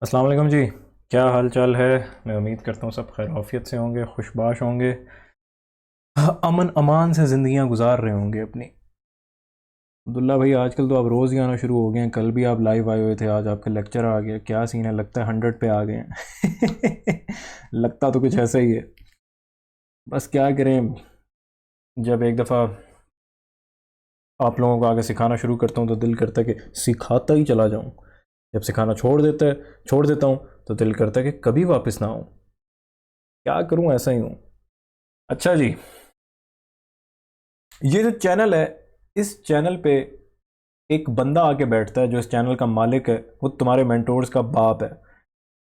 अस्सलाम वालेकुम जी। क्या हाल चाल है? मैं उम्मीद करता हूँ सब खैर आफियत से होंगे, खुशबाश होंगे, अमन अमान से ज़िंदगियाँ गुजार रहे होंगे अपनी। अब्दुल्ला भाई, आजकल तो आप रोज़ ही आना शुरू हो गए हैं। कल भी आप लाइव आए हुए थे, आज आपका लेक्चर आ गया। क्या सीन है? लगता है 100 पे आ गए हैं। लगता तो कुछ ऐसा ही है। बस क्या करें, जब एक दफ़ा आप लोगों को आगे सिखाना शुरू करता हूँ तो दिल करता है कि सिखाता ही चला जाऊँ। जब सिखाना छोड़ देता हूँ तो दिल करता है कि कभी वापस ना आऊँ। क्या करूँ, ऐसा ही हूँ। अच्छा जी, ये जो चैनल है, इस चैनल पे एक बंदा आके बैठता है जो इस चैनल का मालिक है। वो तुम्हारे मेंटोर्स का बाप है,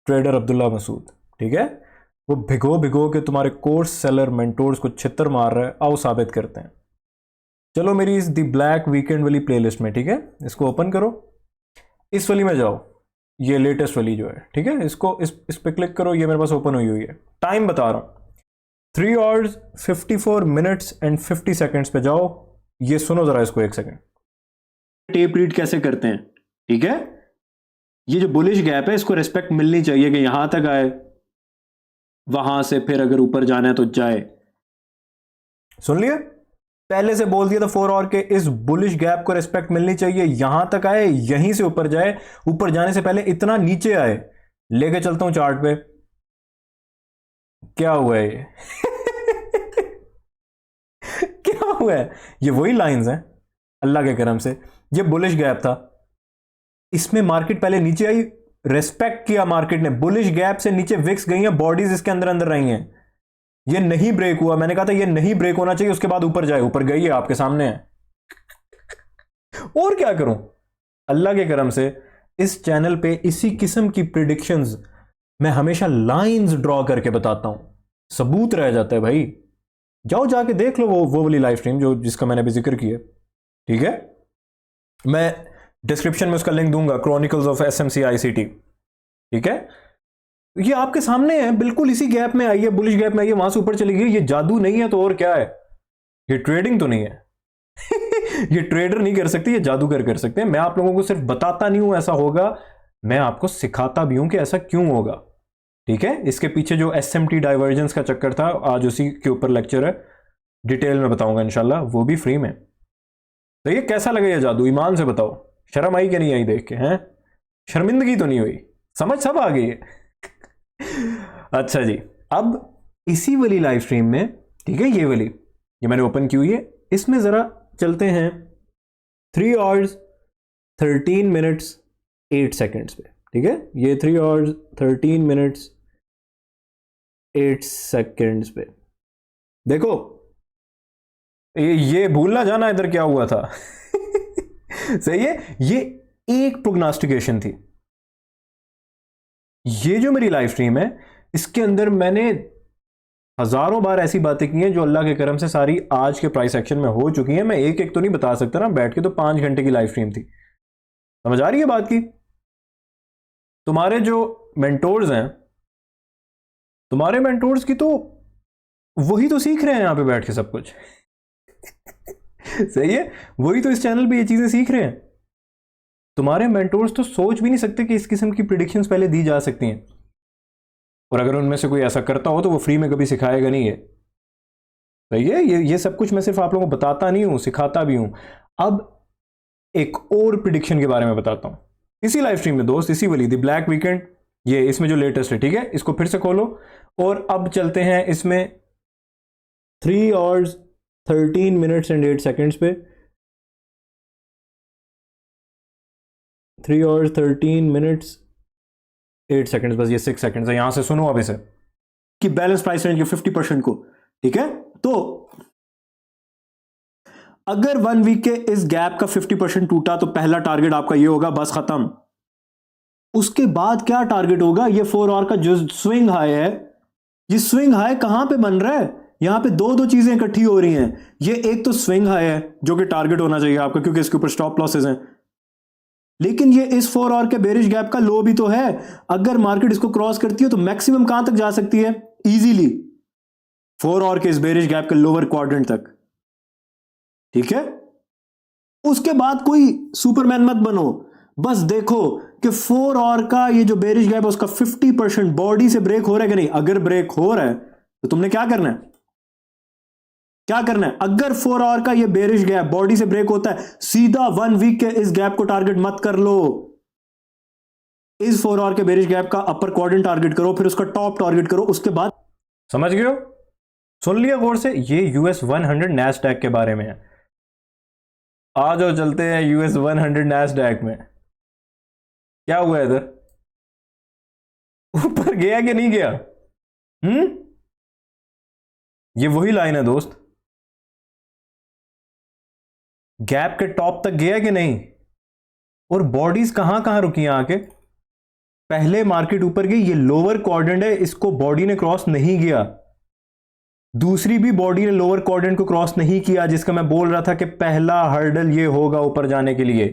ट्रेडर अब्दुल्ला मसूद। ठीक है? वो भिगो भिगो के तुम्हारे कोर्स सेलर मेंटोर्स को छितर मार रहा है। आओ साबित करते हैं। चलो मेरी इस दी ब्लैक वीकेंड वाली प्लेलिस्ट में, ठीक है, इसको ओपन करो, इस वाली में जाओ, ये लेटेस्ट वाली जो है, ठीक है, इसको इस पे क्लिक करो। ये मेरे पास ओपन हुई हुई है। टाइम बता रहा हूँ, 3 hours 54 minutes and 50 seconds पे जाओ। ये सुनो जरा इसको, एक सेकंड। टेप रीड कैसे करते हैं, ठीक है? ये जो बुलिश गैप है, इसको रिस्पेक्ट मिलनी चाहिए कि यहां तक आए, वहां से फिर अगर ऊपर जाना है तो जाए। सुन लिया? पहले से बोल दिया था 4 आवर के इस बुलिश गैप को रिस्पेक्ट मिलनी चाहिए। यहां तक आए, यहीं से ऊपर जाए, ऊपर जाने से पहले इतना नीचे आए। लेके चलता हूं चार्ट पे। क्या हुआ है ये? क्या हुआ है? ये वही लाइंस हैं, अल्लाह के करम से। ये बुलिश गैप था, इसमें मार्केट पहले नीचे आई, रेस्पेक्ट किया मार्केट ने। बुलिश गैप से नीचे विक्स गई हैं, बॉडीज इसके अंदर अंदर रही हैं। ये नहीं ब्रेक हुआ, मैंने कहा था ये नहीं ब्रेक होना चाहिए, उसके बाद ऊपर जाए। ऊपर गई है, आपके सामने है। और क्या करूं? अल्लाह के करम से इस चैनल पे इसी किस्म की प्रिडिक्शंस मैं हमेशा लाइंस ड्रॉ करके बताता हूं। सबूत रह जाता है भाई। जाओ जाके देख लो वो वाली लाइव स्ट्रीम जो जिसका मैंने अभी जिक्र किया। ठीक है? मैं डिस्क्रिप्शन में उसका लिंक दूंगा, क्रॉनिकल्स ऑफ एसएमसी आईसीटी। ठीक है? ये आपके सामने है, बिल्कुल इसी गैप में आई है, बुलिश गैप में आई है, वहां से ऊपर चली गई। ये जादू नहीं है तो और क्या है? ये ट्रेडिंग तो नहीं है। ये ट्रेडर नहीं कर सकते, ये जादूगर कर सकते हैं। मैं आप लोगों को सिर्फ बताता नहीं हूं ऐसा होगा, मैं आपको सिखाता भी हूं कि ऐसा क्यों होगा। ठीक है? इसके पीछे जो एसएमटी डाइवर्जेंस का चक्कर था, आज उसी के ऊपर लेक्चर है, डिटेल में बताऊंगा इंशाल्लाह, वो भी फ्री में। तो ये कैसा लगा ये जादू? ईमान से बताओ, शर्म आई कि नहीं आई देख के? हैं? शर्मिंदगी तो नहीं हुई? समझ सब आ गई है? अच्छा जी, अब इसी वाली लाइव स्ट्रीम में, ठीक है, ये वाली, ये मैंने ओपन की हुई है, इसमें जरा चलते हैं 3 hours 13 minutes 8 seconds पे। ठीक है? ये 3 hours 13 minutes 8 seconds पे देखो। ये भूल ना जाना इधर क्या हुआ था। सही है? ये एक प्रोग्नास्टिकेशन थी। ये जो मेरी लाइव स्ट्रीम है, इसके अंदर मैंने हजारों बार ऐसी बातें की हैं जो अल्लाह के करम से सारी आज के प्राइस एक्शन में हो चुकी हैं। मैं एक एक तो नहीं बता सकता ना बैठ के, तो 5 घंटे की लाइव स्ट्रीम थी। समझ आ रही है बात की? तुम्हारे जो मेंटोर्स हैं, तुम्हारे मेंटोर्स की तो वही तो सीख रहे हैं यहां पे बैठ के सब कुछ। सही है? वही तो इस चैनल पे ये चीजें सीख रहे हैं। तुम्हारे मेंटोर्स तो सोच भी नहीं सकते कि इस किस्म की प्रिडिक्शंस पहले दी जा सकती हैं। और अगर उनमें से कोई ऐसा करता हो तो वो फ्री में कभी सिखाएगा नहीं है। सही है? ये सब कुछ मैं सिर्फ आप लोगों को बताता नहीं हूं, सिखाता भी हूं। अब एक और प्रिडिक्शन के बारे में बताता हूं इसी लाइव स्ट्रीम में दोस्त, इसी वाली दी ब्लैक वीकेंड, ये इसमें जो लेटेस्ट है। ठीक है? इसको फिर से खोलो और अब चलते हैं इसमें 3 hours 13 minutes and 8 seconds पे। 3 hours 13 minutes 8 seconds, बस ये 6 seconds है। यहां से सुनो अब इसे, कि बैलेंस प्राइस रेंज के 50% को। ठीक है? तो अगर 1 वीक के इस गैप का 50% टूटा तो पहला टारगेट आपका ये होगा, बस खत्म। उसके बाद क्या टारगेट होगा? ये 4 आवर का जो स्विंग हाई है, ये स्विंग हाई कहां पे बन रहा है? यहां पे दो चीजें इकट्ठी हो रही हैं। ये एक तो स्विंग हाई है जो कि टारगेट होना चाहिए आपका, क्योंकि इसके ऊपर स्टॉप लॉसेस हैं। लेकिन ये इस 4 आवर के बेरिश गैप का लो भी तो है। अगर मार्केट इसको क्रॉस करती है तो मैक्सिमम कहां तक जा सकती है? इजीली 4 आवर के इस बेरिश गैप के लोअर क्वाड्रेंट तक। ठीक है? उसके बाद कोई सुपरमैन मत बनो, बस देखो कि 4 आवर का ये जो बेरिश गैप है उसका 50% बॉडी से ब्रेक हो रहा है कि नहीं। अगर ब्रेक हो रहा है तो तुमने क्या करना है, क्या करना है? अगर 4 आवर का ये बेरिश गैप बॉडी से ब्रेक होता है, सीधा 1 वीक के इस गैप को टारगेट मत कर लो। इस 4 आवर के बेरिश गैप का अपर क्वाड्रेंट टारगेट करो, फिर उसका टॉप टारगेट करो, उसके बाद। समझ गए हो? सुन लिया गौर से? ये US 100 नैस्डैक के बारे में है। आ जाओ चलते हैं US 100 नैस्डैक में। क्या हुआ इधर? ऊपर गया कि नहीं गया? ये वही लाइन है दोस्त, गैप के टॉप तक गया कि नहीं? और बॉडीज कहां कहां रुकी हैं आके? पहले मार्केट ऊपर गई, ये लोअर क्वाड्रेंट है, इसको बॉडी ने क्रॉस नहीं किया। दूसरी भी बॉडी ने लोअर क्वाड्रेंट को क्रॉस नहीं किया, जिसका मैं बोल रहा था कि पहला हर्डल ये होगा ऊपर जाने के लिए।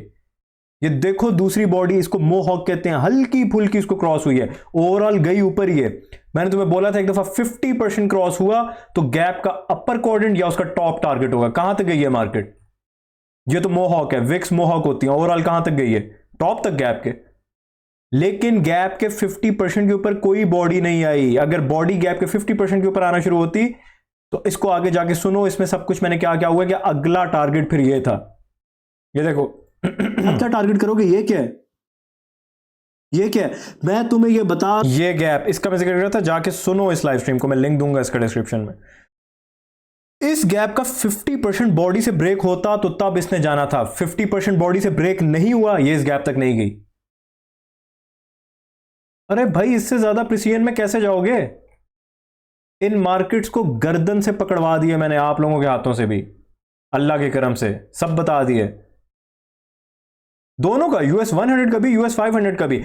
ये देखो दूसरी बॉडी, इसको मोहॉक कहते हैं, हल्की फुल्की इसको क्रॉस हुई है, ओवरऑल गई ऊपर ही है। मैंने तुम्हें बोला था एक दफा 50% क्रॉस हुआ तो गैप का अपर क्वाड्रेंट या उसका टॉप टारगेट होगा। कहां तक गई है मार्केट? ये तो मोहॉक है, विक्स मोहॉक होती है। ओवरऑल कहां तक गई है? टॉप तक गैप के। लेकिन गैप के 50% के ऊपर कोई बॉडी नहीं आई। अगर बॉडी गैप के 50% के ऊपर आना शुरू होती तो इसको आगे जाके सुनो, इसमें सब कुछ मैंने क्या क्या हुआ कि अगला टारगेट फिर ये था। ये देखो क्या टारगेट करोगे? ये क्या है? ये क्या है? मैं तुम्हें ये बता, ये गैप इसका मैं जिक्र कर रहा था, जाके सुनो इस लाइव स्ट्रीम को, मैं लिंक दूंगा इसका डिस्क्रिप्शन में। इस गैप का 50% बॉडी से ब्रेक होता तो तब इसने जाना था। 50% बॉडी से ब्रेक नहीं हुआ, ये इस गैप तक नहीं गई। अरे भाई इससे ज्यादा प्रिसीजन में कैसे जाओगे? इन मार्केट्स को गर्दन से पकड़वा दिए मैंने आप लोगों के हाथों से भी, अल्लाह के करम से सब बता दिए दोनों का, US 100 का भी, US 500 का भी।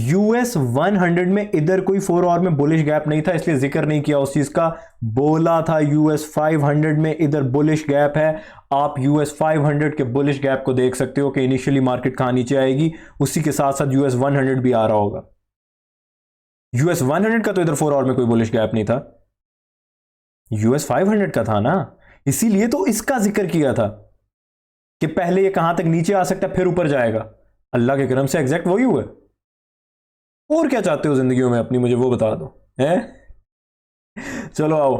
US 100 में इधर कोई 4 आवर में बुलिश गैप नहीं था, इसलिए जिक्र नहीं किया उस चीज का। बोला था US 500 में इधर बुलिश गैप है। आप US 500 के बुलिश गैप को देख सकते हो कि इनिशियली मार्केट कहां नीचे आएगी, उसी के साथ साथ US 100 भी आ रहा होगा। US 100 का तो इधर 4 आवर में कोई बुलिश गैप नहीं था, US 500 का था ना, इसीलिए तो इसका जिक्र किया था कि पहले ये कहां तक नीचे आ सकता है फिर ऊपर जाएगा। अल्लाह के करम से एग्जैक्ट वही हुआ। और क्या चाहते हो जिंदगी में अपनी, मुझे वो बता दो हैं? चलो आओ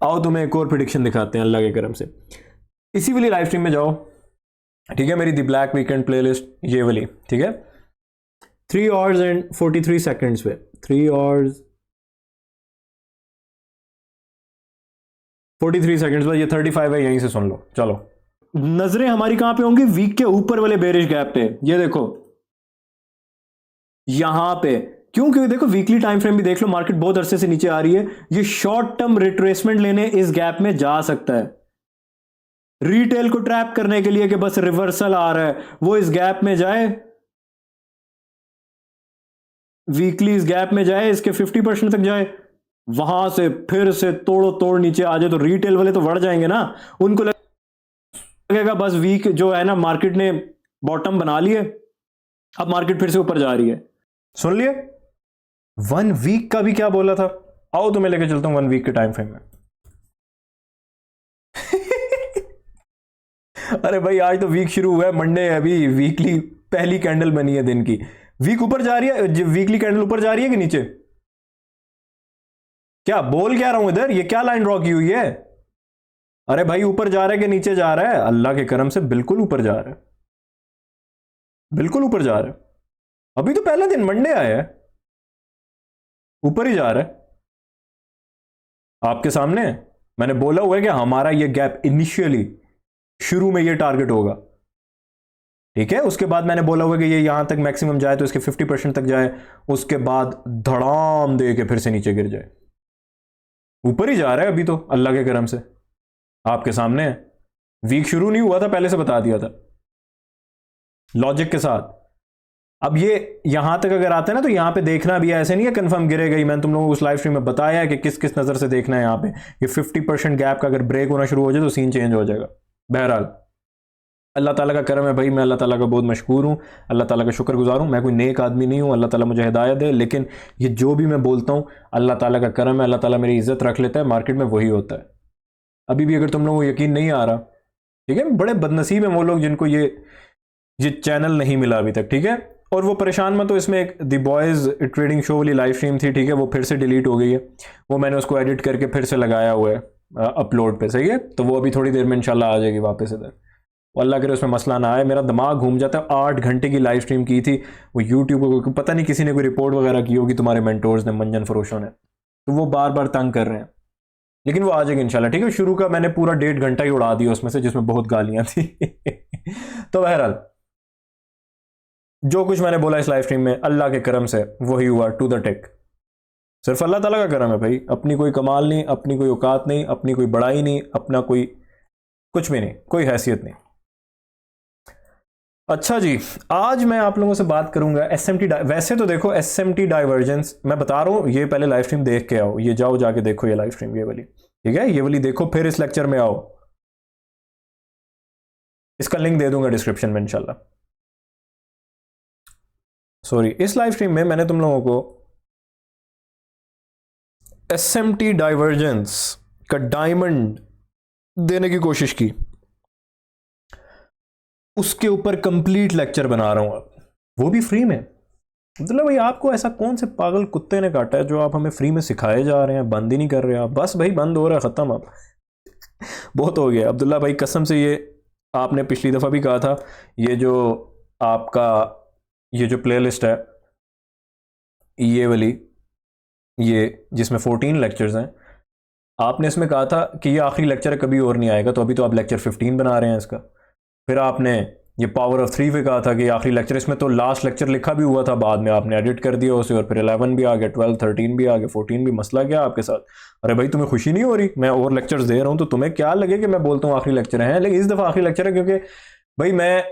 आओ तुम्हें एक और प्रिडिक्शन दिखाते हैं अल्लाह के करम से। इसी वाली लाइव स्ट्रीम में जाओ, ठीक है, मेरी द ब्लैक वीकेंड प्लेलिस्ट ये वाली, ठीक है, 3 hours and 43 seconds पे, 3 hours 43 seconds पे, ये 35 है, यहीं से सुन लो। चलो नजरें हमारी कहां पे होंगी? वीक के ऊपर वाले बेरिश गैप पे। ये देखो यहां पे, क्योंकि देखो वीकली टाइम फ्रेम भी देख लो, मार्केट बहुत अरसे से नीचे आ रही है। ये शॉर्ट टर्म रिट्रेसमेंट लेने इस गैप में जा सकता है, रिटेल को ट्रैप करने के लिए कि बस रिवर्सल आ रहा है, वो इस गैप में जाए, वीकली इस गैप में जाए, इसके 50% तक जाए, वहां से फिर से तोड़ो तोड़ नीचे आ जाए, तो रिटेल वाले तो बढ़ जाएंगे ना, उनको लगेगा बस वीक जो है ना मार्केट ने बॉटम बना लिए, अब मार्केट फिर से ऊपर जा रही है। सुन लिए? 1 वीक का भी क्या बोला था? आओ तो मैं लेके चलता हूं 1 वीक के टाइम फ्रेम में। अरे भाई आज तो वीक शुरू हुआ है, मंडे है अभी, वीकली पहली कैंडल बनी है दिन की। वीक ऊपर जा रही है, वीकली कैंडल ऊपर जा रही है कि नीचे? क्या बोल क्या रहा हूं इधर? ये क्या लाइन ड्रॉ की हुई है? अरे भाई ऊपर जा रहा है कि नीचे जा रहा है? अल्लाह के करम से बिल्कुल ऊपर जा रहा है, बिल्कुल ऊपर जा रहा है। अभी तो पहला दिन मंडे आया है, ऊपर ही जा रहा है आपके सामने। मैंने बोला हुआ है कि हमारा ये गैप इनिशियली शुरू में ये टारगेट होगा, ठीक है। उसके बाद मैंने बोला हुआ कि ये यहां तक मैक्सिमम जाए तो इसके 50% तक जाए, उसके बाद धड़ाम दे के फिर से नीचे गिर जाए। ऊपर ही जा रहा है अभी तो अल्लाह के करम से, आपके सामने है। वीक शुरू नहीं हुआ था, पहले से बता दिया था लॉजिक के साथ। अब ये यहां तक अगर आते हैं ना तो यहां पे देखना भी ऐसे नहीं है कंफर्म गिरेगा ही। मैंने तुम लोगों को उस लाइव स्ट्रीम में बताया है कि किस किस नजर से देखना है। यहां पे ये 50% गैप का अगर ब्रेक होना शुरू हो जाए तो सीन चेंज हो जाएगा। बहरहाल अल्लाह ताला का करम है भाई, मैं अल्लाह ताला का बहुत मशकूर हूँ, अल्लाह ताला का शुक्रगुजार हूँ। मैं कोई नेक आदमी नहीं हूँ, अल्लाह ताला मुझे हिदायत दे, लेकिन ये जो भी मैं बोलता हूँ अल्लाह ताला का करम है, अल्लाह ताला मेरी इज्जत रख लेता है, मार्केट में वही होता है। अभी भी अगर तुम लोगों को यकीन नहीं आ रहा, ठीक है, बड़े बदनसीब हैं वो लोग जिनको ये चैनल नहीं मिला अभी तक, ठीक है। और वो परेशान मत हो, इसमें एक द बॉयज़ ट्रेडिंग शो वाली लाइव स्ट्रीम थी, ठीक है, वो फिर से डिलीट हो गई है। वो मैंने उसको एडिट करके फिर से लगाया हुआ है अपलोड पे, सही है। तो वो अभी थोड़ी देर में इंशाल्लाह आ जाएगी वापस इधर। अल्लाह करे उसमें मसला ना आए, मेरा दिमाग घूम जाता है। 8 घंटे की लाइव स्ट्रीम की थी वो यूट्यूब को, पता नहीं किसी ने कोई रिपोर्ट वगैरह की होगी, तुम्हारे मेंटोर्स ने, मंजन फरोशों ने, तो वो बार बार तंग कर रहे हैं। लेकिन वो आ जाएगी इंशाल्लाह, ठीक है। शुरू का मैंने पूरा 1.5 घंटा ही उड़ा दिया उसमें से, जिसमें बहुत गालियां थी। तो बहरहाल जो कुछ मैंने बोला इस लाइव स्ट्रीम में अल्लाह के करम से वही हुआ, टू द टेक। सिर्फ अल्लाह ताला का करम है भाई, अपनी कोई कमाल नहीं, अपनी कोई औकात नहीं, अपनी कोई बड़ाई नहीं, अपना कोई कुछ भी नहीं, कोई हैसियत नहीं। अच्छा जी, आज मैं आप लोगों से बात करूंगा एसएमटी। वैसे तो देखो एसएमटी डाइवर्जेंस मैं बता रहा हूं, ये पहले लाइव स्ट्रीम देख के आओ, ये जाओ जाके देखो ये लाइव स्ट्रीम, ये वाली, ठीक है, ये वाली देखो, फिर इस लेक्चर में आओ। इसका लिंक दे दूंगा डिस्क्रिप्शन में इंशाल्लाह। सॉरी, इस लाइव स्ट्रीम में मैंने तुम लोगों को एसएमटी डाइवर्जेंस का डायमंड देने की कोशिश की, उसके ऊपर कंप्लीट लेक्चर बना रहा हूं अब, वो भी फ्री में। मतलब भाई आपको ऐसा कौन से पागल कुत्ते ने काटा है जो आप हमें फ्री में सिखाए जा रहे हैं, बंद ही नहीं कर रहे आप। बस भाई बंद हो रहा है, खत्म अब। बहुत हो गया अब्दुल्ला भाई, कसम से। ये आपने पिछली दफ़ा भी कहा था, ये जो आपका ये जो प्लेलिस्ट है ये वाली, ये जिसमें 14 लेक्चर्स हैं, आपने इसमें कहा था कि ये आखिरी लेक्चर कभी और नहीं आएगा, तो अभी तो आप लेक्चर 15 बना रहे हैं इसका। फिर आपने ये पावर ऑफ 3 पे कहा था कि आखिरी लेक्चर, इसमें तो लास्ट लेक्चर लिखा भी हुआ था, बाद में आपने एडिट कर दिया उसे, और फिर 11 भी आ गया, 12, 13 भी आ गया, 14 भी। मसला क्या आपके साथ? अरे भाई तुम्हें खुशी नहीं हो रही मैं और लेक्चर्स दे रहा हूँ, तो तुम्हें क्या लगे कि मैं बोलता हूँ आखिरी लेक्चर है? लेकिन इस दफ़ा आखिरी लेक्चर है, क्योंकि भाई मैं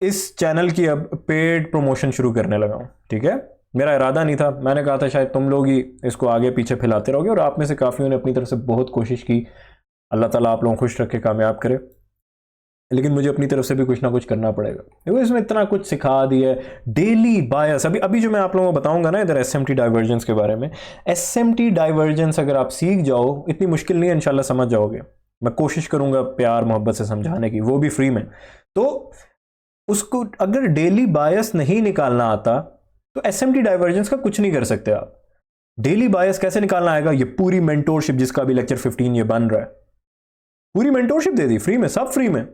इस चैनल की अब पेड प्रमोशन शुरू करने लगा हूँ, ठीक है। मेरा इरादा नहीं था, मैंने कहा था शायद तुम लोग ही इसको आगे पीछे फैलाते रहोगे, और आप में से काफ़ियों ने अपनी तरफ से बहुत कोशिश की। अल्लाह ताला आप लोगों को खुश रखे, कामयाब करे। लेकिन मुझे अपनी तरफ से भी कुछ ना कुछ करना पड़ेगा, क्योंकि इसमें इतना कुछ सिखा दिया है। डेली बायस, अभी जो मैं आप लोगों को बताऊंगा ना इधर एसएमटी डाइवर्जेंस के बारे में, एसएमटी डाइवर्जेंस अगर आप सीख जाओ, इतनी मुश्किल नहीं है, इंशाल्लाह समझ जाओगे। मैं कोशिश करूंगा प्यार मोहब्बत से समझाने की, वो भी फ्री में। तो उसको अगर डेली बायस नहीं निकालना आता तो एसएमटी डाइवर्जेंस का कुछ नहीं कर सकते आप। डेली बायस कैसे निकालना आएगा? ये पूरी मेंटोरशिप जिसका भी लेक्चर 15 ये बन रहा है, पूरी मेंटोरशिप दे दी फ्री में, सब फ्री में,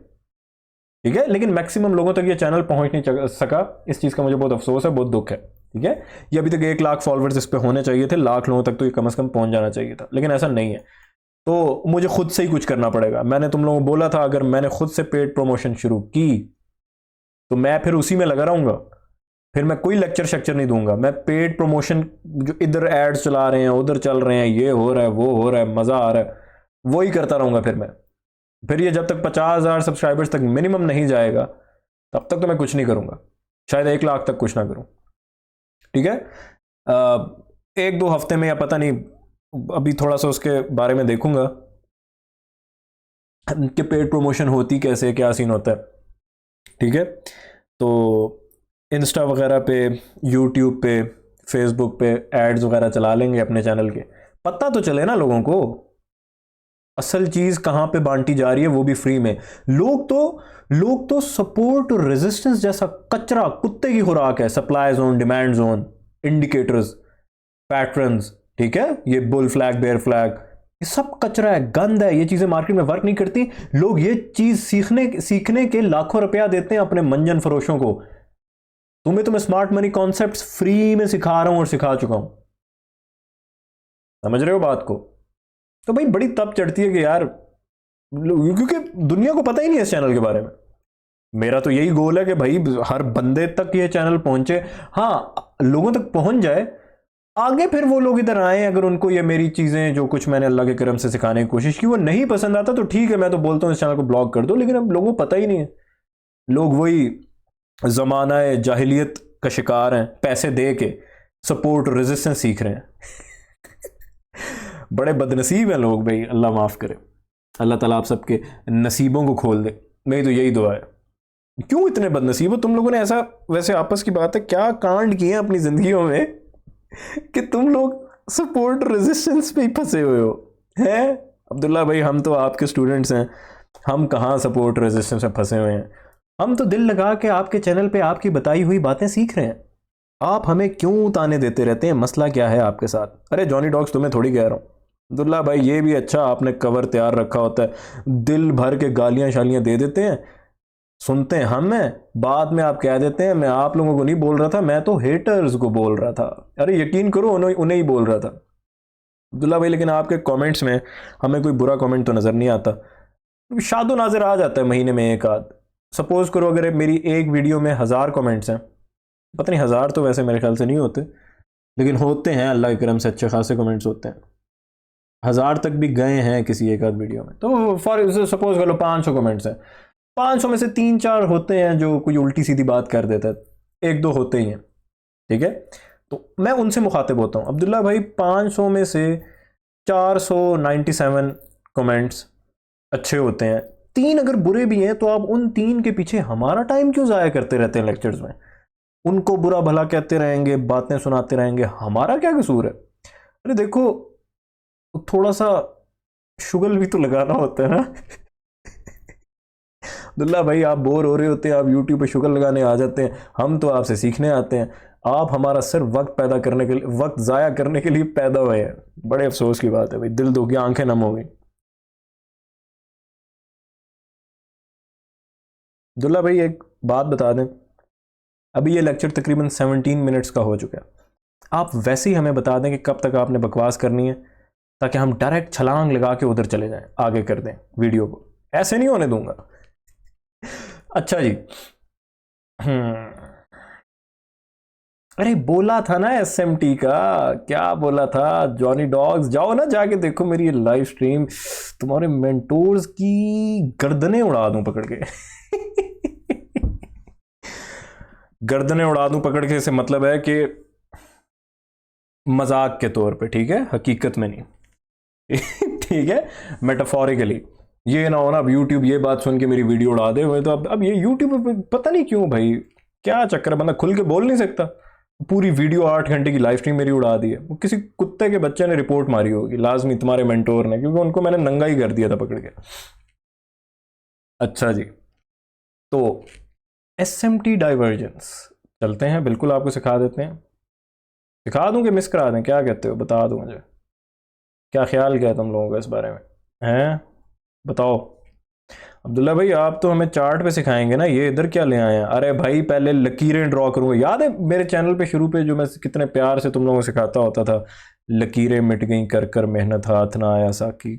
ठीक है। लेकिन मैक्सिमम लोगों तक ये चैनल पहुंच नहीं सका, इस चीज का मुझे बहुत अफसोस है, बहुत दुख है, ठीक है। ये अभी तक 1 लाख फॉलोअर्स इस पे होने चाहिए थे, लाख लोगों तक तो ये कम से कम पहुंच जाना चाहिए था, लेकिन ऐसा नहीं है। तो मुझे खुद से ही कुछ करना पड़ेगा। मैंने तुम लोगों को बोला था, अगर मैंने खुद से पेड प्रमोशन शुरू की तो मैं फिर उसी में लगा रहूंगा, फिर मैं कोई लेक्चर शेक्चर नहीं दूंगा। मैं पेड प्रमोशन, जो इधर एड्स चला रहे हैं, उधर चल रहे हैं, ये हो रहा है, वो हो रहा है, मजा आ रहा है, वही करता रहूंगा। फिर ये जब तक 50,000 सब्सक्राइबर्स तक मिनिमम नहीं जाएगा, तब तक तो मैं कुछ नहीं करूंगा, शायद 1 लाख तक कुछ ना करूं, ठीक है। 1-2 हफ्ते में, या पता नहीं, अभी थोड़ा सा उसके बारे में देखूंगा कि पेड प्रमोशन होती कैसे, क्या सीन होता है, ठीक है। तो इंस्टा वगैरह पे, यूट्यूब पे, फेसबुक पे एड्स वगैरह चला लेंगे अपने चैनल के, पता तो चले ना लोगों को असल चीज कहां पे बांटी जा रही है, वो भी फ्री में। लोग तो सपोर्ट और रेजिस्टेंस जैसा कचरा, कुत्ते की खुराक है। Supply zone, demand zone, indicators, patterns, ठीक है, ये बुल फ्लैग, बेयर फ्लैग, ये सब कचरा है, गंद है। ये चीजें मार्केट में वर्क नहीं करती। लोग ये चीज सीखने के लाखों रुपया देते हैं अपने मंजन फरोशों को। तुम्हें स्मार्ट मनी कॉन्सेप्ट्स फ्री में सिखा रहा हूं और सिखा चुका हूं, समझ रहे हो बात को? तो भाई बड़ी तब चढ़ती है कि यार, क्योंकि दुनिया को पता ही नहीं है इस चैनल के बारे में। मेरा तो यही गोल है कि भाई हर बंदे तक ये चैनल पहुंचे। हाँ, लोगों तक पहुंच जाए, आगे फिर वो लोग इधर आए, अगर उनको ये मेरी चीजें जो कुछ मैंने अल्लाह के करम से सिखाने की कोशिश की वो नहीं पसंद आता तो ठीक है, मैं तो बोलता हूँ इस चैनल को ब्लॉक कर दो। लेकिन अब लोगों को पता ही नहीं है, लोग वही जमाना जाहिलियत का शिकार हैं, पैसे दे के सपोर्ट रेजिस्टेंस सीख रहे हैं। बड़े बदनसीब हैं लोग भाई, अल्लाह माफ़ करे। अल्लाह ताला आप सबके नसीबों को खोल दे, मेरी तो यही दुआ है। क्यों इतने बदनसीब हो तुम लोगों ने? ऐसा, वैसे आपस की बात है, क्या कांड किए अपनी जिंदगियों में कि तुम लोग सपोर्ट रेजिस्टेंस पे ही फंसे हुए हो? हैं अब्दुल्ला भाई, हम तो आपके स्टूडेंट्स हैं, हम कहाँ सपोर्ट रेजिस्टेंस में फंसे हुए हैं? हम तो दिल लगा के आपके चैनल पे आपकी बताई हुई बातें सीख रहे हैं। आप हमें क्यों ताने देते रहते हैं? मसला क्या है आपके साथ? अरे जॉनी डॉग्स, तुम्हें थोड़ी कह रहा हूँ। अब्दुल्ला भाई ये भी अच्छा, आपने कवर तैयार रखा होता है, दिल भर के गालियां शालियां दे देते हैं, सुनते हैं हम हैं, बाद में आप कह देते हैं मैं आप लोगों को नहीं बोल रहा था, मैं तो हेटर्स को बोल रहा था। अरे यकीन करो, उन्हें उन्हें ही बोल रहा था अब्दुल्ला भाई। लेकिन आपके कमेंट्स में हमें कोई बुरा कमेंट तो नज़र नहीं आता। शादो नाज़र आ जाता है महीने में एक आध। सपोज करो अगर मेरी एक वीडियो में 1000 कमेंट्स हैं, पता नहीं 1000 तो वैसे मेरे ख्याल से नहीं होते, लेकिन होते हैं, अल्लाह के करम से अच्छे खासे कमेंट्स होते हैं। 1000 तक भी गए हैं किसी एक आध वीडियो में, तो फॉर सपोज कर लो 500 कमेंट्स हैं, 500 में से 3-4 होते हैं जो कोई उल्टी सीधी बात कर देता है, एक दो होते ही हैं, ठीक है। तो मैं उनसे मुखातिब होता हूँ। अब्दुल्ला भाई 500 में से 497 कमेंट्स अच्छे होते हैं, 3 अगर बुरे भी हैं, तो आप उन 3 के पीछे हमारा टाइम क्यों ज़ाया करते रहते हैं लेक्चर्स में? उनको बुरा भला कहते रहेंगे, बातें सुनाते रहेंगे, हमारा क्या कसूर है? अरे देखो, थोड़ा सा शुगल भी तो लगाना होता है ना। अब्दुल्ला भाई आप बोर हो रहे होते हैं, आप यूट्यूब पे शुगर लगाने आ जाते हैं, हम तो आपसे सीखने आते हैं, आप हमारा सिर्फ वक्त पैदा करने के लिए, वक्त ज़ाया करने के लिए पैदा हुए हैं। बड़े अफसोस की बात है भाई, दिल दुख गया, आंखें नम हो गई। अब्दुल्ला भाई एक बात बता दें, अभी ये लेक्चर तकरीबन 17 मिनट्स का हो चुका है, आप वैसे ही हमें बता दें कि कब तक आपने बकवास करनी है, ताकि हम डायरेक्ट छलांग लगा के उधर चले जाएं, आगे कर दें वीडियो को। ऐसे नहीं होने दूंगा। अच्छा जी। अरे बोला था ना एसएमटी का, क्या बोला था? जॉनी डॉग्स जाओ ना, जाके देखो मेरी लाइव स्ट्रीम, तुम्हारे मेंटोर्स की गर्दनें उड़ा दूं पकड़ के। गर्दनें उड़ा दूं पकड़ के से मतलब है कि मजाक के तौर पे, ठीक है, हकीकत में नहीं। ठीक है, मेटाफोरिकली। ये ना हो ना अब यूट्यूब ये बात सुन के मेरी वीडियो उड़ा दे हुए, तो अब ये यूट्यूब पे पता नहीं क्यों भाई, क्या चक्कर है, बंदा खुल के बोल नहीं सकता। पूरी वीडियो 8 घंटे की लाइव स्ट्रीम मेरी उड़ा दी है, वो किसी कुत्ते के बच्चे ने रिपोर्ट मारी होगी लाजमी, तुम्हारे मेंटोर ने, क्योंकि उनको मैंने नंगा ही कर दिया था पकड़ के। अच्छा जी, तो एसएमटी डाइवर्जेंस चलते हैं, बिल्कुल आपको सिखा देते हैं। सिखा दूं कि मिस करा दें, क्या कहते हो? बता दो मुझे, क्या ख्याल क्या है तुम लोगों का इस बारे में, हैं? बताओ। अब्दुल्ला भाई आप तो हमें चार्ट पे सिखाएंगे ना, ये इधर क्या ले आए हैं? अरे भाई पहले लकीरें ड्रॉ करूंगा, याद है मेरे चैनल पे शुरू पे जो मैं कितने प्यार से तुम लोगों को सिखाता होता था, लकीरें मिट गई कर कर मेहनत हाथ ना आया साकी।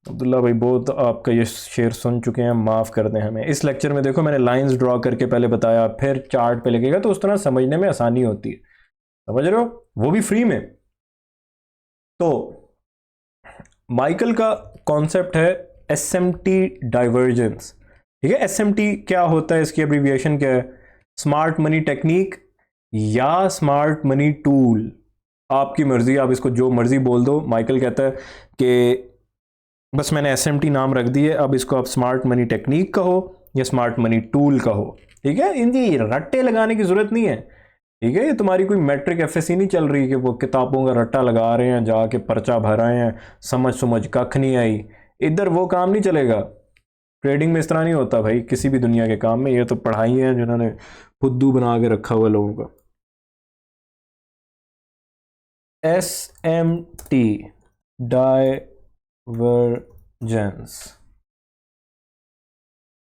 अब्दुल्ला भाई बहुत आपका ये शेर सुन चुके हैं, माफ़ कर दें हमें। इस लेक्चर में देखो मैंने लाइंस ड्रॉ करके पहले बताया, फिर चार्ट पे लगेगा, तो उस तरह समझने में आसानी होती है, समझ रहे हो, वो भी फ्री में। तो माइकल का कॉन्सेप्ट है एसएमटी डाइवर्जेंस, ठीक है। एसएमटी क्या होता है, इसकी एब्रीविएशन क्या है? स्मार्ट मनी टेक्निक या स्मार्ट मनी टूल, आपकी मर्जी, आप इसको जो मर्जी बोल दो। माइकल कहता है कि बस मैंने एसएमटी नाम रख दी है, अब इसको आप स्मार्ट मनी टेक्निक कहो या स्मार्ट मनी टूल कहो, ठीक है। इनकी रट्टे लगाने की जरूरत नहीं है, ठीक है। ये तुम्हारी कोई मैट्रिक एफएससी नहीं चल रही कि वो किताबों का रट्टा लगा रहे हैं, जाके पर्चा भर रहे हैं, समझ कख नहीं आई, इधर वो काम नहीं चलेगा। ट्रेडिंग में इस तरह नहीं होता भाई, किसी भी दुनिया के काम में। ये तो पढ़ाई है जिन्होंने फुद्दू बना के रखा हुआ लोगों का। एसएमटी डाइवर्जेंस,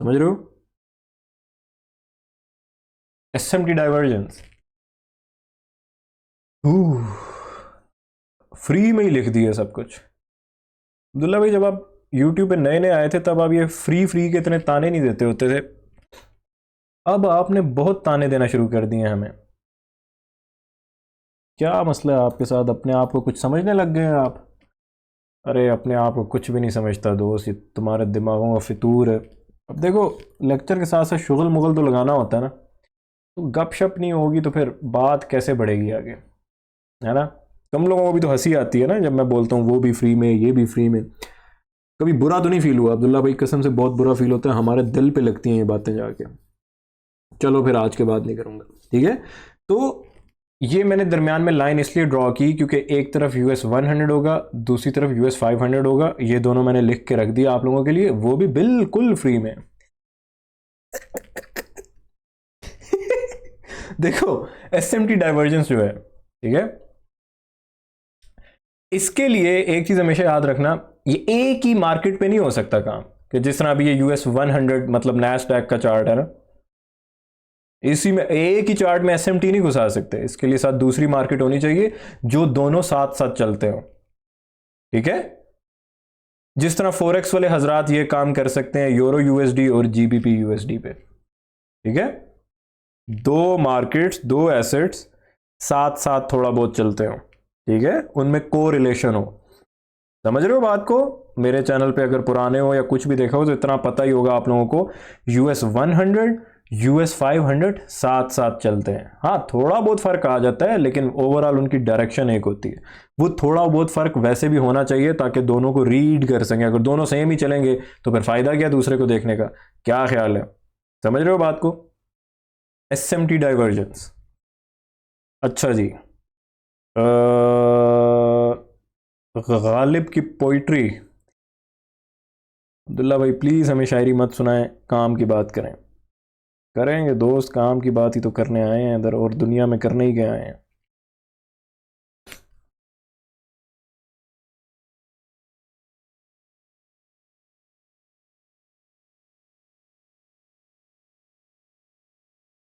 समझ रहे हो? एसएमटी डाइवर्जेंस फ्री में ही लिख दिया सब कुछ। अब्दुल्ला भाई जब आप यूट्यूब पे नए नए आए थे, तब आप ये फ्री के इतने ताने नहीं देते होते थे, अब आपने बहुत ताने देना शुरू कर दिए हमें। क्या मसला है आपके साथ? अपने आप को कुछ समझने लग गए हैं आप? अरे अपने आप को कुछ भी नहीं समझता दोस्त, ये तुम्हारे दिमागों का फितूर है। अब देखो लेक्चर के साथ साथ शुगल मुगल तो लगाना होता है ना, तो गपशप नहीं होगी तो फिर बात कैसे बढ़ेगी आगे, है ना। तुम लोगों को भी तो हंसी आती है ना जब मैं बोलता हूँ वो भी फ्री में ये भी फ्री में। कभी बुरा तो नहीं फील हुआ अब्दुल्ला भाई? कसम से बहुत बुरा फील होता है, हमारे दिल पे लगती हैं ये बातें जाके। चलो फिर आज के बाद नहीं करूँगा, ठीक है। तो ये मैंने दरमियान में लाइन इसलिए ड्रॉ की क्योंकि एक तरफ US 100 होगा, दूसरी तरफ US 500 होगा, ये दोनों मैंने लिख के रख दिया आप लोगों के लिए, वो भी बिल्कुल फ्री में। देखो एसएमटी डाइवर्जेंस जो है, ठीक है, इसके लिए एक चीज हमेशा याद रखना, ये एक ही मार्केट पे नहीं हो सकता काम, कि जिस तरह अभी ये यूएस 100 मतलब नैस्डैक का चार्ट है ना, इसी में एक ही चार्ट में एसएमटी नहीं घुसा सकते, इसके लिए साथ दूसरी मार्केट होनी चाहिए जो दोनों साथ साथ चलते हो, ठीक है। जिस तरह फोरेक्स वाले हजरात ये काम कर सकते हैं यूरो यूएसडी और जीबीपी यूएसडी पे, ठीक है, दो मार्केट्स दो एसेट्स साथ साथ थोड़ा बहुत चलते हो, ठीक है, उनमें को रिलेशन हो। समझ रहे हो बात को? मेरे चैनल पे अगर पुराने हो या कुछ भी देखा हो तो इतना पता ही होगा आप लोगों को, यूएस 100 यूएस 500 साथ साथ चलते हैं। हाँ थोड़ा बहुत फर्क आ जाता है लेकिन ओवरऑल उनकी डायरेक्शन एक होती है। वो थोड़ा बहुत फर्क वैसे भी होना चाहिए ताकि दोनों को रीड कर सकें। अगर दोनों सेम ही चलेंगे तो फिर फायदा क्या दूसरे को देखने का? क्या ख्याल है? समझ रहे हो बात को? SMT divergence. अच्छा जी, गालिब की पोइट्री। अब्दुल्ला भाई प्लीज हमें शायरी मत सुनाएं, काम की बात करें। करेंगे दोस्त, काम की बात ही तो करने आए हैं इधर, और दुनिया में करने ही गए आए हैं।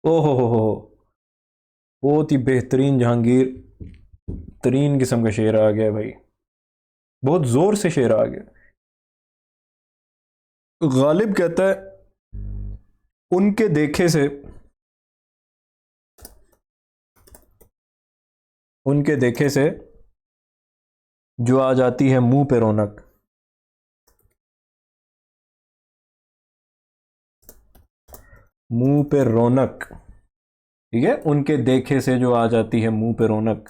ओहो हो, बहुत ही बेहतरीन जहांगीर तरीन किस्म का शेर आ गया भाई, बहुत जोर से शेर आ गया। गालिब कहता है उनके देखे से, उनके देखे से जो आ जाती है मुंह पे रौनक, मुंह पे रौनक, ठीक है, उनके देखे से जो आ जाती है मुंह पे रौनक।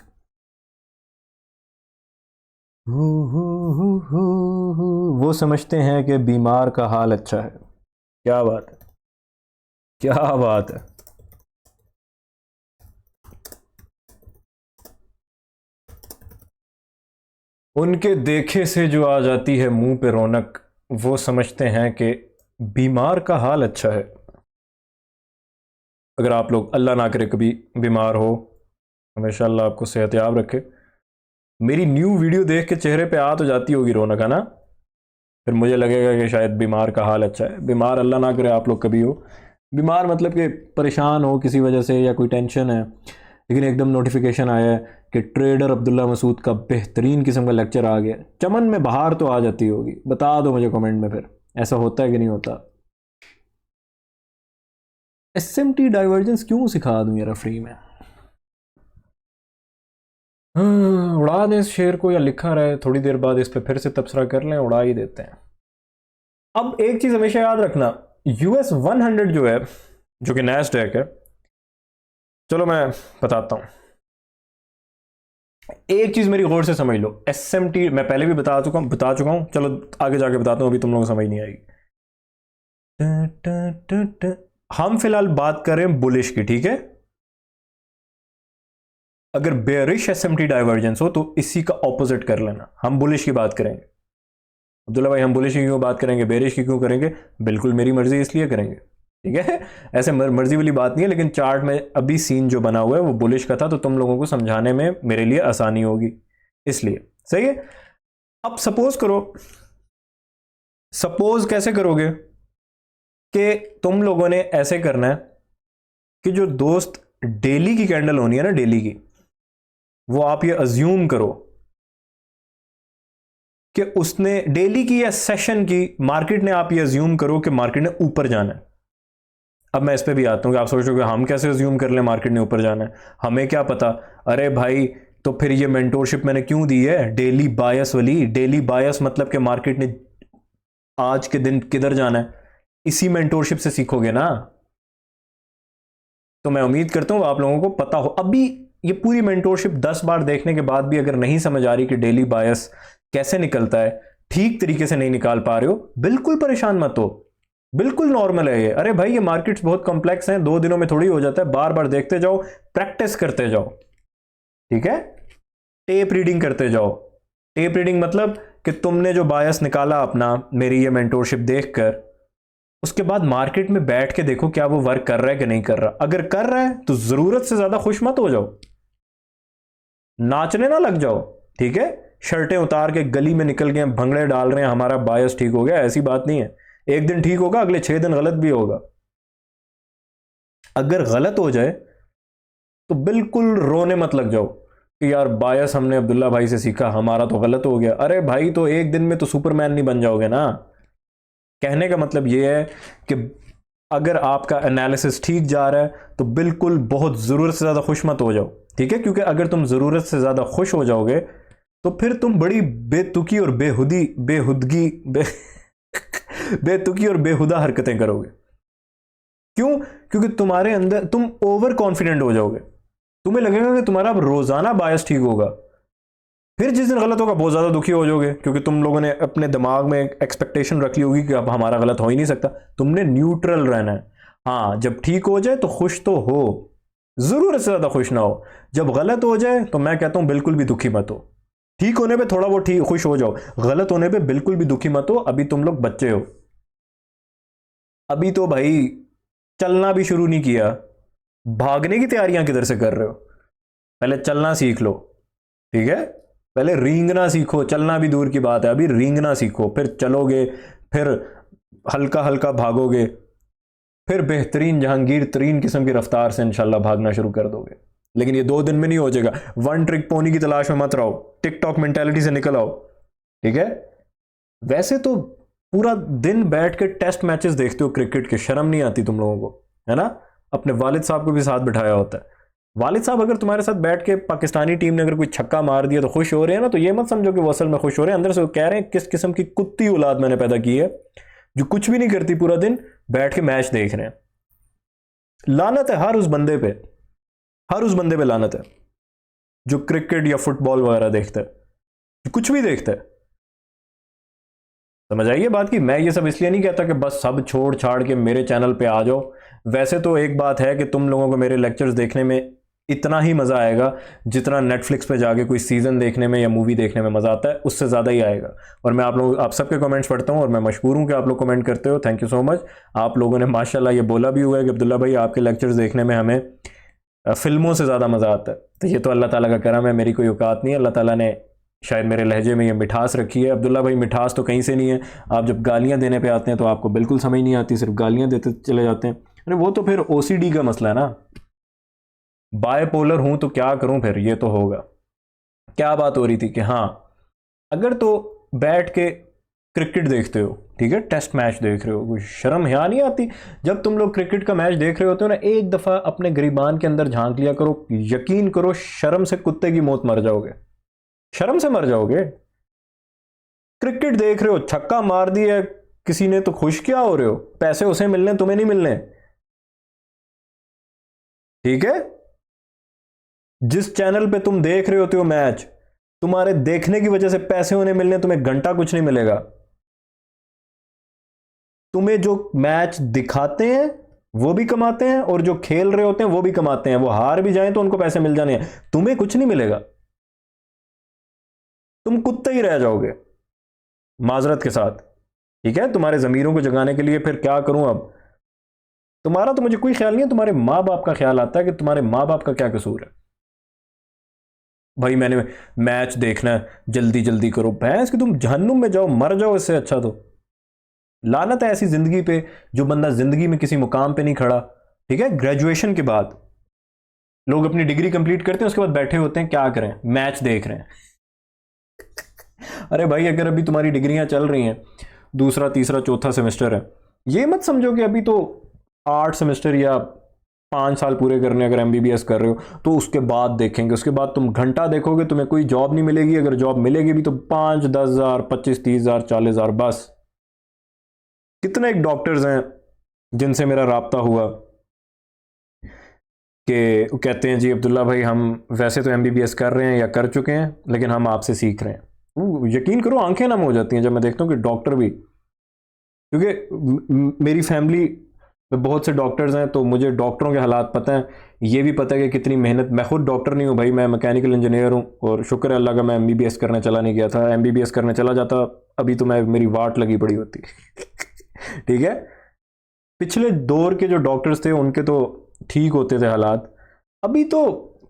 वो समझते हैं कि बीमार का हाल अच्छा है। क्या बात है, क्या बात है। उनके देखे से जो आ जाती है मुंह पे रौनक, वो समझते हैं कि बीमार का हाल अच्छा है। अगर आप लोग अल्लाह ना करे कभी बीमार हो, हमेशा अल्लाह आपको सेहतयाब रखे। मेरी न्यू वीडियो देख के चेहरे पे आ तो जाती होगी रौनक, है ना? फिर मुझे लगेगा कि शायद बीमार का हाल अच्छा है। बीमार अल्लाह ना करे आप लोग कभी हो, बीमार मतलब कि परेशान हो किसी वजह से या कोई टेंशन है, लेकिन एकदम नोटिफिकेशन आया है कि ट्रेडर अब्दुल्ला मसूद का बेहतरीन किस्म का लेक्चर आ गया, चमन में बाहर तो आ जाती होगी। बता दो मुझे कमेंट में, फिर ऐसा होता है कि नहीं होता? एसएमटी डाइवर्जेंस क्यों सिखा दूं यार फ्री में? उड़ा दें इस शेर को, या लिखा रहे थोड़ी देर बाद इस पर फिर से तबसरा कर लें, उड़ा ही देते हैं। अब एक चीज हमेशा याद रखना, यूएस 100 जो है, जो कि नैस्डैक है, चलो मैं बताता हूं। एक चीज मेरी गौर से समझ लो, एसएमटी मैं पहले भी बता चुका हूं, चलो आगे जाके बताता हूं, अभी तुम लोगों को समझ नहीं आएगी। हम फिलहाल बात करें बुलिश की, ठीक है? अगर बेयरिश एसएमटी डाइवर्जेंस हो तो इसी का ऑपोजिट कर लेना। हम बुलिश की बात करेंगे। अब्दुल्ला भाई हम बुलिश की क्यों बात करेंगे, बेयरिश की क्यों करेंगे? बिल्कुल मेरी मर्जी, इसलिए करेंगे, ठीक है? ऐसे मर्जी वाली बात नहीं है, लेकिन चार्ट में अभी सीन जो बना हुआ है वो बुलिश का था, तो तुम लोगों को समझाने में मेरे लिए आसानी होगी, इसलिए। सही है। अब सपोज करो, सपोज कैसे करोगे कि तुम लोगों ने ऐसे करना है कि जो दोस्त डेली की कैंडल होनी है ना, डेली की, वो आप ये अज्यूम करो कि उसने डेली की या सेशन की मार्केट ने, आप ये अज्यूम करो कि मार्केट ने ऊपर जाना है। अब मैं इस पे भी आता हूं कि आप सोचोगे हम कैसे अज्यूम कर लें मार्केट ने ऊपर जाना है, हमें क्या पता? अरे भाई तो फिर ये मेंटोरशिप मैंने क्यों दी है, डेली बायस वाली। डेली बायस मतलब कि मार्केट ने आज के दिन किधर जाना है, इसी मेंटोरशिप से सीखोगे ना। तो मैं उम्मीद करता हूं आप लोगों को पता हो। अभी ये पूरी मेंटोरशिप 10 बार देखने के बाद भी अगर नहीं समझ आ रही कि डेली बायस कैसे निकलता है, ठीक तरीके से नहीं निकाल पा रहे हो, बिल्कुल परेशान मत हो, बिल्कुल नॉर्मल है ये। अरे भाई ये मार्केट्स बहुत कॉम्प्लेक्स हैं, 2 दिनों में थोड़ी हो जाता है, बार बार देखते जाओ, प्रैक्टिस करते जाओ, ठीक है? टेप रीडिंग करते जाओ। टेप रीडिंग मतलब कि तुमने जो बायस निकाला अपना मेरी ये मेंटोरशिप देखकर, उसके बाद मार्केट में बैठ के देखो क्या वो वर्क कर रहा है कि नहीं कर रहा। अगर कर रहा है तो जरूरत से ज्यादा खुश मत हो जाओ, नाचने ना लग जाओ, ठीक है। शर्टें उतार के गली में निकल गए भंगड़े डाल रहे हैं हमारा बायस ठीक हो गया, ऐसी बात नहीं है। एक दिन ठीक होगा, अगले 6 दिन गलत भी होगा। अगर गलत हो जाए तो बिल्कुल रोने मत लग जाओ कि यार बायस हमने अब्दुल्ला भाई से सीखा, हमारा तो गलत हो गया। अरे भाई, तो एक दिन में तो सुपरमैन नहीं बन जाओगे ना। कहने का मतलब यह है कि अगर आपका एनालिसिस ठीक जा रहा है तो बिल्कुल बहुत जरूरत से ज्यादा खुश मत हो जाओ, ठीक है। क्योंकि अगर तुम जरूरत से ज्यादा खुश हो जाओगे तो फिर तुम बड़ी बेतुकी और बेतुकी और बेहुदा हरकतें करोगे। क्यों? क्योंकि तुम्हारे अंदर तुम ओवर कॉन्फिडेंट हो जाओगे, तुम्हें लगेगा कि तुम्हारा अब रोजाना बायस ठीक होगा। फिर जिस दिन गलत होगा बहुत ज्यादा दुखी हो जाओगे, क्योंकि तुम लोगों ने अपने दिमाग में एक एक्सपेक्टेशन रख ली होगी कि अब हमारा गलत हो ही नहीं सकता। तुमने न्यूट्रल रहना है। हाँ, जब ठीक हो जाए तो खुश तो हो, जरूरत से ज्यादा खुश ना हो। जब गलत हो जाए तो मैं कहता हूं बिल्कुल भी दुखी मत हो। ठीक होने पे थोड़ा बहुत ठीक खुश हो जाओ, गलत होने पे बिल्कुल भी दुखी मत हो। अभी तुम लोग बच्चे हो, अभी तो भाई चलना भी शुरू नहीं किया, भागने की तैयारियां किधर से कर रहे हो? पहले चलना सीख लो, ठीक है। पहले रेंगना सीखो, चलना भी दूर की बात है, अभी रेंगना सीखो, फिर चलोगे, फिर हल्का हल्का भागोगे, फिर बेहतरीन जहांगीर तरीन किस्म की रफ्तार से इंशाल्लाह भागना शुरू कर दोगे। लेकिन ये 2 दिन में नहीं हो जाएगा। वन ट्रिक पोनी की तलाश में मत रहो, टिकटॉक मेंटेलिटी से निकल आओ, ठीक है। वैसे तो पूरा दिन बैठ के टेस्ट मैचेस देखते हो क्रिकेट के, शर्म नहीं आती तुम लोगों को, है ना। अपने वालिद साहब को भी साथ बिठाया होता है। वालिद साहब अगर तुम्हारे साथ बैठ के पाकिस्तानी टीम ने अगर कोई छक्का मार दिया तो खुश हो रहे हैं ना, तो ये मत समझो कि वो असल में खुश हो रहे हैं। अंदर से वो कह रहे हैं किस किस्म की कुत्ती औलाद मैंने पैदा की है जो कुछ भी नहीं करती, पूरा दिन बैठ के मैच देख रहे हैं। लानत है हर उस बंदे पे, हर उस बंदे पे लानत है जो क्रिकेट या फुटबॉल वगैरह देखता है, जो कुछ भी देखता है। समझ आइए बात की। मैं ये सब इसलिए नहीं कहता कि बस सब छोड़ छाड़ के मेरे चैनल पे आ जाओ। वैसे तो एक बात है कि तुम लोगों को मेरे लेक्चर्स देखने में इतना ही मज़ा आएगा जितना नेटफ्लिक्स पे जाके कोई सीज़न देखने में या मूवी देखने में मज़ा आता है, उससे ज़्यादा ही आएगा। और मैं आप सबके कमेंट्स पढ़ता हूँ और मैं मशहूर हूँ कि आप लोग कमेंट करते हो। Thank you so much. आप लोगों ने माशाल्लाह ये बोला भी हुआ है कि अब्दुल्ला भाई आपके लेक्चर्स देखने में हमें फिल्मों से ज़्यादा मज़ा आता है। तो ये तो अल्लाह ताला का करम है, मेरी कोई औकात नहीं है। अल्लाह ताला ने शायद मेरे लहजे में ये मिठास रखी है। अब्दुल्ला भाई मिठास तो कहीं से नहीं है, आप जब गालियाँ देने पे आते हैं तो आपको बिल्कुल समझ नहीं आती, सिर्फ गालियाँ देते चले जाते हैं। अरे वो तो फिर ओसीडी का मसला है ना, बायपोलर हूं तो क्या करूं फिर, ये तो होगा। क्या बात हो रही थी कि हाँ, अगर तो बैठ के क्रिकेट देखते हो, ठीक है, टेस्ट मैच देख रहे हो, कोई शर्म यहाँ नहीं आती? जब तुम लोग क्रिकेट का मैच देख रहे होते हो ना, एक दफा अपने गिरीबान के अंदर झांक लिया करो, यकीन करो शर्म से कुत्ते की मौत मर जाओगे, शर्म से मर जाओगे। क्रिकेट देख रहे हो, छक्का मार दिया किसी ने तो खुश क्या हो रहे हो? पैसे उसे मिलने, तुम्हें नहीं मिलने, ठीक है। जिस चैनल पे तुम देख रहे होते हो मैच, तुम्हारे देखने की वजह से पैसे उन्हें मिलने, तुम्हें घंटा कुछ नहीं मिलेगा। तुम्हें जो मैच दिखाते हैं वो भी कमाते हैं और जो खेल रहे होते हैं वो भी कमाते हैं। वो हार भी जाएं तो उनको पैसे मिल जाने हैं, तुम्हें कुछ नहीं मिलेगा। तुम कुत्ते ही रह जाओगे माजरत के साथ, ठीक है। तुम्हारे जमीरों को जगाने के लिए फिर क्या करूं अब? तुम्हारा तो मुझे कोई ख्याल नहीं है, तुम्हारे माँ बाप का ख्याल आता है कि तुम्हारे माँ बाप का क्या कसूर है। भाई मैंने मैच देखना है, जल्दी जल्दी करो, भैंस कि तुम जहन्नुम में जाओ, मर जाओ, इससे अच्छा तो। लानत है ऐसी जिंदगी पे जो बंदा जिंदगी में किसी मुकाम पे नहीं खड़ा, ठीक है। ग्रेजुएशन के बाद लोग अपनी डिग्री कंप्लीट करते हैं, उसके बाद बैठे होते हैं, क्या करें, मैच देख रहे हैं। अरे भाई, अगर अभी तुम्हारी डिग्रियां चल रही हैं, दूसरा तीसरा चौथा सेमेस्टर है, ये मत समझो कि अभी तो 8 सेमेस्टर या 5 साल पूरे करने, अगर एमबीबीएस कर रहे हो तो उसके बाद देखेंगे। उसके बाद तुम घंटा देखोगे, तुम्हें कोई जॉब नहीं मिलेगी। अगर जॉब मिलेगी भी तो 5-10 हज़ार, 25-30 हज़ार, 40 हज़ार, बस। कितने एक डॉक्टर्स हैं जिनसे मेरा राब्ता हुआ कि वो कहते हैं जी अब्दुल्ला भाई, हम वैसे तो एमबीबीएस कर रहे हैं या कर चुके हैं, लेकिन हम आपसे सीख रहे हैं। यकीन करो आंखें नम हो जाती हैं जब मैं देखता हूँ कि डॉक्टर भी, क्योंकि मेरी फैमिली में बहुत से डॉक्टर्स हैं तो मुझे डॉक्टरों के हालात पता हैं। ये भी पता है कि कितनी मेहनत, मैं खुद डॉक्टर नहीं हूँ भाई, मैं मैकेनिकल इंजीनियर हूँ और शुक्र है अल्लाह का मैं एमबीबीएस करने चला नहीं गया था। एमबीबीएस करने चला जाता अभी तो मैं, मेरी वाट लगी पड़ी होती। ठीक है। पिछले दौर के जो डॉक्टर्स थे उनके तो ठीक होते थे हालात। अभी तो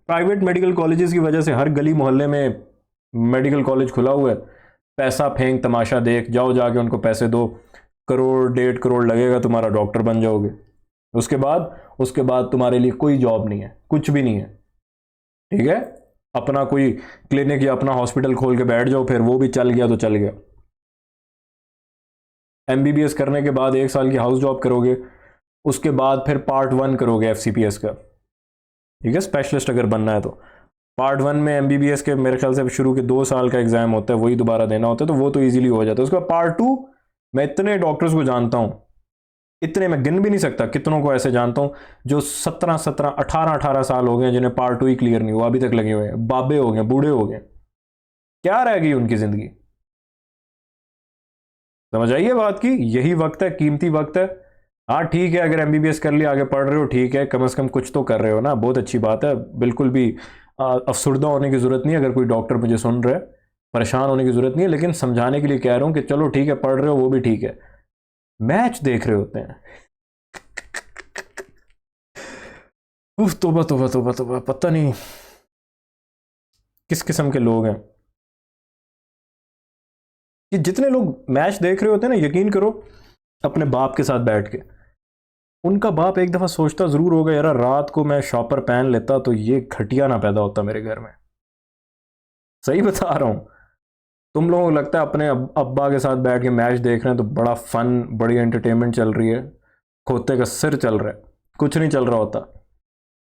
प्राइवेट मेडिकल कॉलेजेस की वजह से हर गली मोहल्ले में मेडिकल कॉलेज खुला हुआ है। पैसा फेंक तमाशा देख, जाओ जाके उनको पैसे दो, करोड़ 1.5 करोड़ लगेगा, तुम्हारा डॉक्टर बन जाओगे। उसके बाद तुम्हारे लिए कोई जॉब नहीं है, कुछ भी नहीं है। ठीक है, अपना कोई क्लिनिक या अपना हॉस्पिटल खोल के बैठ जाओ, फिर वो भी चल गया तो चल गया। एमबीबीएस करने के बाद 1 साल की हाउस जॉब करोगे, उसके बाद फिर पार्ट 1 करोगे एफसीपीएस का। ठीक है, स्पेशलिस्ट अगर बनना है तो पार्ट 1 में एमबीबीएस के मेरे ख्याल से शुरू के 2 साल का एग्जाम होता है, वही दोबारा देना होता है, तो वो तो इजीली हो जाता है। उसके बाद पार्ट 2, मैं इतने डॉक्टर्स को जानता हूं, इतने मैं गिन भी नहीं सकता कितनों को ऐसे जानता हूं जो 18 साल हो गए जिन्हें पार्ट 2 ही क्लियर नहीं हुआ, अभी तक लगे हुए हैं, बाबे हो गए, बूढ़े हो गए, क्या रह गई उनकी जिंदगी। समझ आइए बात की, यही वक्त है, कीमती वक्त है। हाँ ठीक है, अगर एमबीबीएस कर लिया, आगे पढ़ रहे हो, ठीक है, कम से कम कुछ तो कर रहे हो ना, बहुत अच्छी बात है। बिल्कुल भी अफसुर्दा होने की जरूरत नहीं है। अगर कोई डॉक्टर मुझे सुन रहा है, परेशान होने की जरूरत नहीं है, लेकिन समझाने के लिए कह रहा हूं कि चलो ठीक है, पढ़ रहे हो वो भी ठीक है, मैच देख रहे होते हैं। उफ, तोबा तोबा तोबा तोबा, पता नहीं किस किस्म के लोग हैं कि जितने लोग मैच देख रहे होते हैं ना, यकीन करो अपने बाप के साथ बैठ के, उनका बाप एक दफा सोचता जरूर होगा, यार रात को मैं शॉपर पहन लेता तो ये घटिया ना पैदा होता मेरे घर में। सही बता रहा हूं। तुम लोगों को लगता है अपने अब्बा के साथ बैठ के मैच देख रहे हैं तो बड़ा फन, बड़ी एंटरटेनमेंट चल रही है, खोते का सिर चल रहा है, कुछ नहीं चल रहा होता।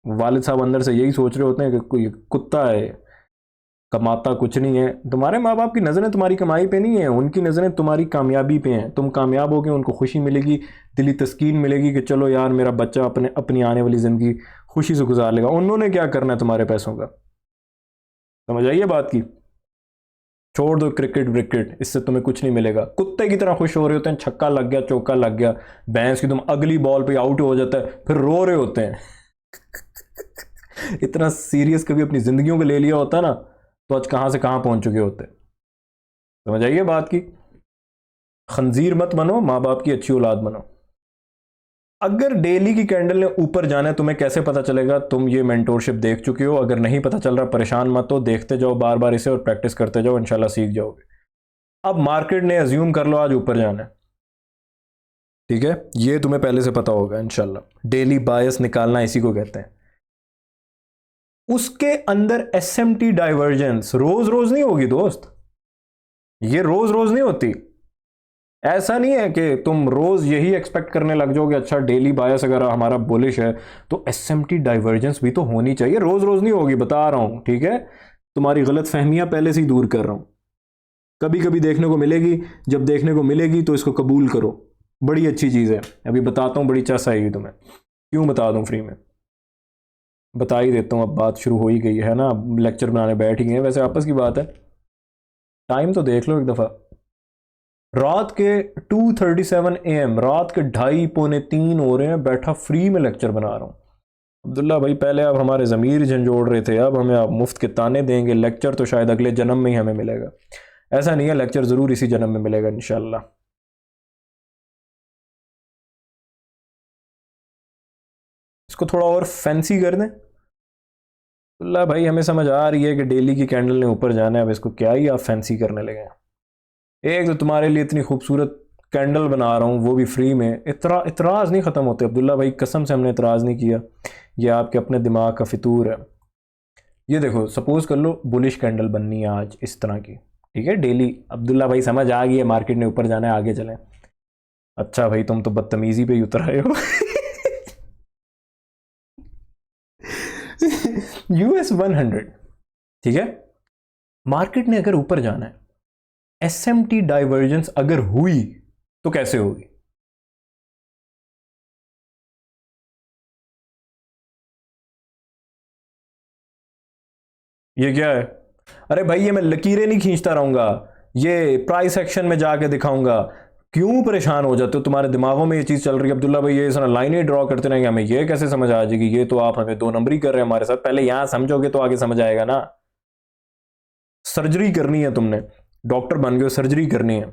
वालिद साहब अंदर से यही सोच रहे होते हैं कि कोई कुत्ता है, कमाता कुछ नहीं है। तुम्हारे माँ बाप की नज़रें तुम्हारी कमाई पे नहीं है, उनकी नज़रें तुम्हारी कामयाबी पे हैं। तुम कामयाब होगे, उनको खुशी मिलेगी, दिली तस्कीन मिलेगी कि चलो यार मेरा बच्चा अपनी आने वाली ज़िंदगी खुशी से गुजार लेगा। उन्होंने क्या करना है तुम्हारे पैसों का। समझ आइए बात की। छोड़ दो क्रिकेट विकेट, इससे तुम्हें कुछ नहीं मिलेगा। कुत्ते की तरह खुश हो रहे होते हैं, छक्का लग गया, चौका लग गया, भैंस की तुम अगली बॉल पे आउट हो जाता है, फिर रो रहे होते हैं। इतना सीरियस कभी अपनी जिंदगियों को ले लिया होता ना, तो आज कहां से कहां पहुंच चुके होते। समझ आइए बात की। खंजीर मत बनो, माँ बाप की अच्छी औलाद बनो। अगर डेली की कैंडल ने ऊपर जाना है, तुम्हें कैसे पता चलेगा? तुम ये मेंटोरशिप देख चुके हो। अगर नहीं पता चल रहा, परेशान मत हो, देखते जाओ बार बार इसे और प्रैक्टिस करते जाओ, इंशाल्लाह सीख जाओगे। अब मार्केट ने अज्यूम कर लो आज ऊपर जाना है, ठीक है, ये तुम्हें पहले से पता होगा इंशाल्लाह। डेली बायस निकालना इसी को कहते हैं। उसके अंदर एसएमटी डाइवर्जेंस रोज रोज नहीं होगी दोस्त, ये रोज रोज नहीं होती। ऐसा नहीं है कि तुम रोज यही एक्सपेक्ट करने लग जाओगे, अच्छा डेली बायस अगर हमारा बुलिश है तो एसएमटी डाइवर्जेंस भी तो होनी चाहिए। रोज रोज नहीं होगी, बता रहा हूं, ठीक है। तुम्हारी गलत फहमियां पहले से ही दूर कर रहा हूं। कभी कभी देखने को मिलेगी, जब देखने को मिलेगी तो इसको कबूल करो, बड़ी अच्छी चीज है। अभी बताता हूं, बड़ी चस आएगी तुम्हें। क्यों बता दूं, फ्री में बता ही देता हूं। अब बात शुरू हो ही गई है ना, लेक्चर बनाने बैठ ही गए। वैसे आपस की बात है, टाइम तो देख लो एक दफा। रात के 2:37 AM, रात के 2:30 पौने 3 हो रहे हैं, बैठा फ्री में लेक्चर बना रहा हूँ। अब्दुल्ला भाई, पहले आप हमारे ज़मीर झंझोड़ रहे थे, अब हमें आप मुफ्त के ताने देंगे। लेक्चर तो शायद अगले जन्म में ही हमें मिलेगा। ऐसा नहीं है, लेक्चर ज़रूर इसी जन्म में मिलेगा इंशाल्लाह। इसको थोड़ा और फैंसी कर दें। अब्दुल्ला भाई, हमें समझ आ रही है कि डेली की कैंडल ने ऊपर जाना है, अब इसको क्या ही आप फैंसी करने लगे हैं। एक तो तुम्हारे लिए इतनी खूबसूरत कैंडल बना रहा हूँ, वो भी फ्री में। इतराज़ नहीं ख़त्म होते अब्दुल्ला भाई, कसम से हमने इतराज़ नहीं किया। ये आपके अपने दिमाग का फितूर है। ये देखो, सपोज कर लो बुलिश कैंडल बननी है आज इस तरह की, ठीक है, डेली। अब्दुल्ला भाई समझ आ गई है, मार्केट ने ऊपर जाना है, आगे चलें। अच्छा भाई, तुम तो बदतमीजी पे ही उतर आए हो। US 100, ठीक है, मार्केट ने अगर ऊपर जाना है, एसएमटी डाइवर्जेंस अगर हुई तो कैसे होगी? ये क्या है? अरे भाई, ये मैं लकीरें नहीं खींचता रहूंगा, ये प्राइस एक्शन में जाके दिखाऊंगा। क्यों परेशान हो जाते हो? तुम्हारे दिमागों में ये चीज चल रही है अब्दुल्ला भाई, ये लाइनें ड्रॉ करते रहेंगे, हमें ये कैसे समझ आ जाएगी? ये तो आप हमें 2 नंबरी कर रहे हैं हमारे साथ। पहले यहां समझोगे तो आगे समझ आएगा ना। सर्जरी करनी है तुमने, डॉक्टर बन गए हो, सर्जरी करनी है।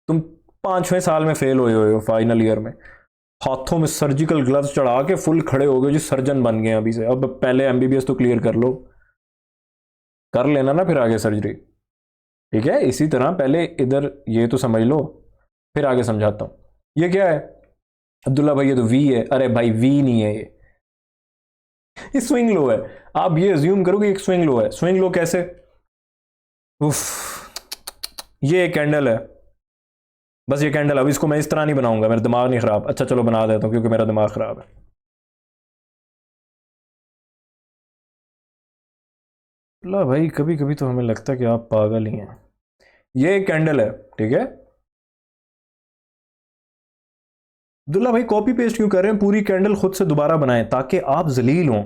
तुम 5वें साल में फेल हुए हो फाइनल ईयर में, हाथों में सर्जिकल ग्लव्स चढ़ा के फुल खड़े हो गए जी, सर्जन बन गए अभी से। अब पहले एमबीबीएस तो क्लियर कर लो, कर लेना ना फिर आगे सर्जरी। ठीक है, इसी तरह पहले इधर ये तो समझ लो, फिर आगे समझाता हूं। ये क्या है अब्दुल्ला भाई? ये तो वी है। अरे भाई वी नहीं है, ये स्विंग लो है। आप ये अज्यूम करोगे एक स्विंग लो है। स्विंग लो कैसे? उफ, ये एक कैंडल है, बस ये कैंडल। अब इसको मैं इस तरह नहीं बनाऊंगा, मेरा दिमाग नहीं खराब। अच्छा चलो बना देता हूं क्योंकि मेरा दिमाग खराब है। ला भाई, कभी कभी तो हमें लगता है कि आप पागल ही हैं। ये एक कैंडल है, ठीक है। अब्दुल्ला भाई कॉपी पेस्ट क्यों कर रहे हैं? पूरी कैंडल खुद से दोबारा बनाएं ताकि आप जलील हों।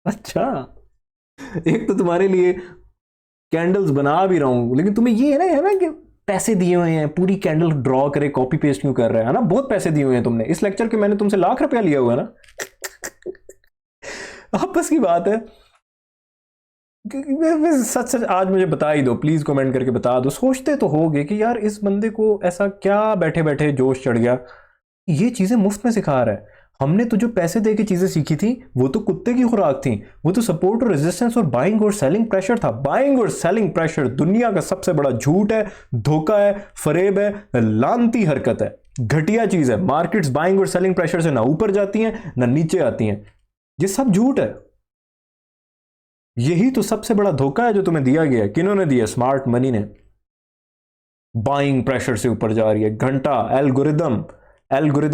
अच्छा, एक तो तुम्हारे लिए कैंडल्स बना भी रहा हूं, लेकिन तुम्हें ये है ना कि पैसे दिए हुए हैं, पूरी कैंडल ड्रॉ करे, कॉपी पेस्ट क्यों कर रहे हैं ना? बहुत पैसे दिए हुए हैं तुमने इस लेक्चर के, मैंने तुमसे ₹1,00,000 लिया हुआ है ना। आपस की बात है। सच सच आज मुझे बता ही दो प्लीज, कमेंट करके बता दो। सोचते तो होगे कि यार इस बंदे को ऐसा क्या बैठे बैठे जोश चढ़ गया, ये चीजें मुफ्त में सिखा रहा है। हमने तो जो पैसे दे के चीजें सीखी थी वो तो कुत्ते की खुराक थी, वो तो सपोर्ट और रेजिस्टेंस और बाइंग और सेलिंग प्रेशर था। बाइंग और सेलिंग प्रेशर दुनिया का सबसे बड़ा झूठ है, धोखा है, फरेब है, लानती हरकत है, घटिया चीज है। मार्केट्स बाइंग और सेलिंग प्रेशर से ना ऊपर जाती हैं ना नीचे आती हैं, ये सब झूठ है। यही तो सबसे बड़ा धोखा है जो तुम्हें दिया गया। किन्होंने दिया? स्मार्ट मनी ने। बाइंग प्रेशर से ऊपर जा रही है, घंटा एल्गोरिदम,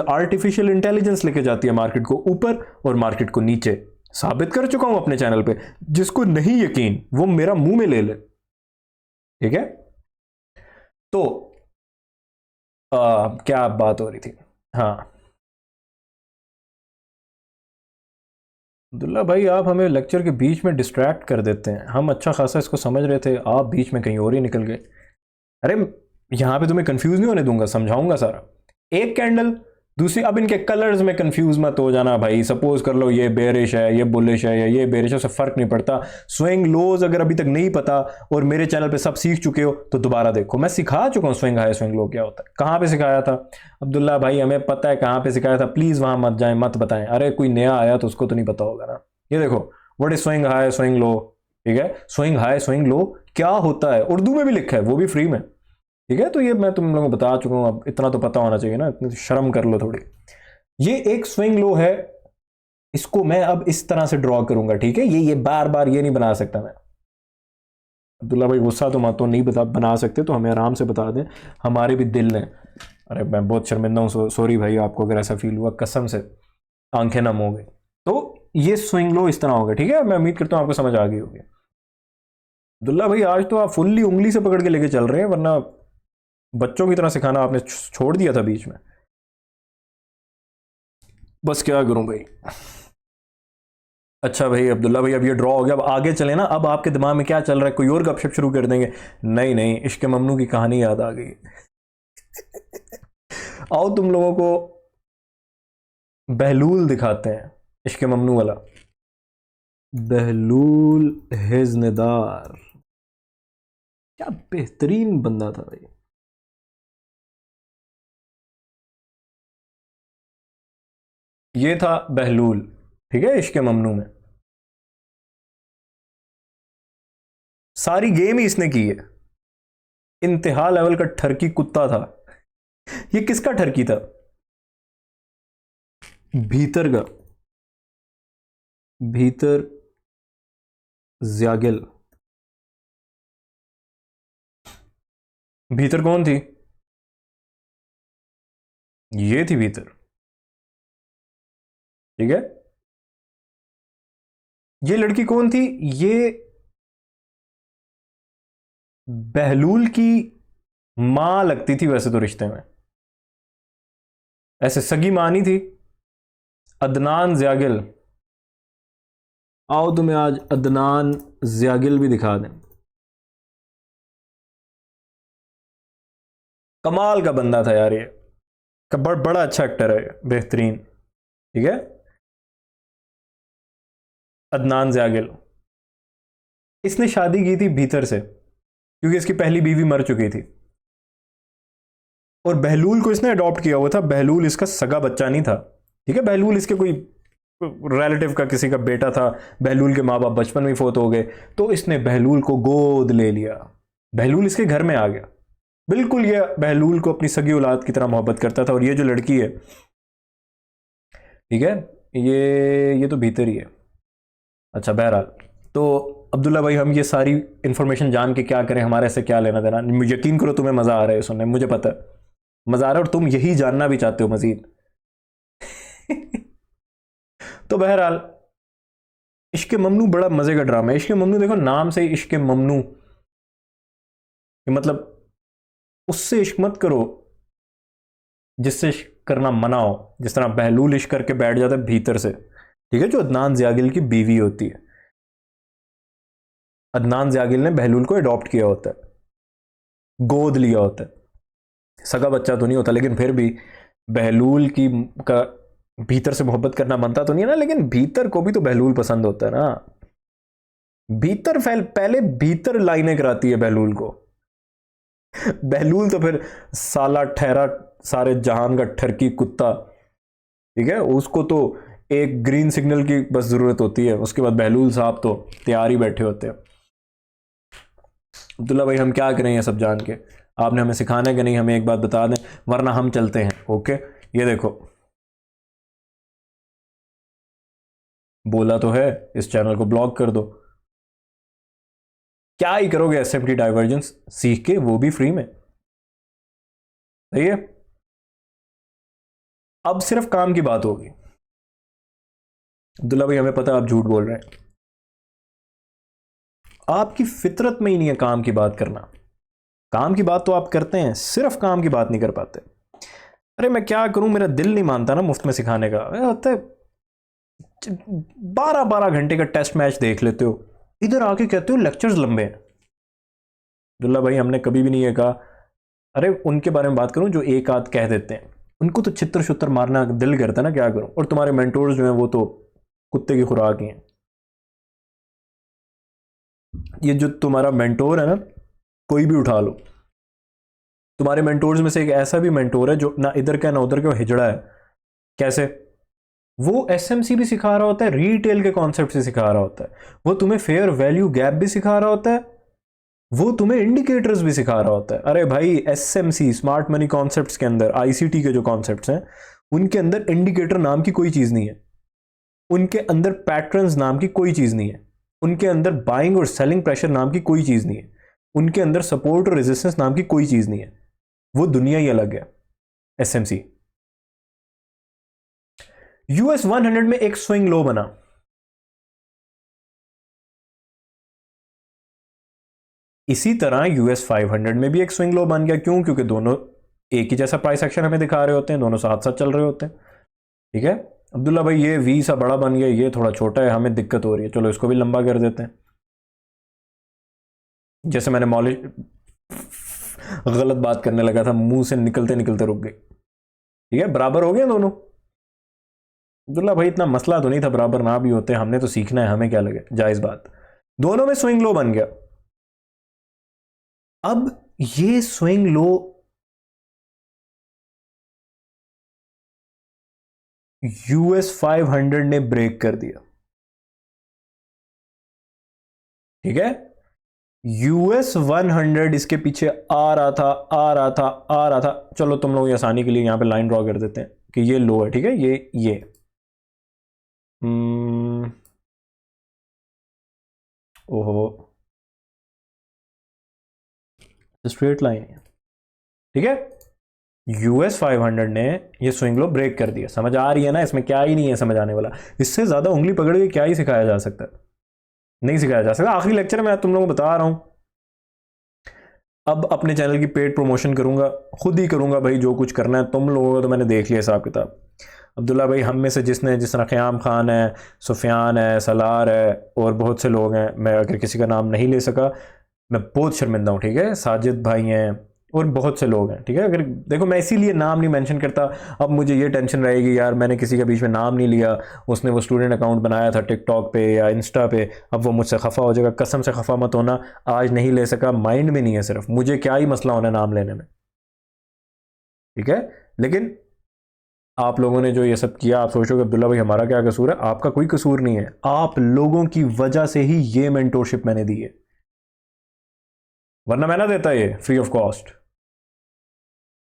आर्टिफिशियल इंटेलिजेंस लेके जाती है मार्केट को ऊपर और मार्केट को नीचे। साबित कर चुका हूं अपने चैनल पे, जिसको नहीं यकीन वो मेरा मुंह में ले ले। ठीक है, तो क्या बात हो रही थी? हाँ अब्दुल्ला भाई, आप हमें लेक्चर के बीच में डिस्ट्रैक्ट कर देते हैं। हम अच्छा खासा इसको समझ रहे थे, आप बीच में कहीं और ही निकल गए। अरे यहां पे तुम्हें कंफ्यूज नहीं होने दूंगा, समझाऊंगा सारा। एक कैंडल, दूसरी। अब इनके कलर्स में कंफ्यूज मत हो जाना भाई। सपोज कर लो ये बेरिश है, ये बुलिश है, या ये बेरिश है, उससे फर्क नहीं पड़ता। स्विंग लोज अगर अभी तक नहीं पता और मेरे चैनल पे सब सीख चुके हो तो दोबारा देखो, मैं सिखा चुका हूं स्विंग हाई स्विंग लो क्या होता है। कहां पे सिखाया था अब्दुल्ला भाई? हमें पता है कहां पे सिखाया था, प्लीज वहां मत जाए, मत बताएं। अरे कोई नया आया तो उसको तो नहीं पता होगा ना। ये देखो, what is swing high swing low. ठीक है, स्विंग हाई स्विंग लो क्या होता है, उर्दू में भी लिखा है, वो भी फ्री में। ठीक है, तो ये मैं तुम लोगों को बता चुका हूं, अब इतना तो पता होना चाहिए ना, इतनी तो शर्म कर लो थोड़ी। ये एक स्विंग लो है, इसको मैं अब इस तरह से ड्रॉ करूंगा। ठीक है, ये बार बार ये नहीं बना सकता मैं। अब्दुल्ला भाई गुस्सा तो मत, तो नहीं बना सकते तो हमें आराम से बता दें, हमारे भी दिल हैं। अरे मैं बहुत शर्मिंदा हूँ, सॉरी भाई आपको अगर ऐसा फील हुआ, कसम से आंखें नम हो गई। तो ये स्विंग लो इस तरह होगा। ठीक है, मैं उम्मीद करता हूँ आपको समझ आ गई होगी। अब्दुल्ला भाई आज तो आप फुल्ली उंगली से पकड़ के लेके चल रहे हैं, वरना बच्चों की तरह सिखाना आपने छोड़ दिया था बीच में। बस क्या करूं भाई। अच्छा भाई अब्दुल्ला भाई, अब ये ड्रॉ हो गया, अब आगे चले ना। अब आपके दिमाग में क्या चल रहा है? कोई और गपशप शुरू कर देंगे? नहीं नहीं, इश्क ममनू की कहानी याद आ गई। आओ तुम लोगों को बहलूल दिखाते हैं, इश्क ममनू वाला। बहलूल हिजनेदार, क्या बेहतरीन बंदा था भाई। ये था बहलूल, ठीक है, इश्क ममनू में सारी गेम ही इसने की है। इंतहा लेवल का ठरकी कुत्ता था। ये किसका ठरकी था? भीतर का, भीतर ज्यागिल। भीतर कौन थी? ये थी भीतर। ठीक है, ये लड़की कौन थी? ये बहलूल की मां लगती थी वैसे तो रिश्ते में, ऐसे सगी मां नहीं थी। अदनान ज्यागिल, आओ तुम्हें आज अदनान ज्यागिल भी दिखा दें। कमाल का बंदा था यार ये, बड़ा अच्छा एक्टर है, बेहतरीन। ठीक है, अदनान ज्यागिल। इसने शादी की थी भीतर से, क्योंकि इसकी पहली बीवी मर चुकी थी। और बहलूल को इसने अडॉप्ट किया हुआ था, बहलूल इसका सगा बच्चा नहीं था, ठीक है, बहलूल इसके कोई रिलेटिव का किसी का बेटा था, बहलूल के माँ बाप बचपन में फोत हो गए, तो इसने बहलूल को गोद ले लिया, बहलूल इसके घर में आ गया, बिल्कुल ये बहलूल को अपनी सगी औलाद की तरह मोहब्बत करता था। और ये जो लड़की है, ठीक है, ये तो भीतर ही है। अच्छा बहरहाल, तो अब्दुल्ला भाई हम ये सारी इंफॉर्मेशन जान के क्या करें, हमारे से क्या लेना देना, यकीन करो तुम्हें मजा आ रहा है सुनने, मुझे पता है मजा आ रहा है, और तुम यही जानना भी चाहते हो मजीद। तो बहरहाल इश्क ममनू बड़ा मजे का ड्रामा है। इश्क ममनू देखो नाम से इश्क ममनू, मतलब उससे इश्क मत करो जिससे इश्क करना मना हो, जिस तरह बहलूल इश्क करके बैठ जाता है भीतर से, ठीक है, जो अदनान ज़ियागिल की बीवी होती है। अदनान ज़ियागिल ने बहलूल को अडॉप्ट किया होता है, गोद लिया होता है, सगा बच्चा तो नहीं होता, लेकिन फिर भी बहलूल की का भीतर से मोहब्बत करना बनता तो नहीं है ना, लेकिन भीतर को भी तो बहलूल पसंद होता है ना। भीतर पहले भीतर लाइनें कराती है बहलूल को। बहलूल तो फिर साला ठहरा सारे जहान का ठरकी कुत्ता, ठीक है, उसको तो एक ग्रीन सिग्नल की बस जरूरत होती है, उसके बाद बहलूल साहब तो तैयार ही बैठे होते हैं। अब्दुल्ला भाई हम क्या करें ये सब जान के, आपने हमें सिखाना है कि नहीं, हमें एक बात बता दें वरना हम चलते हैं। ओके, ये देखो बोला तो है इस चैनल को ब्लॉक कर दो, क्या ही करोगे एसएमटी डाइवर्जेंस सीख के, वो भी फ्री में, सही है। अब सिर्फ काम की बात होगी। अब्दुल्ला भाई हमें पता है आप झूठ बोल रहे हैं, आपकी फितरत में ही नहीं है काम की बात करना, काम की बात तो आप करते हैं, सिर्फ काम की बात नहीं कर पाते। अरे मैं क्या करूं, मेरा दिल नहीं मानता ना मुफ्त में सिखाने का, होता है 12-12 घंटे का टेस्ट मैच देख लेते हो, इधर आके कहते हो लेक्चर्स लंबे हैं। अब्दुल्ला भाई हमने कभी भी नहीं ये कहा, अरे उनके बारे में बात करूं जो एक आध कह देते हैं, उनको तो छित्र छुत्र मारना दिल करता है ना, क्या करूं। और तुम्हारे मेंटोर्स जो हैं वो तो कुत्ते की खुराक ही हैं। ये जो तुम्हारा मेंटोर है ना, कोई भी उठा लो, तुम्हारे मेंटोर्स में से एक ऐसा भी मेंटोर है जो ना इधर का ना उधर का, हिजड़ा है। कैसे? वो एसएमसी भी सिखा रहा होता है, रीटेल के कॉन्सेप्ट से सिखा रहा होता है, वो तुम्हें फेयर वैल्यू गैप भी सिखा रहा होता है, वो तुम्हें इंडिकेटर्स भी सिखा रहा होता है। अरे भाई एसएमसी स्मार्ट मनी कॉन्सेप्ट्स के अंदर, आईसीटी के जो कॉन्सेप्ट्स हैं उनके अंदर इंडिकेटर नाम की कोई चीज नहीं है, उनके अंदर पैटर्न्स नाम की कोई चीज नहीं है, उनके अंदर बाइंग और सेलिंग प्रेशर नाम की कोई चीज नहीं है, उनके अंदर सपोर्ट और रेजिस्टेंस नाम की कोई चीज नहीं है, वो दुनिया ही अलग है एसएमसी। यूएस 100 में एक स्विंग लो बना, इसी तरह यूएस 500 में भी एक स्विंग लो बन गया। क्यों? क्योंकि दोनों एक ही जैसा प्राइस एक्शन हमें दिखा रहे होते हैं, दोनों साथ साथ चल रहे होते हैं, ठीक है। अब्दुल्ला भाई ये वी सा बड़ा बन गया, ये थोड़ा छोटा है, हमें दिक्कत हो रही है, चलो इसको भी लंबा कर देते हैं। जैसे मैंने मौलिश गलत बात करने लगा था, मुंह से निकलते निकलते रुक गई, ठीक है, बराबर हो गए दोनों। अब्दुल्ला भाई इतना मसला तो नहीं था, बराबर ना भी होते, हमने तो सीखना है, हमें क्या लगे, जायज बात। दोनों में स्विंग लो बन गया। अब ये स्विंग लो यूएस 500 ने ब्रेक कर दिया, ठीक है। यूएस 100 इसके पीछे आ रहा था, आ रहा था, आ रहा था। चलो तुम लोग आसानी के लिए यहां पे लाइन ड्रॉ कर देते हैं कि ये लो है, ठीक है, ये ओहो स्ट्रेट लाइन है, ठीक है। यूएस 500 ने ये स्विंग लो ब्रेक कर दिया, समझ आ रही है ना, इसमें क्या ही नहीं है समझ आने वाला, इससे ज्यादा उंगली पकड़ के क्या ही सिखाया जा सकता है, नहीं सिखाया जा सकता। आखिरी लेक्चर में तुम लोगों को बता रहा हूं, अब अपने चैनल की पेड प्रमोशन करूंगा, खुद ही करूंगा भाई, जो कुछ करना है तुम लोगों का तो मैंने देख लिया हिसाब किताब। अब्दुल्ला भाई हम में से जिसने, जिस तरह क़याम खान है, सुफियान है, सलार है और बहुत से लोग हैं, मैं अगर किसी का नाम नहीं ले सका मैं बहुत शर्मिंदा हूँ, ठीक है, साजिद भाई हैं और बहुत से लोग हैं, ठीक है। अगर देखो मैं इसीलिए नाम नहीं मेंशन करता, अब मुझे ये टेंशन रहेगी यार मैंने किसी के बीच में नाम नहीं लिया, उसने वो स्टूडेंट अकाउंट बनाया था टिकटॉक पे या इंस्टा पे, अब वो मुझसे खफा हो जाएगा। कसम से खफा मत होना, आज नहीं ले सका, माइंड में नहीं है, सिर्फ मुझे क्या ही मसला होना नाम लेने में। ठीक है, लेकिन आप लोगों ने जो ये सब किया, आप सोचोगे अब्दुल्ला भाई हमारा क्या कसूर है? आपका कोई कसूर नहीं है, आप लोगों की वजह से ही ये मेंटोरशिप मैंने दी है, वरना मैं ना देता ये फ्री ऑफ कॉस्ट।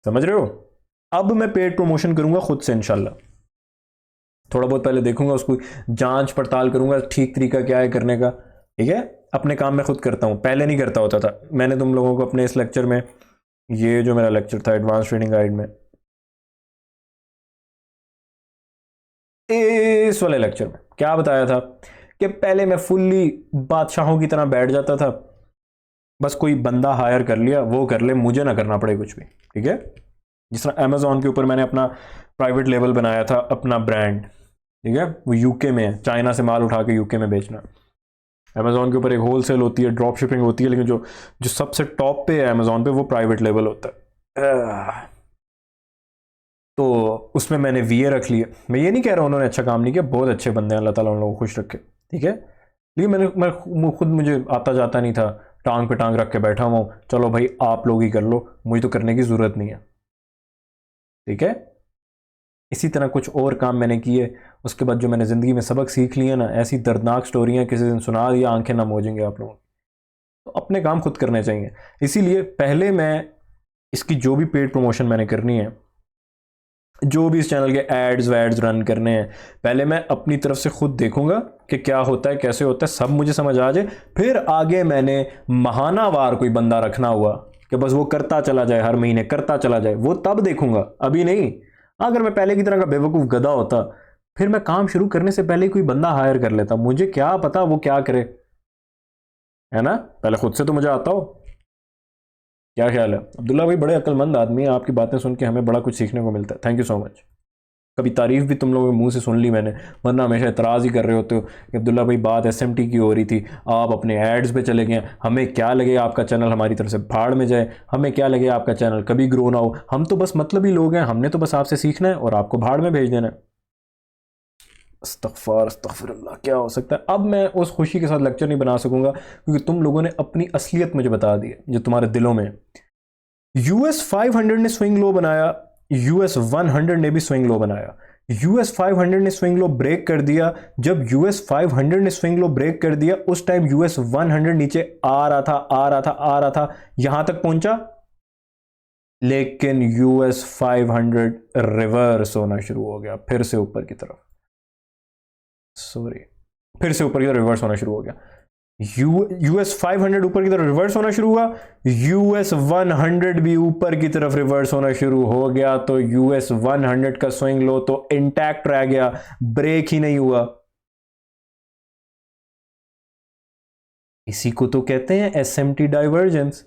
समझ रहे हो? अब मैं पेड प्रमोशन करूंगा खुद से इंशाल्लाह, थोड़ा बहुत पहले देखूंगा, उसको जांच पड़ताल करूंगा, ठीक तरीका क्या है करने का। ठीक है, अपने काम में खुद करता हूं, पहले नहीं करता होता था। मैंने तुम लोगों को अपने इस लेक्चर में, ये जो मेरा लेक्चर था एडवांस ट्रेडिंग गाइड में, इस वाले लेक्चर में क्या बताया था कि पहले मैं फुल्ली बादशाहों की तरह बैठ जाता था, बस कोई बंदा हायर कर लिया, वो कर ले, मुझे ना करना पड़े कुछ भी। ठीक है, जिस तरह अमेजोन के ऊपर मैंने अपना प्राइवेट लेबल बनाया था, अपना ब्रांड, ठीक है, वो यूके में है, चाइना से माल उठा के यूके में बेचना। अमेजोन के ऊपर एक होलसेल होती है, ड्रॉप शिपिंग होती है, लेकिन जो जो सबसे टॉप पे है अमेजोन पे, वो प्राइवेट लेबल होता है। तो उसमें मैंने वीए रख लिए। मैं ये नहीं कह रहा उन्होंने अच्छा काम नहीं किया, बहुत अच्छे बंदे हैं, अल्लाह ताला उन लोगों को खुश रखे। ठीक है, लेकिन मैं खुद मुझे आता जाता नहीं था, टांग पे टांग रख के बैठा हुआ हूँ, चलो भाई आप लोग ही कर लो, मुझे तो करने की ज़रूरत नहीं है। ठीक है, इसी तरह कुछ और काम मैंने किए, उसके बाद जो मैंने ज़िंदगी में सबक सीख लिए ना, ऐसी दर्दनाक स्टोरियाँ किसी दिन सुना दिया, आंखें नम हो जाएंगे आप लोगों की। तो अपने काम खुद करने चाहिए। इसीलिए पहले मैं इसकी जो भी पेड प्रमोशन मैंने करनी है, जो भी इस चैनल के एड्स वैड्स रन करने हैं, पहले मैं अपनी तरफ से खुद देखूंगा कि क्या होता है, कैसे होता है, सब मुझे समझ आ जाए। फिर आगे मैंने महानावार कोई बंदा रखना हुआ कि बस वो करता चला जाए, हर महीने करता चला जाए, वो तब देखूंगा, अभी नहीं। अगर मैं पहले की तरह का बेवकूफ़ गधा होता, फिर मैं काम शुरू करने से पहले कोई बंदा हायर कर लेता, मुझे क्या पता वो क्या करे, है ना? पहले खुद से तो मुझे आता हो। क्या ख्याल है? अब्दुल्ला भाई बड़े अक्लमंद आदमी है, आपकी बातें सुन के हमें बड़ा कुछ सीखने को मिलता है, थैंक यू सो मच। कभी तारीफ भी तुम लोगों के मुंह से सुन ली मैंने, वरना हमेशा इतराज़ ही कर रहे होते हो कि अब्दुल्ला भाई बात एसएमटी की हो रही थी, आप अपने एड्स पे चले गए। हमें क्या लगे आपका चैनल हमारी तरफ से भाड़ में जाए, हमें क्या लगे आपका चैनल कभी ग्रो ना हो, हम तो बस मतलबी लोग हैं, हमने तो बस आपसे सीखना है और आपको भाड़ में भेज देना है। अस्तगफार अस्तगफिरुल्लाह, क्या हो सकता है? अब मैं उस खुशी के साथ लेक्चर नहीं बना सकूंगा, क्योंकि तुम लोगों ने अपनी असलियत मुझे बता दी है जो तुम्हारे दिलों में। यूएस 500 ने स्विंग लो बनाया, यूएस 100 ने भी स्विंग लो बनाया। यूएस 500 ने स्विंग लो ब्रेक कर दिया। जब यूएस 500 ने स्विंग लो ब्रेक कर दिया, उस टाइम यूएस 100 नीचे आ रहा था, आ रहा था, आ रहा था, यहां तक पहुंचा। लेकिन यूएस 500 रिवर्स होना शुरू हो गया, फिर से ऊपर की तरफ, सॉरी, फिर से ऊपर की तरफ रिवर्स होना शुरू हो गया। यूएस 500 ऊपर की तरफ रिवर्स होना शुरू हुआ, यूएस 100 भी ऊपर की तरफ रिवर्स होना शुरू हो गया। तो यूएस 100 का स्विंग लो तो इंटैक्ट रह गया, ब्रेक ही नहीं हुआ। इसी को तो कहते हैं एसएमटी डाइवर्जेंस।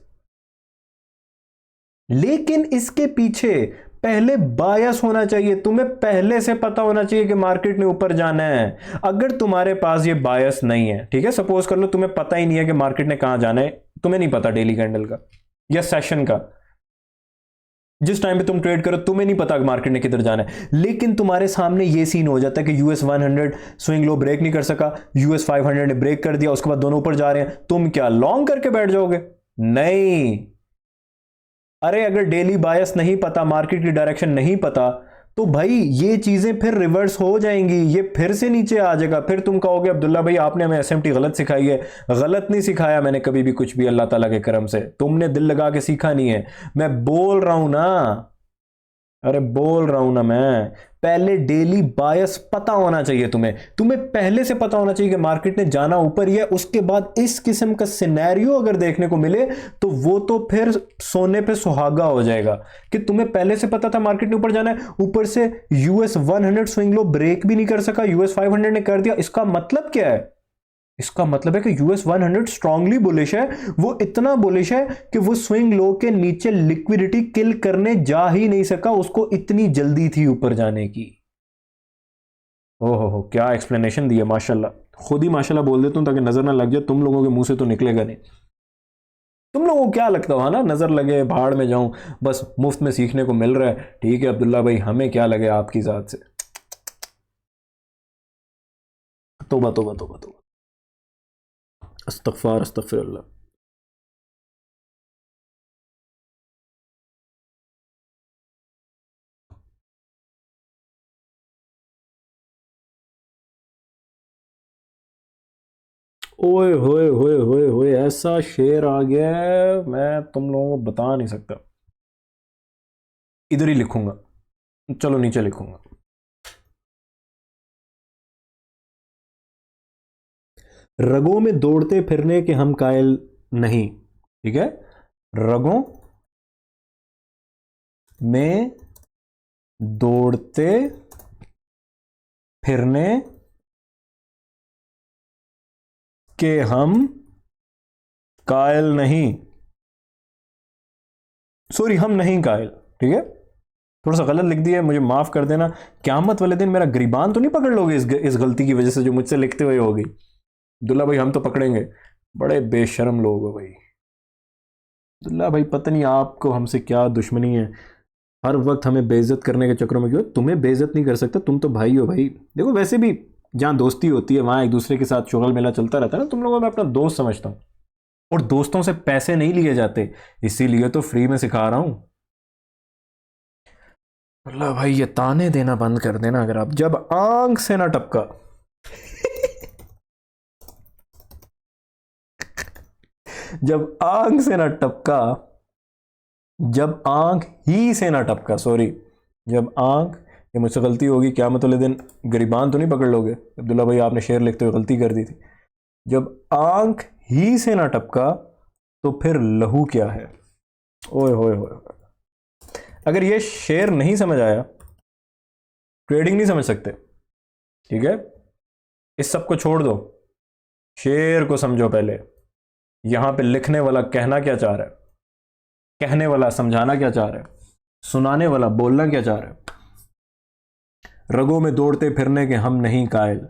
लेकिन इसके पीछे पहले बायस होना चाहिए, तुम्हें पहले से पता होना चाहिए कि मार्केट ने ऊपर जाना है। अगर तुम्हारे पास ये बायस नहीं है, ठीक है, सपोज कर लो तुम्हें पता ही नहीं है कि मार्केट ने कहां जाना है, तुम्हें नहीं पता डेली कैंडल का या सेशन का, जिस टाइम पे तुम ट्रेड करो तुम्हें नहीं पता मार्केट ने किधर जाना है, लेकिन तुम्हारे सामने ये सीन हो जाता है कि यूएस 100 स्विंग लो ब्रेक नहीं कर सका, यूएस 500 ने ब्रेक कर दिया, उसके बाद दोनों ऊपर जा रहे हैं, तुम क्या लॉन्ग करके बैठ जाओगे? नहीं। अरे अगर डेली बायस नहीं पता, मार्केट की डायरेक्शन नहीं पता, तो भाई ये चीजें फिर रिवर्स हो जाएंगी, ये फिर से नीचे आ जाएगा। फिर तुम कहोगे अब्दुल्ला भाई आपने हमें एसएमटी गलत सिखाई है। गलत नहीं सिखाया मैंने कभी भी कुछ भी, अल्लाह ताला के करम से, तुमने दिल लगा के सीखा नहीं है। मैं बोल रहा हूं ना, अरे बोल रहा हूं ना मैं, पहले डेली बायस पता होना चाहिए तुम्हें, तुम्हें पहले से पता होना चाहिए कि मार्केट ने जाना ऊपर ही है। उसके बाद इस किस्म का सिनेरियो अगर देखने को मिले तो वो तो फिर सोने पे सुहागा हो जाएगा कि तुम्हें पहले से पता था मार्केट ने ऊपर जाना है, ऊपर से यूएस 100 स्विंग लो ब्रेक भी नहीं कर सका, यूएस 500 ने कर दिया। इसका मतलब क्या है? इसका मतलब है कि यूएस 100 स्ट्रांगली बुलिश है, वो इतना बुलिश है कि वो स्विंग लो के नीचे लिक्विडिटी किल करने जा ही नहीं सका, उसको इतनी जल्दी थी ऊपर जाने की। ओहो क्या एक्सप्लेनेशन दी है, माशाल्लाह। खुद ही माशाल्लाह बोल देता हूं ताकि नजर ना लग जाए, तुम लोगों के मुंह से तो निकलेगा नहीं। तुम लोगों को क्या लगता है ना, नजर लगे भाड़ में जाऊं, बस मुफ्त में सीखने को मिल रहा है। ठीक है अब्दुल्ला भाई, हमें क्या लगे आपकी जात से। तोबा तोबा तोबा तोबा, अस्तगफार अस्तगफिरुल्लाह। ओए होए होए होए होए, ऐसा शेर आ गया है, मैं तुम लोगों को बता नहीं सकता। इधर ही लिखूंगा, चलो नीचे लिखूंगा। रगों में दौड़ते फिरने के हम कायल नहीं। ठीक है, रगों में दौड़ते फिरने के हम कायल नहीं। सॉरी, हम नहीं कायल। ठीक है, थोड़ा सा गलत लिख दिया, मुझे माफ कर देना। क्यामत वाले दिन मेरा गिरबान तो नहीं पकड़ लोगे इस गलती की वजह से जो मुझसे लिखते हुए होगी। दुल्ला भाई हम तो पकड़ेंगे, बड़े बेशर्म लोग हो भाई। दुल्ला भाई पता नहीं आपको हमसे क्या दुश्मनी है, हर वक्त हमें बेइज्जत करने के चक्करों में। क्यों तुम्हें बेइज्जत नहीं कर सकता, तुम तो भाई हो भाई। देखो वैसे भी जहां दोस्ती होती है वहां एक दूसरे के साथ शुगल मेला चलता रहता है ना। तुम लोगों को मैं अपना दोस्त समझता हूं, और दोस्तों से पैसे नहीं लिए जाते, इसीलिए तो फ्री में सिखा रहा हूं। अल्लाह भाई ये ताने देना बंद कर देना अगर आप, जब आंख से ना टपका। जब आंख से ना टपका, जब आंख ही से ना टपका, सॉरी, जब आंख, ये मुझसे गलती होगी, क्या मतलब दिन गरीबान तो नहीं पकड़ लोगे। अब्दुल्ला भाई आपने शेर लिखते हुए गलती कर दी थी। जब आंख ही से ना टपका तो फिर लहू क्या है। ओए होए होए, अगर ये शेर नहीं समझ आया, ट्रेडिंग नहीं समझ सकते। ठीक है, इस सब को छोड़ दो, शेर को समझो पहले। यहां पे लिखने वाला कहना क्या चाह रहा है, कहने वाला समझाना क्या चाह रहा है, सुनाने वाला बोलना क्या चाह रहा है। रगों में दौड़ते फिरने के हम नहीं कायल।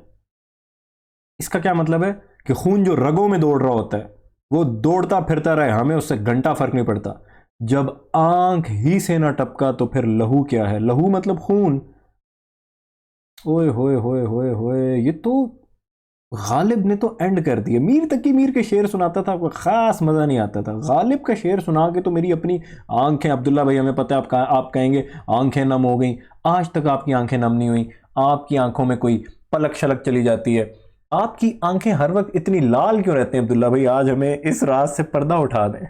इसका क्या मतलब है कि खून जो रगों में दौड़ रहा होता है वो दौड़ता फिरता रहे, हमें उससे घंटा फर्क नहीं पड़ता। जब आंख ही से ना टपका तो फिर लहू क्या है। लहू मतलब खून। ओए होए होए होए होए, ये तो गालिब ने तो एंड कर दिया। मीर तकी मीर के शेर सुनाता था, कोई खास मजा नहीं आता था। गालिब का शेर सुना के तो मेरी अपनी आंखें, अब्दुल्ला भाई हमें पता है आप कहेंगे आंखें नम हो गई। आज तक आपकी आंखें नम नहीं हुई, आपकी आंखों में कोई पलक शलक चली जाती है। आपकी आंखें हर वक्त इतनी लाल क्यों रहते हैं अब्दुल्ला भाई, आज हमें इस राज से पर्दा उठा दें।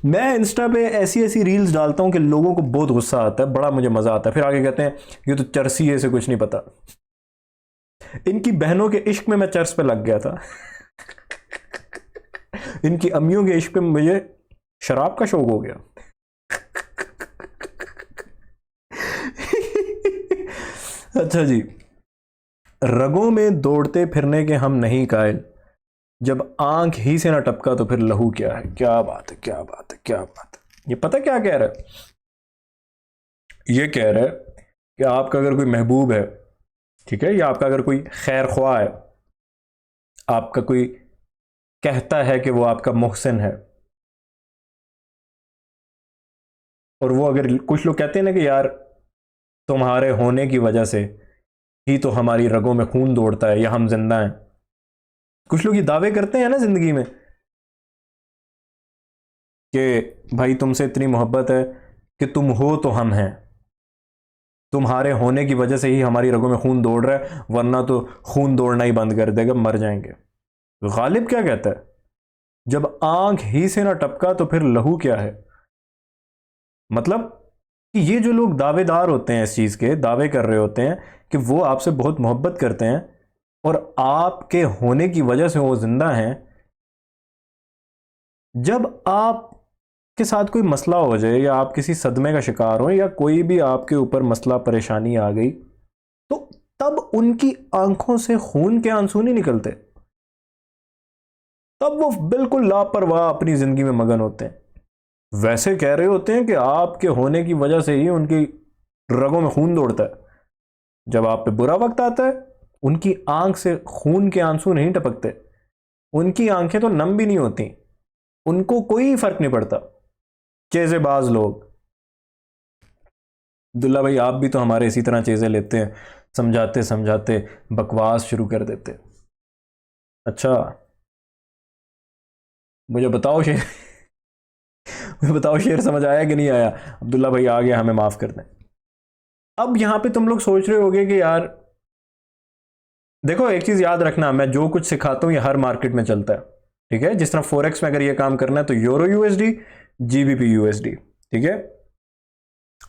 मैं इंस्टा पे ऐसी ऐसी रील्स डालता हूं कि लोगों को बहुत गुस्सा आता है, बड़ा मुझे मजा आता है। फिर आगे कहते हैं ये तो चरसी है, इसे कुछ नहीं पता। इनकी बहनों के इश्क में मैं चर्च पे लग गया था। इनकी अम्मियों के इश्क पे मुझे शराब का शौक हो गया। अच्छा जी, रगों में दौड़ते फिरने के हम नहीं कायल, जब आंख ही से ना टपका तो फिर लहू क्या है। क्या बात है, क्या बात है, क्या बात है। ये पता क्या कह रहा है, ये कह रहा है कि आपका अगर कोई महबूब है, ठीक है, या आपका अगर कोई खैर ख्वाह है, आपका कोई कहता है कि वो आपका मोहसिन है, और वो अगर, कुछ लोग कहते हैं ना कि यार तुम्हारे होने की वजह से ही तो हमारी रगों में खून दौड़ता है या हम जिंदा हैं। कुछ लोग ये दावे करते हैं ना जिंदगी में कि भाई तुमसे इतनी मोहब्बत है कि तुम हो तो हम हैं, तुम्हारे होने की वजह से ही हमारी रगों में खून दौड़ रहा है, वरना तो खून दौड़ना ही बंद कर देगा, मर जाएंगे। गालिब क्या कहता है, जब आंख ही से ना टपका तो फिर लहू क्या है। मतलब कि ये जो लोग दावेदार होते हैं, इस चीज के दावे कर रहे होते हैं कि वो आपसे बहुत मोहब्बत करते हैं और आपके होने की वजह से वो जिंदा हैं, जब आप के साथ कोई मसला हो जाए या आप किसी सदमे का शिकार हो या कोई भी आपके ऊपर मसला परेशानी आ गई, तो तब उनकी आंखों से खून के आंसू नहीं निकलते, तब वो बिल्कुल लापरवाह अपनी जिंदगी में मगन होते हैं। वैसे कह रहे होते हैं कि आपके होने की वजह से ही उनकी रगों में खून दौड़ता है। जब आप पे बुरा वक्त आता है, उनकी आंख से खून के आंसू नहीं टपकते, उनकी आंखें तो नम भी नहीं होती, उनको कोई फर्क नहीं पड़ता। चेजेबाज लोग। दुल्ला भाई आप भी तो हमारे इसी तरह चीजें लेते हैं, समझाते समझाते बकवास शुरू कर देते। अच्छा, मुझे बताओ शेर। मुझे बताओ शेर समझ आया कि नहीं आया। अब्दुल्ला भाई आ गया, हमें माफ कर दें। अब यहां पे तुम लोग सोच रहे होगे कि यार देखो एक चीज याद रखना, मैं जो कुछ सिखाता हूँ ये हर मार्केट में चलता है, ठीक है। जिस तरह फोरेक्स में अगर ये काम करना है तो यूरो यूएसडी, जीबीपी यूएसडी, ठीक है।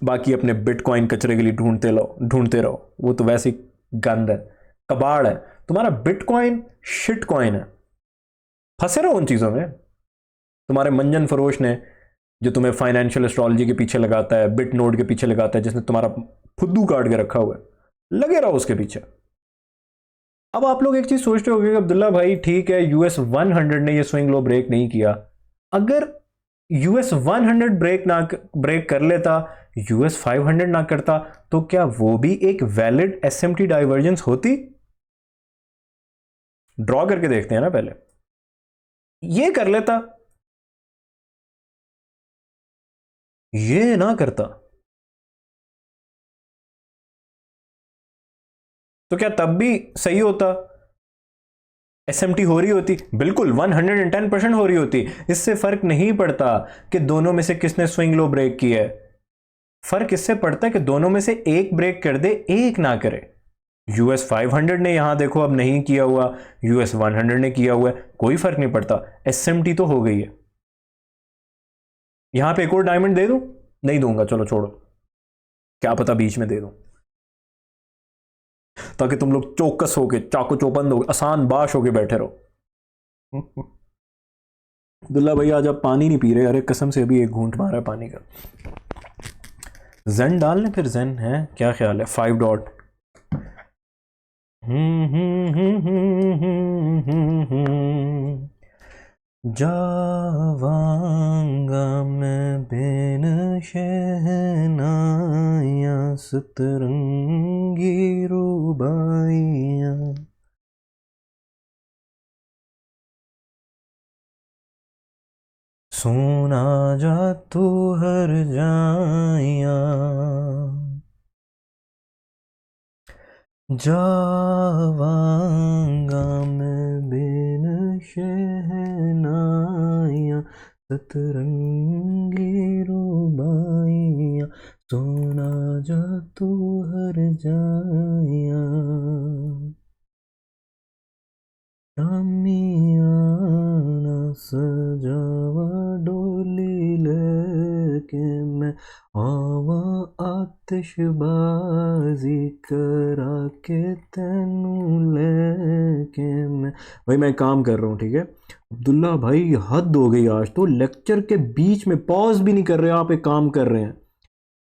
बाकी अपने बिटकॉइन कचरे के लिए ढूंढते रहो, वो तो वैसे ही गंद है, कबाड़ है। तुम्हारा बिटकॉइन शिट कॉइन है, फंसे रहो उन चीजों में। तुम्हारे मंजन फरोश ने जो तुम्हें फाइनेंशियल एस्ट्रोलॉजी के पीछे लगाता है, बिट नोड के पीछे लगाता है, जिसने तुम्हारा फुद्दू काट के रखा हुआ है, लगे रहो उसके पीछे। अब आप लोग एक चीज सोचते हो कि अब्दुल्ला भाई ठीक है, यूएस 100 ने ये स्विंग लो ब्रेक नहीं किया। अगर यूएस 100 ब्रेक कर लेता, यूएस 500 ना करता, तो क्या वो भी एक वैलिड एसएमटी डाइवर्जेंस होती? ड्रॉ करके देखते हैं ना पहले। ये कर लेता, ये ना करता, तो क्या तब भी सही होता? एसएमटी हो रही होती, बिल्कुल 110% हो रही होती। इससे फर्क नहीं पड़ता कि दोनों में से किसने स्विंग लो ब्रेक की है। फर्क इससे पड़ता है कि दोनों में से एक ब्रेक कर दे, एक ना करे। यूएस 500 ने यहां देखो अब नहीं किया हुआ, यूएस 100 ने किया हुआ है, कोई फर्क नहीं पड़ता, एसएमटी तो हो गई है। यहां पे एक और डायमंड दे दूं? नहीं दूंगा, चलो छोड़ो, क्या पता बीच में दे दूं, ताकि तुम लोग चौकस होके, चाको चौबंद हो, आसान बाश होके बैठे रहो। दुल्ला भैया आज आप पानी नहीं पी रहे? अरे कसम से अभी एक घूंट मारा है पानी का। जेन डाल लें फिर, जेन है क्या ख्याल है? 5 डॉट। जावांगा मैं बिन शहनाया, सतरंगी रूबाइया। सोना जा तू हर जाया, जावांगा मैं बिन शहनाया, सतरंगी रूबाइया। सोना जा तू हर जाया, शामियाना सजावा डोली लेके मैं, आवा आतिशबाजी करा के तेनू लेके मैं। भाई मैं काम कर रहा हूँ, ठीक है। अब्दुल्ला भाई हद हो गई, आज तो लेक्चर के बीच में पॉज भी नहीं कर रहे, आप एक काम कर रहे हैं।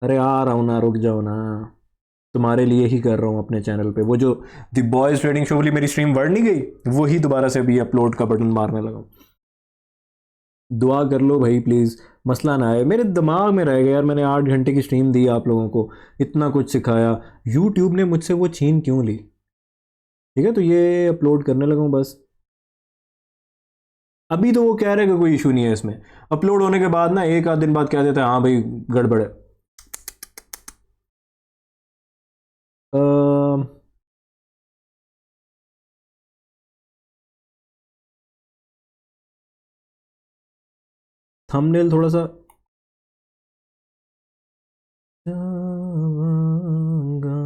अरे आ रहा हूँ ना, रुक जाओ ना, तुम्हारे लिए ही कर रहा हूँ अपने चैनल पे। वो जो द बॉयज ट्रेडिंग शो वाली मेरी स्ट्रीम बढ़ नहीं गई, वही दोबारा से अभी अपलोड का बटन मारने लगा। दुआ कर लो भाई प्लीज़, मसला ना आए। मेरे दिमाग में रह गया यार, मैंने 8 घंटे की स्ट्रीम दी आप लोगों को, इतना कुछ सिखाया, यूट्यूब ने मुझसे वो छीन क्यों ली? ठीक है, तो ये अपलोड करने लगा हूँ बस। अभी तो वो कह रहे हैं कि कोई इशू नहीं है इसमें, अपलोड होने के बाद ना एक आध दिन बाद कह देते हैं हाँ भाई गड़बड़ है। थंबनेल थोड़ा सा, जाऊंगा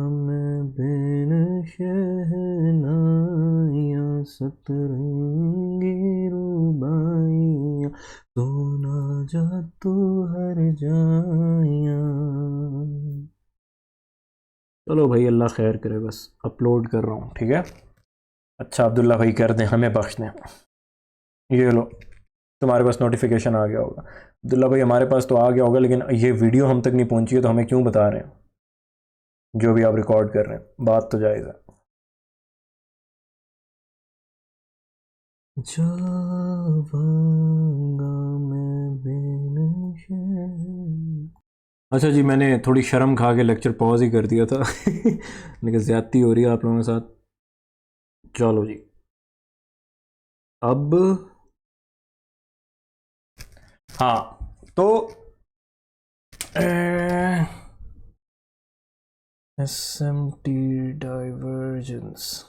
मैं बिन शहनाया, सतरंगी रूबाइया। तो ना जा तू हर जाया। चलो भाई अल्लाह खैर करे, बस अपलोड कर रहा हूँ, ठीक है। अच्छा अब्दुल्ला भाई कर दें, हमें बख्श दें। ये लो, तुम्हारे पास नोटिफिकेशन आ गया होगा। अब्दुल्ला भाई हमारे पास तो आ गया होगा, लेकिन ये वीडियो हम तक नहीं पहुंची है, तो हमें क्यों बता रहे हैं? जो भी आप रिकॉर्ड कर रहे हैं, बात तो जायज़ है। जावांगा मैं बिन अच्छा जी, मैंने थोड़ी शर्म खा के लेक्चर पॉज ही कर दिया था। लेकिन ज़्यादती हो रही है आप लोगों के साथ। चलो जी, अब हाँ, तो एस एम टी डाइवर्जेंस,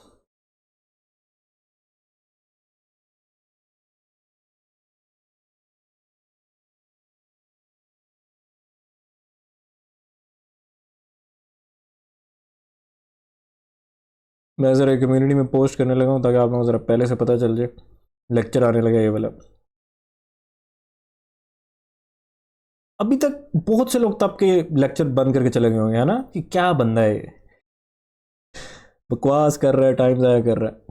मैं ज़रा कम्युनिटी में पोस्ट करने लगा हूँ ताकि आप लोगों को ज़रा पहले से पता चल जाए। लेक्चर आने लगा ये वाला। अभी तक बहुत से लोग तब के लेक्चर बंद करके चले गए होंगे, है ना, कि क्या बंदा है ये, बकवास कर रहा है, टाइम ज़ाया कर रहा है।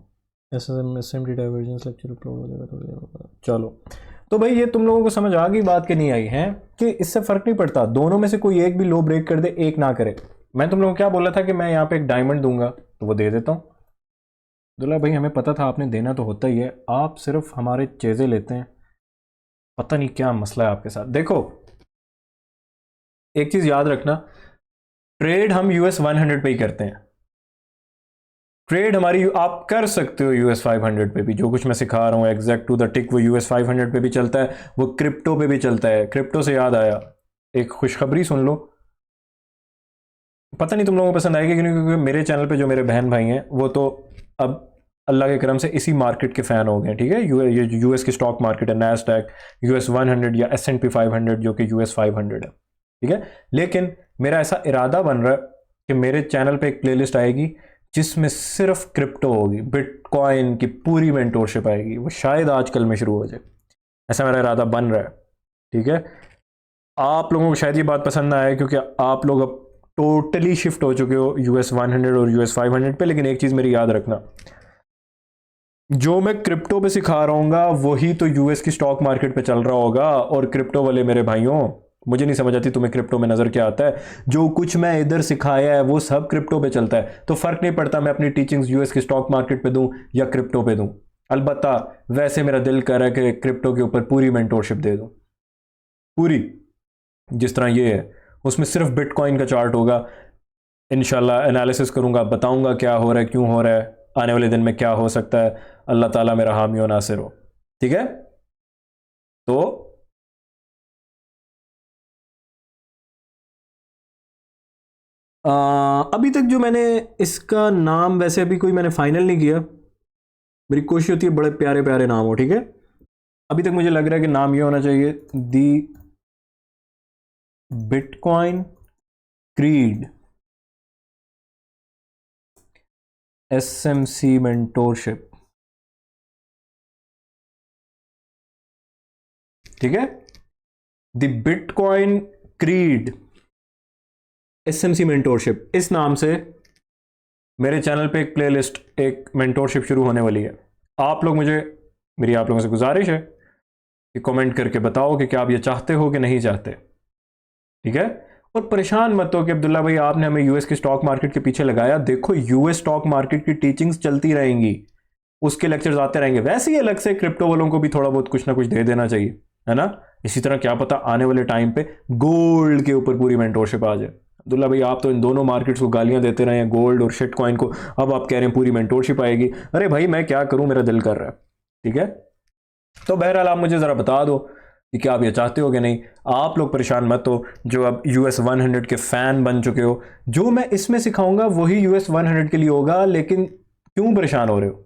एसएमटी डाइवर्जेंस लेक्चर अपलोड हो जाएगा तो चलो। तो भाई ये तुम लोगों को समझ आ गई बात कि नहीं आई है, कि इससे फर्क नहीं पड़ता, दोनों में से कोई एक भी लो ब्रेक कर दे, एक ना करे। मैं तुम लोगों को क्या बोला था कि मैं यहाँ पे एक डायमंड दूंगा, तो वो दे देता हूँ। दुल्ला भाई हमें पता था आपने देना तो होता ही है, आप सिर्फ हमारे चीज़ें लेते हैं, पता नहीं क्या मसला है आपके साथ। देखो एक चीज़ याद रखना, ट्रेड हम US 100 पे ही करते हैं। ट्रेड हमारी आप कर सकते हो US 500 पे भी, जो कुछ मैं सिखा रहा हूँ एग्जैक्ट टू द टिक वो US 500 पे भी चलता है, वो क्रिप्टो पे भी चलता है। क्रिप्टो से याद आया, एक खुशखबरी सुन लो, पता नहीं तुम लोगों को पसंद आएगी कि नहीं, क्योंकि मेरे चैनल पे जो मेरे बहन भाई हैं वो तो अब अल्लाह के करम से इसी मार्केट के फ़ैन हो गए, ठीक है। ये US की स्टॉक मार्केट है, नैस्डैक, US 100 या S&P 500 जो कि US 500 है, ठीक है। लेकिन मेरा ऐसा इरादा बन रहा है कि मेरे चैनल पे एक प्लेलिस्ट आएगी जिसमें सिर्फ क्रिप्टो होगी, बिटकॉइन की पूरी मेंटोरशिप आएगी, वो शायद आजकल में शुरू हो जाए, ऐसा मेरा इरादा बन रहा है, ठीक है। आप लोगों को शायद ये बात पसंद ना आए क्योंकि आप लोग अब टोटली शिफ्ट हो चुके हो US 100 और US 500 पे। लेकिन एक चीज़ मेरी याद रखना, जो मैं क्रिप्टो पे सिखा रहा हूँगा वही तो US की स्टॉक मार्केट पे चल रहा होगा। और क्रिप्टो वाले मेरे भाइयों, मुझे नहीं समझ आती तुम्हें क्रिप्टो में नज़र क्या आता है, जो कुछ मैं इधर सिखाया है वो सब क्रिप्टो पे चलता है, तो फ़र्क नहीं पड़ता मैं अपनी टीचिंग्स US की स्टॉक मार्केट पे दूँ या क्रिप्टो पे दूँ। अलबत्ता वैसे मेरा दिल कर रहा है कि क्रिप्टो के ऊपर पूरी मेंटोरशिप दे दूँ, पूरी, जिस तरह ये है, उसमें सिर्फ बिटकॉइन का चार्ट होगा, इंशाल्लाह एनालिसिस करूंगा, बताऊंगा क्या हो रहा है, क्यों हो रहा है, आने वाले दिन में क्या हो सकता है। अल्लाह ताला मेरा हामी और नासिर हो, ठीक है। तो अभी तक जो मैंने इसका नाम, वैसे अभी कोई मैंने फाइनल नहीं किया, मेरी कोशिश होती है बड़े प्यारे प्यारे नाम हो, ठीक है। अभी तक मुझे लग रहा है कि नाम ये होना चाहिए, दी बिटकॉइन क्रीड SMC मेंटोरशिप, ठीक है। The bitcoin creed SMC mentorship, इस नाम से मेरे चैनल पे एक प्लेलिस्ट, एक मेंटोरशिप शुरू होने वाली है। आप लोग मुझे, मेरी आप लोगों से गुजारिश है कि कमेंट करके बताओ कि क्या आप ये चाहते हो कि नहीं चाहते, ठीक है। और परेशान मत हो कि अब्दुल्ला भाई आपने हमें US की स्टॉक मार्केट के पीछे लगाया। देखो US स्टॉक मार्केट की टीचिंग्स चलती रहेंगी, उसके लेक्चर्स आते रहेंगे, वैसे ही अलग से क्रिप्टो वालों को भी थोड़ा बहुत कुछ ना कुछ दे देना चाहिए, है ना। इसी तरह क्या पता आने वाले टाइम पे गोल्ड के ऊपर पूरी मेंटोरशिप आ जाए। अब्दुल्ला भाई आप तो इन दोनों मार्केट्स को गालियां देते रहे हैं, गोल्ड और शिट कॉइन को, अब आप कह रहे हैं पूरी मेंटोरशिप आएगी। अरे भाई मैं क्या करूं, मेरा दिल कर रहा है, ठीक है। तो बहरहाल आप मुझे ज़रा बता दो कि क्या आप ये चाहते हो कि नहीं। आप लोग परेशान मत हो जो अब US 100 के फ़ैन बन चुके हो, जो मैं इसमें सिखाऊंगा वही US 100 के लिए होगा, लेकिन क्यों परेशान हो रहे हो?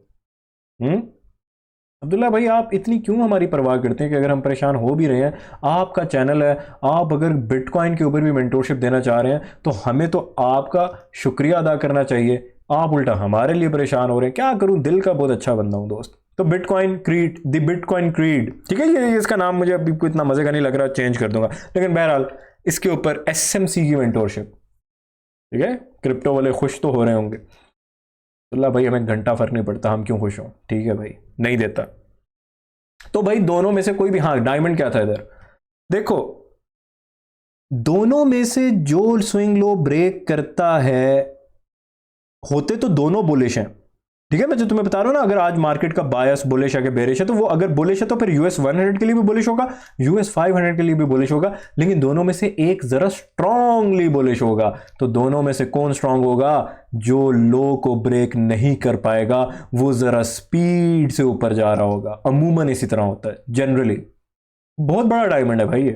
अब्दुल्ला भाई आप इतनी क्यों हमारी परवाह करते हैं कि अगर हम परेशान हो भी रहे हैं, आपका चैनल है, आप अगर बिटकॉइन के ऊपर भी मेंटोरशिप देना चाह रहे हैं तो हमें तो आपका शुक्रिया अदा करना चाहिए, आप उल्टा हमारे लिए परेशान हो रहे हैं। क्या करूं, दिल का बहुत अच्छा बंदा हूं दोस्त। तो bitcoin creed, the bitcoin creed, ठीक है। ये इसका नाम मुझे अभी कोई इतना मजे का नहीं लग रहा, चेंज कर दूंगा। लेकिन बहरहाल इसके ऊपर SMC की मेंटोरशिप, ठीक है। क्रिप्टो वाले खुश तो हो रहे होंगे, अब्दुल्ला भाई हमें घंटा फर्क नहीं पड़ता, हम क्यों खुश हों, ठीक है भाई, नहीं देता। तो भाई दोनों में से कोई भी, हाँ डायमंड क्या था इधर, देखो दोनों में से जो स्विंग लो ब्रेक करता है, होते तो दोनों बुलिश हैं, ठीक है। मैं जो तुम्हें बता रहा हूं ना, अगर आज मार्केट का बायस बुलिश है कि बेरिश है, तो वो अगर बुलिश है तो फिर US 100 के लिए भी बुलिश होगा, US 500 के लिए भी बुलिश होगा, लेकिन दोनों में से एक जरा स्ट्रांगली बुलिश होगा। तो दोनों में से कौन स्ट्रांग होगा? जो लो को ब्रेक नहीं कर पाएगा वो जरा स्पीड से ऊपर जा रहा होगा। अमूमन इसी तरह होता है जनरली। बहुत बड़ा डायमंड है भाई ये,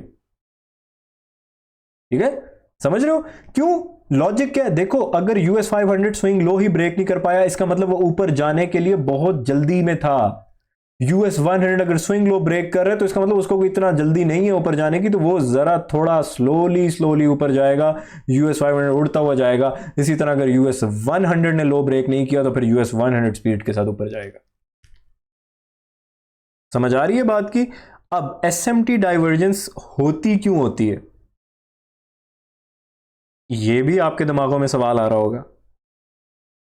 ठीक है। समझ रहे हो क्यों? लॉजिक क्या है? देखो अगर US 500 स्विंग लो ही ब्रेक नहीं कर पाया, इसका मतलब वो ऊपर जाने के लिए बहुत जल्दी में था। US 100 अगर स्विंग लो ब्रेक कर रहे हैं तो इसका मतलब उसको इतना जल्दी नहीं है ऊपर जाने की, तो वो जरा थोड़ा स्लोली ऊपर जाएगा, US 500 उड़ता हुआ जाएगा। इसी तरह अगर US 100 ने लो ब्रेक नहीं किया तो फिर US 100 स्पीड के साथ ऊपर जाएगा। समझ आ रही है बात की? अब SMT डाइवर्जेंस होती क्यों होती है, ये भी आपके दिमागों में सवाल आ रहा होगा,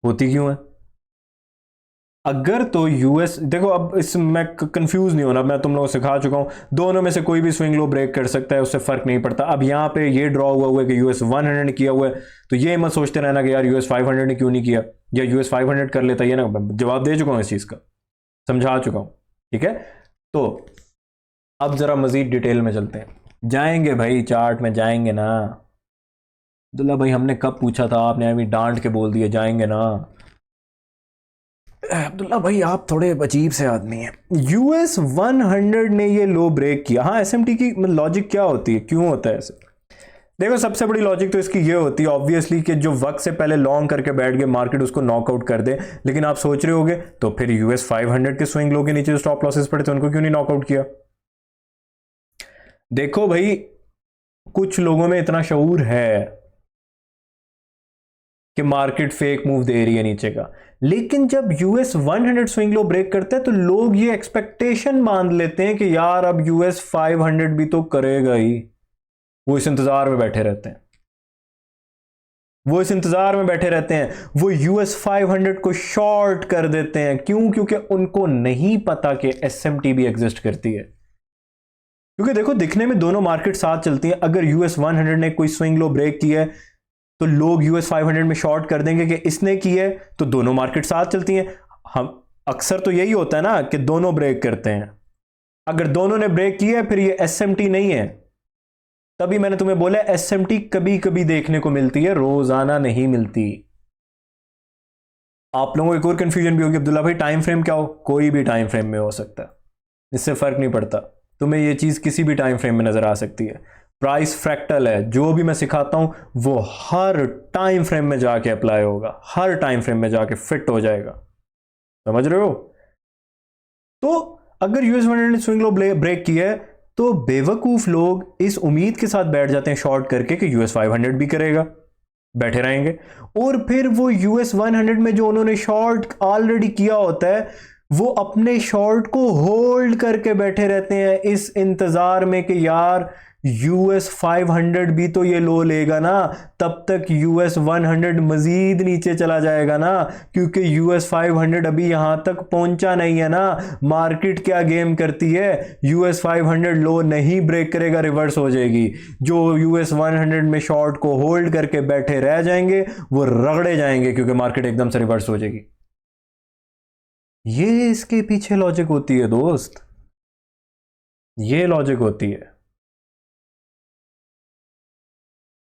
होती क्यों है? अगर तो यूएस, देखो अब इस मैं कंफ्यूज नहीं होना, मैं तुम लोगों को सिखा चुका हूं, दोनों में से कोई भी स्विंग लो ब्रेक कर सकता है, उससे फर्क नहीं पड़ता। अब यहां पे ये ड्रॉ हुआ है कि US 100 ने किया हुआ है, तो ये मत सोचते रहना कि यार US 500 ने क्यों नहीं किया, या US 500 कर लेता, ये ना, जवाब दे चुका हूं इस चीज का, समझा चुका हूं, ठीक है। तो अब जरा मजीद डिटेल में चलते हैं, जाएंगे भाई चार्ट में जाएंगे ना। अब्दुल्ला भाई हमने कब पूछा था, आपने अभी डांट के बोल दिया जाएंगे ना। अब्दुल्ला भाई आप थोड़े अजीब से आदमी हैं। US 100 ने ये लो ब्रेक किया। हाँ, SMT की लॉजिक क्या होती है, क्यों होता है ऐसे? देखो सबसे बड़ी लॉजिक तो इसकी ये होती है ऑब्वियसली कि जो वक्त से पहले लॉन्ग करके बैठ गए मार्केट उसको नॉकआउट कर दे। लेकिन आप सोच रहे होगे तो फिर US 500 के स्विंग लो के नीचे स्टॉप लॉसेस पड़े थे उनको क्यों नहीं नॉकआउट किया? देखो भाई कुछ लोगों में इतना शऊर है कि मार्केट फेक मूव दे रही है नीचे का, लेकिन जब US 100 स्विंग लो ब्रेक करता है तो लोग ये एक्सपेक्टेशन मान लेते हैं कि यार अब US 500 भी तो करेगा ही। वो इस इंतजार में बैठे रहते हैं, वो इस इंतजार में बैठे रहते हैं, वो US 500 को शॉर्ट कर देते हैं। क्यों? क्योंकि उनको नहीं पता कि SMT भी एग्जिस्ट करती है। क्योंकि देखो दिखने में दोनों मार्केट साथ चलती हैं। अगर US 100 ने कोई स्विंग लो ब्रेक किया है तो लोग US 500 में शॉर्ट कर देंगे कि इसने की है, तो दोनों मार्केट साथ चलती हैं। हम अक्सर तो यही होता है ना कि दोनों ब्रेक करते हैं। अगर दोनों ने ब्रेक किया है फिर ये SMT नहीं है। तभी मैंने तुम्हें बोला SMT कभी कभी देखने को मिलती है, रोजाना नहीं मिलती। आप लोगों को एक और कंफ्यूजन भी होगी, अब्दुल्ला भाई टाइम फ्रेम क्या हो? कोई भी टाइम फ्रेम में हो सकता है, इससे फर्क नहीं पड़ता। तुम्हें ये चीज किसी भी टाइम फ्रेम में नजर आ सकती है। प्राइस फ्रैक्टल है, जो भी मैं सिखाता हूं वो हर टाइम फ्रेम में जाके अप्लाई होगा, हर टाइम फ्रेम में जाके फिट हो जाएगा। समझ रहे हो? तो अगर US 100 ने स्विंग लो ब्रेक किया है तो बेवकूफ लोग इस उम्मीद के साथ बैठ जाते हैं शॉर्ट करके कि US 500 भी करेगा, बैठे रहेंगे। और फिर वो US 100 में जो उन्होंने शॉर्ट ऑलरेडी किया होता है वो अपने शॉर्ट को होल्ड करके बैठे रहते हैं इस इंतजार में कि यार US 500 भी तो ये लो लेगा ना, तब तक US 100 मजीद नीचे चला जाएगा ना, क्योंकि US 500 अभी यहां तक पहुंचा नहीं है ना। मार्केट क्या गेम करती है, US 500 लो नहीं ब्रेक करेगा रिवर्स हो जाएगी। जो US 100 में शॉर्ट को होल्ड करके बैठे रह जाएंगे वो रगड़े जाएंगे क्योंकि मार्केट एकदम से रिवर्स हो जाएगी। ये इसके पीछे लॉजिक होती है दोस्त, ये लॉजिक होती है।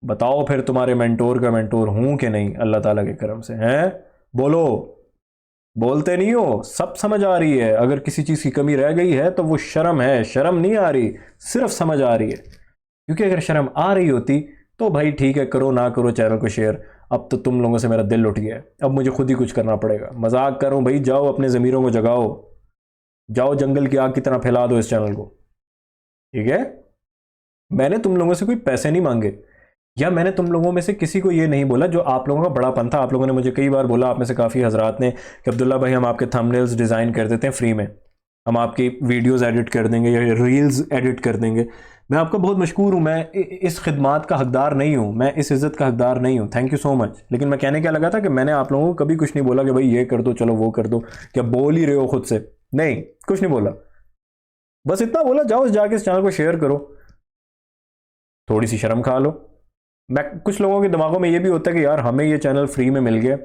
बताओ फिर तुम्हारे मेंटोर का मेंटोर हूं कि नहीं अल्लाह ताला के करम से? हैं बोलो, बोलते नहीं हो? सब समझ आ रही है। अगर किसी चीज की कमी रह गई है तो वो शर्म है, शर्म नहीं आ रही, सिर्फ समझ आ रही है। क्योंकि अगर शर्म आ रही होती तो भाई ठीक है, करो ना करो चैनल को शेयर। अब तो तुम लोगों से मेरा दिल उठ गया है, अब मुझे खुद ही कुछ करना पड़ेगा। मजाक करूं भाई, जाओ अपने ज़मीरों को जगाओ, जाओ जंगल की आग की तरह फैला दो इस चैनल को, ठीक है? मैंने तुम लोगों से कोई पैसे नहीं मांगे, या मैंने तुम लोगों में से किसी को ये नहीं बोला। जो आप लोगों का बड़ापन था, आप लोगों ने मुझे कई बार बोला, आप में से काफ़ी हजरात ने, कि अब्दुल्ला भाई हम आपके थंबनेल्स डिज़ाइन कर देते हैं फ्री में, हम आपकी वीडियोस एडिट कर देंगे या रील्स एडिट कर देंगे। मैं आपका बहुत मशकूर हूँ, मैं इस खिदमात का हकदार नहीं हूँ, मैं इस इज़्ज़त का हकदार नहीं हूँ, थैंक यू सो मच। लेकिन मैं कहने क्या लगा था कि मैंने आप लोगों को कभी कुछ नहीं बोला कि भाई ये कर दो, चलो वो कर दो। क्या बोल ही रहे हो खुद से? नहीं, कुछ नहीं बोला, बस इतना बोला जाओ जाके इस चैनल को शेयर करो, थोड़ी सी शर्म खा लो। मैं कुछ लोगों के दिमागों में ये भी होता है कि यार हमें ये चैनल फ्री में मिल गया,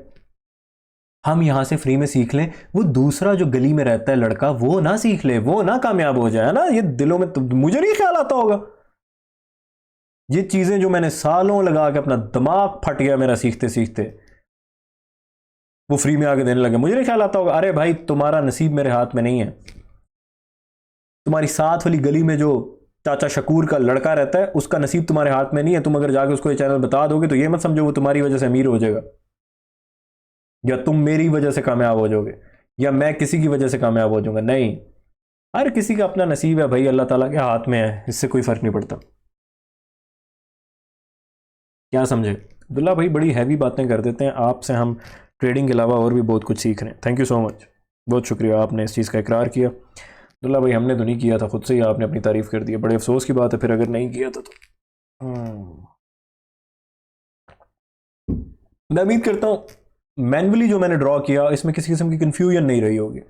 हम यहां से फ्री में सीख लें, वो दूसरा जो गली में रहता है लड़का वो ना सीख ले, वो ना कामयाब हो जाए ना। ये दिलों में तो मुझे नहीं ख्याल आता होगा। ये चीजें जो मैंने सालों लगा के अपना दिमाग फट गया मेरा सीखते सीखते, वो फ्री में आके देने लगे, मुझे नहीं ख्याल आता होगा। अरे भाई तुम्हारा नसीब मेरे हाथ में नहीं है। तुम्हारी साथ वाली गली में जो चाचा शकूर का लड़का रहता है उसका नसीब तुम्हारे हाथ में नहीं है। तुम अगर जाके उसको ये चैनल बता दोगे तो ये मत समझो वो तुम्हारी वजह से अमीर हो जाएगा, या तुम मेरी वजह से कामयाब हो जाओगे, या मैं किसी की वजह से कामयाब हो जाऊंगा। नहीं, हर किसी का अपना नसीब है भाई, अल्लाह ताला के हाथ में है, इससे कोई फर्क नहीं पड़ता। क्या समझे अब्दुल्ला भाई, बड़ी हैवी बातें कर देते हैं। आपसे हम ट्रेडिंग के अलावा और भी बहुत कुछ सीख रहे हैं। थैंक यू सो मच, बहुत शुक्रिया, आपने इस चीज़ का इकरार किया। अब्दुल्ला भाई हमने तो नहीं किया था, खुद से ही आपने अपनी तारीफ़ कर दी है। बड़े अफसोस की बात है फिर अगर नहीं किया था तो। मैं उम्मीद करता हूँ मैनुअली जो मैंने ड्रॉ किया इसमें किसी किस्म की कंफ्यूजन नहीं रही होगी।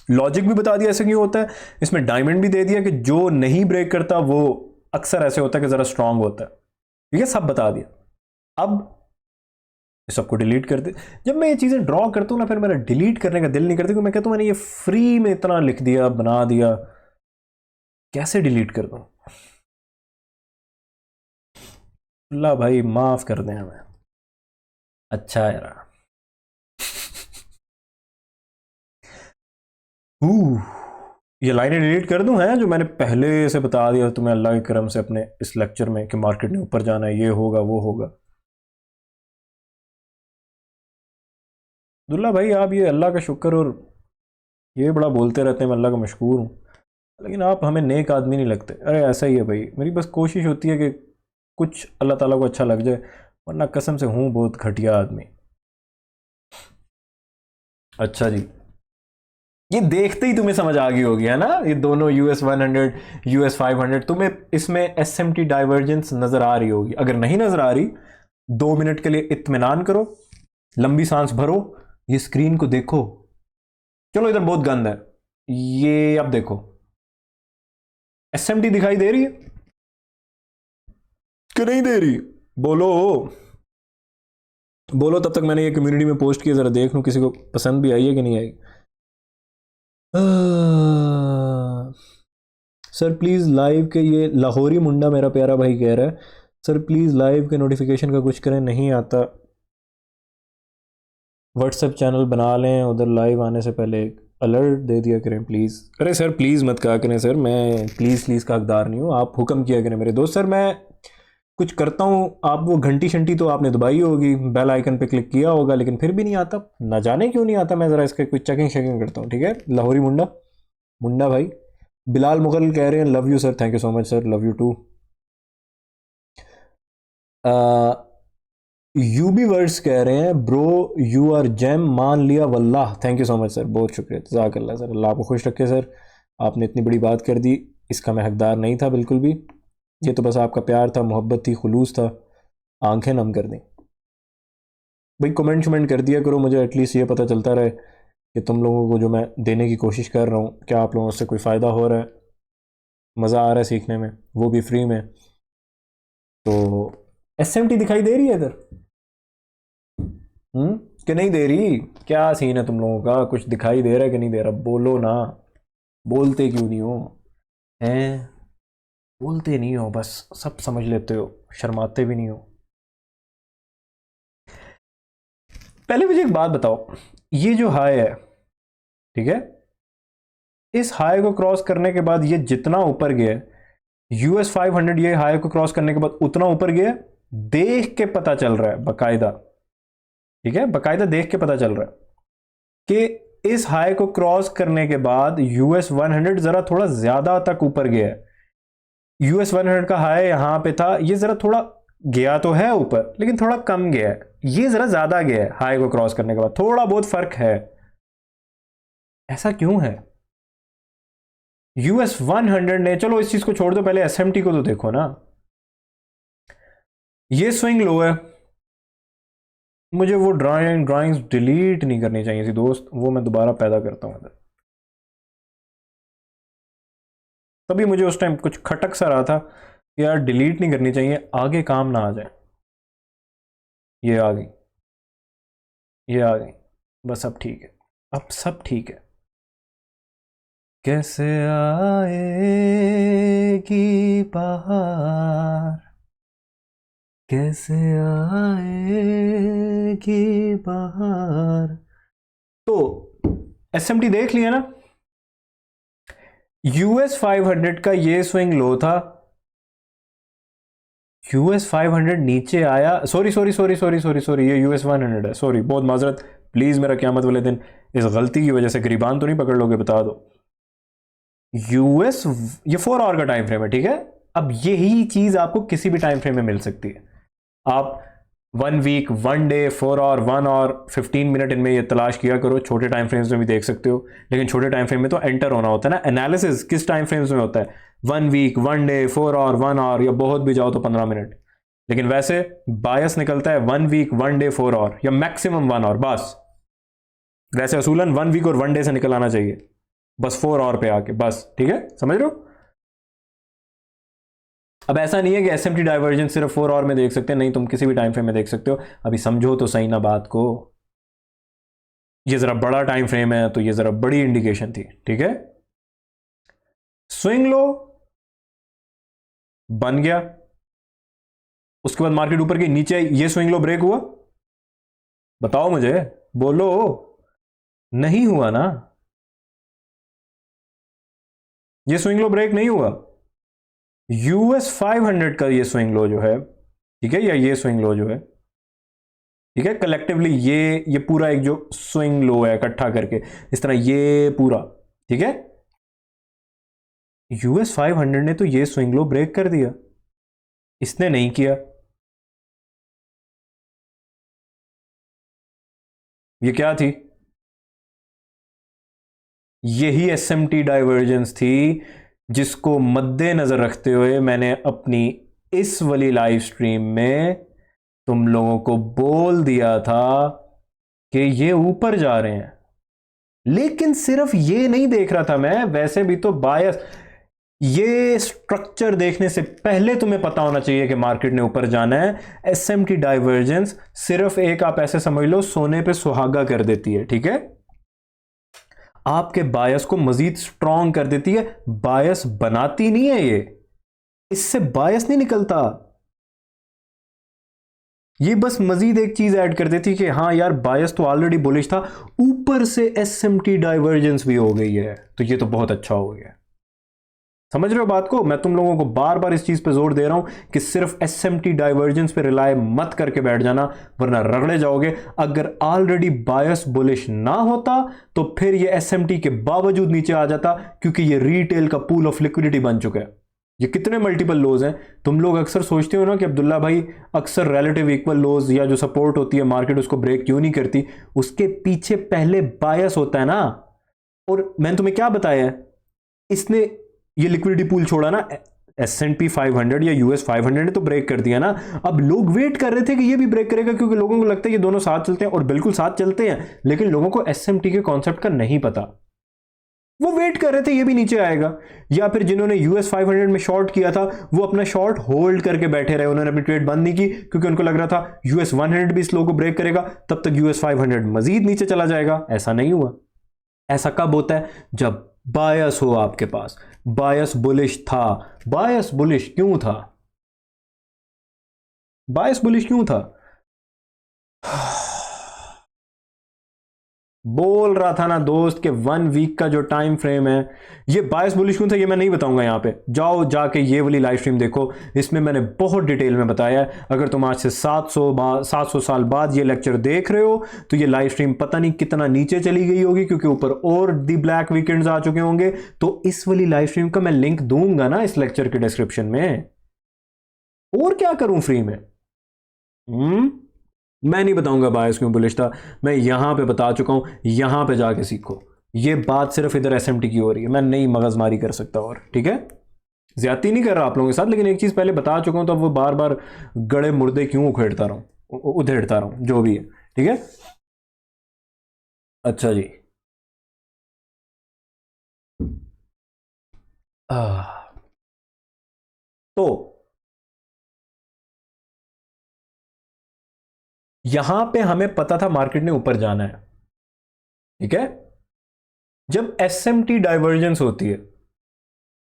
लॉजिक भी बता दिया ऐसे क्यों होता है, इसमें डायमंड भी दे दिया कि जो नहीं ब्रेक करता वो अक्सर ऐसे होता है कि ज़रा स्ट्रांग होता है, ये सब बता दिया। अब सबको डिलीट कर दे। जब मैं ये चीज़ें ड्रॉ करता हूँ ना, फिर मेरा डिलीट करने का दिल नहीं करता, क्योंकि मैं कहता हूँ मैंने ये फ्री में इतना लिख दिया, बना दिया, कैसे डिलीट कर दूँ। अल्लाह भाई माफ़ कर दें हमें। अच्छा यार ये लाइनें डिलीट कर दूं हैं जो मैंने पहले से बता दिया तुम्हें अल्लाह के करम से अपने इस लेक्चर में कि मार्केट ने ऊपर जाना है, ये होगा वो होगा। दुल्ला भाई आप ये अल्लाह का शुक्र और ये बड़ा बोलते रहते हैं, मैं अल्लाह का मशकूर हूँ, लेकिन आप हमें नेक आदमी नहीं लगते। अरे ऐसा ही है भाई, मेरी बस कोशिश होती है कि कुछ अल्लाह ताला को अच्छा लग जाए, वरना कसम से हूँ बहुत घटिया आदमी। अच्छा जी, ये देखते ही तुम्हें समझ आ गई होगी है ना, ये दोनों US 100 US 500, तुम्हें इसमें SMT डाइवर्जेंस नजर आ रही होगी। अगर नहीं नजर आ रही, 2 मिनट के लिए इत्मीनान करो, लंबी सांस भरो, ये स्क्रीन को देखो। चलो इधर बहुत गंद है, ये अब देखो SMT दिखाई दे रही है कि नहीं दे रही? बोलो बोलो, तब तक मैंने ये कम्युनिटी में पोस्ट किया, जरा देख लूं किसी को पसंद भी आई है कि नहीं आई। सर प्लीज़ लाइव के, ये लाहौरी मुंडा मेरा प्यारा भाई कह रहा है, सर प्लीज़ लाइव के नोटिफिकेशन का कुछ करें, नहीं आता। व्हाट्सएप चैनल बना लें, उधर लाइव आने से पहले अलर्ट दे दिया करें प्लीज़। अरे सर प्लीज़ मत कहा करें सर, मैं प्लीज़ का हकदार नहीं हूँ, आप हुक्म किया करें मेरे दोस्त। सर मैं कुछ करता हूँ, आप वो घंटी शंटी तो आपने दबाई होगी, बेल आइकन पे क्लिक किया होगा, लेकिन फिर भी नहीं आता, ना जाने क्यों नहीं आता। मैं ज़रा इसका कुछ चेकिंग शेकिंग करता हूँ, ठीक है। लाहौरी मुंडा मुंडा भाई। बिलाल मुगल कह रहे हैं love you sir, thank you so much sir, love you too. यूबी वर्ड्स कह रहे हैं ब्रो यू आर जैम, मान लिया वल्लाह, thank you so much sir, बहुत शुक्रिया, जज़ाकल्लाह सर, अल्लाह आपको खुश रखे सर, आपने इतनी बड़ी बात कर दी, इसका मैं हकदार नहीं था बिल्कुल भी, ये तो बस आपका प्यार था, मोहब्बत थी, खुलूस था, आंखें नम कर दी भाई। कमेंट शमेंट कर दिया करो, मुझे एटलीस्ट ये पता चलता रहे कि तुम लोगों को जो मैं देने की कोशिश कर रहा हूँ, क्या आप लोगों से कोई फ़ायदा हो रहा है, मज़ा आ रहा है सीखने में, वो भी फ्री में। तो SMT दिखाई दे रही है इधर कि नहीं दे रही? क्या सीन है तुम लोगों का, कुछ दिखाई दे रहा है कि नहीं दे रहा? बोलो ना, बोलते क्यों नहीं हो हैं? बोलते नहीं हो, बस सब समझ लेते हो, शर्माते भी नहीं हो। पहले मुझे एक बात बताओ, ये जो हाई है, ठीक है, इस हाई को क्रॉस करने के बाद ये जितना ऊपर गया है, US 500 ये हाई को क्रॉस करने के बाद उतना ऊपर गया, देख के पता चल रहा है बाकायदा, ठीक है, बाकायदा देख के पता चल रहा है कि इस हाई को क्रॉस करने के बाद US 100 जरा थोड़ा ज्यादा तक ऊपर गया है। US 100 का हाई यहां पे था, ये जरा थोड़ा गया तो है ऊपर, लेकिन थोड़ा कम गया है, ये जरा ज्यादा गया है हाई को क्रॉस करने के बाद, थोड़ा बहुत फर्क है। ऐसा क्यों है? US 100 ने, चलो इस चीज को छोड़ दो, पहले SMT को तो देखो ना, ये स्विंग लो है, मुझे वो ड्राइंग्स डिलीट नहीं करनी चाहिए थी दोस्त, वो मैं दोबारा पैदा करता हूं इधर। तभी मुझे उस टाइम कुछ खटक सा रहा था कि यार डिलीट नहीं करनी चाहिए, आगे काम ना आ जाए। ये आ गई, ये आ गई, बस अब ठीक है, अब सब ठीक है। कैसे आएगी बहार, कैसे आएगी बहार। तो SMT देख लिया ना, US 500 का ये स्विंग लो था, US 500 नीचे आया, sorry sorry sorry sorry sorry sorry, ये US 100 है, सॉरी, बहुत माजरत, प्लीज मेरा क़यामत वाले दिन इस गलती की वजह से गरीबान तो नहीं पकड़ लोगे, बता दो। यूएस, ये 4 आवर का टाइम फ्रेम है, ठीक है। अब यही चीज आपको किसी भी टाइम फ्रेम में मिल सकती है। आप 1 week, 1 day, 4 hour, 1 hour, 15 minute, इनमें ये तलाश किया करो। छोटे टाइम फ्रेम्स में भी देख सकते हो, लेकिन छोटे टाइम फ्रेम में तो एंटर होना होता है ना। एनालिसिस किस टाइम फ्रेम्स में होता है? 1 वीक, 1 डे, 4 आवर, 1 आवर, या बहुत भी जाओ तो 15 मिनट। लेकिन वैसे बायस निकलता है 1 वीक, 1 डे, 4 आवर, या मैक्सिमम 1 आवर बस। वैसे असूलन 1 वीक और 1 डे से निकल आना चाहिए, बस 4 आवर पे आके, बस। ठीक है, समझ रहे हो? अब ऐसा नहीं है कि एसएमटी डाइवर्जेंस सिर्फ 4 आवर में देख सकते हैं, नहीं, तुम किसी भी टाइम फ्रेम में देख सकते हो। अभी समझो तो सही ना बात को। ये जरा बड़ा टाइम फ्रेम है तो ये जरा बड़ी इंडिकेशन थी, ठीक है। स्विंग लो बन गया, उसके बाद मार्केट ऊपर की, नीचे ये स्विंग लो ब्रेक हुआ? बताओ मुझे, बोलो। नहीं हुआ ना, ये स्विंग लो ब्रेक नहीं हुआ। यूएस 500 का ये स्विंग लो जो है, ठीक है, या ये स्विंग लो जो है, ठीक है, कलेक्टिवली ये पूरा एक जो स्विंग लो है इकट्ठा करके इस तरह, ये पूरा, ठीक है। यूएस 500 ने तो ये स्विंग लो ब्रेक कर दिया, इसने नहीं किया। ये क्या थी? यही एसएमटी डाइवर्जेंस थी जिसको मद्देनजर रखते हुए मैंने अपनी इस वाली लाइव स्ट्रीम में तुम लोगों को बोल दिया था कि ये ऊपर जा रहे हैं। लेकिन सिर्फ ये नहीं देख रहा था मैं, वैसे भी तो बायस, ये स्ट्रक्चर देखने से पहले तुम्हें पता होना चाहिए कि मार्केट ने ऊपर जाना है। एसएमटी डाइवर्जेंस सिर्फ एक, आप ऐसे समझ लो, सोने पे सुहागा कर देती है, ठीक है। आपके बायस को मजीद स्ट्रॉन्ग कर देती है, बायस बनाती नहीं है ये, इससे बायस नहीं निकलता। ये बस मजीद एक चीज ऐड कर देती कि हाँ यार, बायस तो ऑलरेडी बुलिश था, ऊपर से एसएमटी डाइवर्जेंस भी हो गई है, तो ये तो बहुत अच्छा हो गया। समझ रहे हो बात को? मैं तुम लोगों को बार बार इस चीज पे जोर दे रहा हूं कि सिर्फ एसएमटी डाइवर्जेंस पे रिलाय मत करके बैठ जाना, वरना रगड़े जाओगे। अगर ऑलरेडी बायस बुलिश ना होता तो फिर ये एसएमटी के बावजूद नीचे आ जाता, क्योंकि ये रिटेल का पूल ऑफ लिक्विडिटी बन चुका है। ये कितने मल्टीपल लोज हैं? तुम लोग अक्सर सोचते हो ना कि अब्दुल्ला भाई अक्सर रिलेटिव इक्वल लोज या जो सपोर्ट होती है मार्केट उसको ब्रेक क्यों नहीं करती, उसके पीछे पहले बायस होता है ना। और मैंने तुम्हें क्या बताया है, इसने ये लिक्विडिटी पूल छोड़ा ना, S&P 500 या यूएस 500 ने तो ब्रेक कर दिया ना। अब लोग वेट कर रहे थे कि ये भी ब्रेक करेगा, क्योंकि लोगों को लगता है ये दोनों साथ चलते हैं, और बिल्कुल साथ चलते हैं, लेकिन लोगों को एसएमटी के कॉन्सेप्ट का नहीं पता। वो वेट कर रहे थे ये भी नीचे आएगा, या फिर जिन्होंने यूएस 500 में शॉर्ट किया था वो अपना शॉर्ट होल्ड करके बैठे रहे, उन्होंने अपनी ट्रेड बंद नहीं की, क्योंकि उनको लग रहा था यूएस 100 भी इस लो को ब्रेक करेगा, तब तक यूएस 500 मजीद नीचे चला जाएगा। ऐसा नहीं हुआ। ऐसा कब होता है? जब बायस हो आपके पास। बायस बुलिश था। बायस बुलिश क्यों था? बायस बुलिश क्यों था? बोल रहा था ना दोस्त कि 1 वीक का जो टाइम फ्रेम है, ये बायस बुलिश क्यों था ये मैं नहीं बताऊंगा यहां पे। जाओ जाके ये वाली लाइव स्ट्रीम देखो, इसमें मैंने बहुत डिटेल में बताया है। अगर तुम आज से 700 साल बाद ये लेक्चर देख रहे हो तो ये लाइव स्ट्रीम पता नहीं कितना नीचे चली गई होगी, क्योंकि ऊपर और दी ब्लैक वीकेंड्स आ चुके होंगे। तो इस वाली लाइव स्ट्रीम का मैं लिंक दूंगा ना इस लेक्चर के डिस्क्रिप्शन में। और क्या करूं फ्री में? मैं नहीं बताऊंगा बायस क्यों बुलिश था, मैं यहां पे बता चुका हूं, यहां पे जाके सीखो। ये बात सिर्फ इधर एसएमटी की हो रही है, मैं नहीं मगजमारी कर सकता, और ठीक है, ज्यादती नहीं कर रहा आप लोगों के साथ, लेकिन एक चीज पहले बता चुका हूं, तो वो बार बार गड़े मुर्दे क्यों उधेड़ता रहूं, जो भी है, ठीक है। अच्छा जी, तो यहां पे हमें पता था मार्केट ने ऊपर जाना है, ठीक है। जब एसएमटी डाइवर्जेंस होती है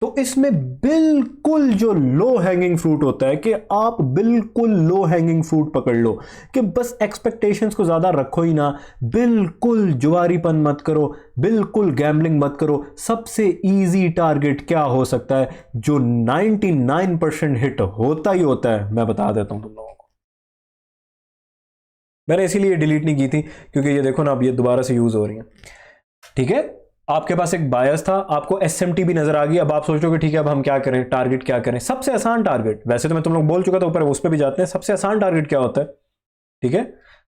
तो इसमें बिल्कुल जो लो हैंगिंग फ्रूट होता है, कि आप बिल्कुल लो हैंगिंग फ्रूट पकड़ लो, कि बस एक्सपेक्टेशंस को ज्यादा रखो ही ना, बिल्कुल जुआरीपन मत करो, बिल्कुल गैम्बलिंग मत करो। सबसे इजी टारगेट क्या हो सकता है जो 99% हिट होता ही होता है, मैं बता देता हूं तुम लोगों को। मैंने इसीलिए डिलीट नहीं की थी, क्योंकि ये देखो ना अब ये दोबारा से यूज हो रही है, ठीक है। आपके पास एक बायस था, आपको एसएमटी भी नजर आ गई। अब आप सोचोगे ठीक है अब हम क्या करें, टारगेट क्या करें। सबसे आसान टारगेट, वैसे तो मैं तुम लोग बोल चुका था ऊपर, उस पर भी जाते हैं। सबसे आसान टारगेट क्या होता है, ठीक है,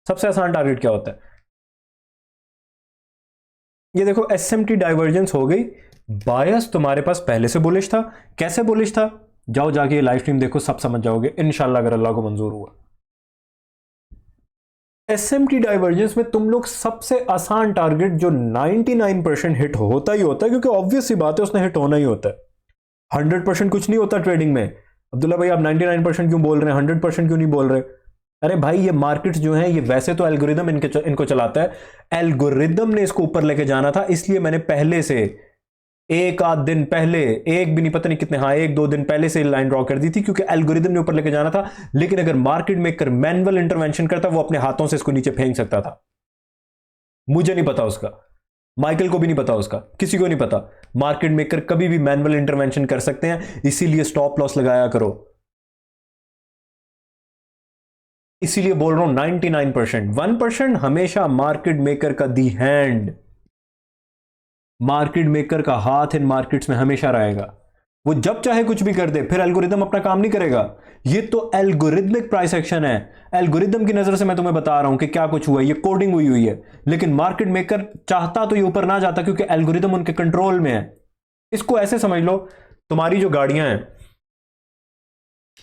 सबसे आसान टारगेट क्या होता है, ये देखो एसएमटी डाइवर्जेंस हो गई, बायस तुम्हारे पास पहले से बुलिश था। कैसे बुलिश था, जाओ जाके लाइव स्ट्रीम देखो, सब समझ जाओगे इंशाल्लाह, अगर अल्लाह को मंजूर हुआ। एसएमटी डाइवर्जेंस में तुम लोग सबसे आसान टारगेट जो 99% हिट होता ही होता है, क्योंकि ऑब्वियस सी बात है उसने हिट होना ही होता है। 100% कुछ नहीं होता ट्रेडिंग में। अब्दुल्ला भाई आप 99% क्यों बोल रहे हैं, 100% क्यों नहीं बोल रहे। अरे भाई ये मार्केट्स जो हैं ये वैसे तो एल्गोरिदम इनको चलाता है, एल्गोरिदम ने इसको ऊपर लेके जाना था, इसलिए मैंने पहले से एक आध दिन पहले, एक भी नहीं पता नहीं कितने, हाँ एक दो दिन पहले से लाइन ड्रॉ कर दी थी, क्योंकि एल्गोरिदम ने ऊपर लेके जाना था। लेकिन अगर मार्केट मेकर मैनुअल इंटरवेंशन करता, वो अपने हाथों से इसको नीचे फेंक सकता था। मुझे नहीं पता उसका, माइकल को भी नहीं पता उसका, किसी को नहीं पता। मार्केट मेकर कभी भी मैनुअल इंटरवेंशन कर सकते हैं, इसीलिए स्टॉप लॉस लगाया करो। इसीलिए बोल रहा हूं 99%, 1% हमेशा मार्केट मेकर का दी हैंड, मार्केट मेकर का हाथ इन मार्केट्स में हमेशा रहेगा। वो जब चाहे कुछ भी कर दे, फिर एल्गोरिदम अपना काम नहीं करेगा। ये तो एल्गोरिदमिक प्राइस एक्शन है। एल्गोरिदम की नजर से मैं तुम्हें बता रहा हूं कि क्या कुछ हुआ है, ये कोडिंग हुई हुई है। लेकिन मार्केट मेकर चाहता तो ये ऊपर ना जाता, क्योंकि एल्गोरिदम उनके कंट्रोल में है। इसको ऐसे समझ लो, तुम्हारी जो गाड़ियां हैं,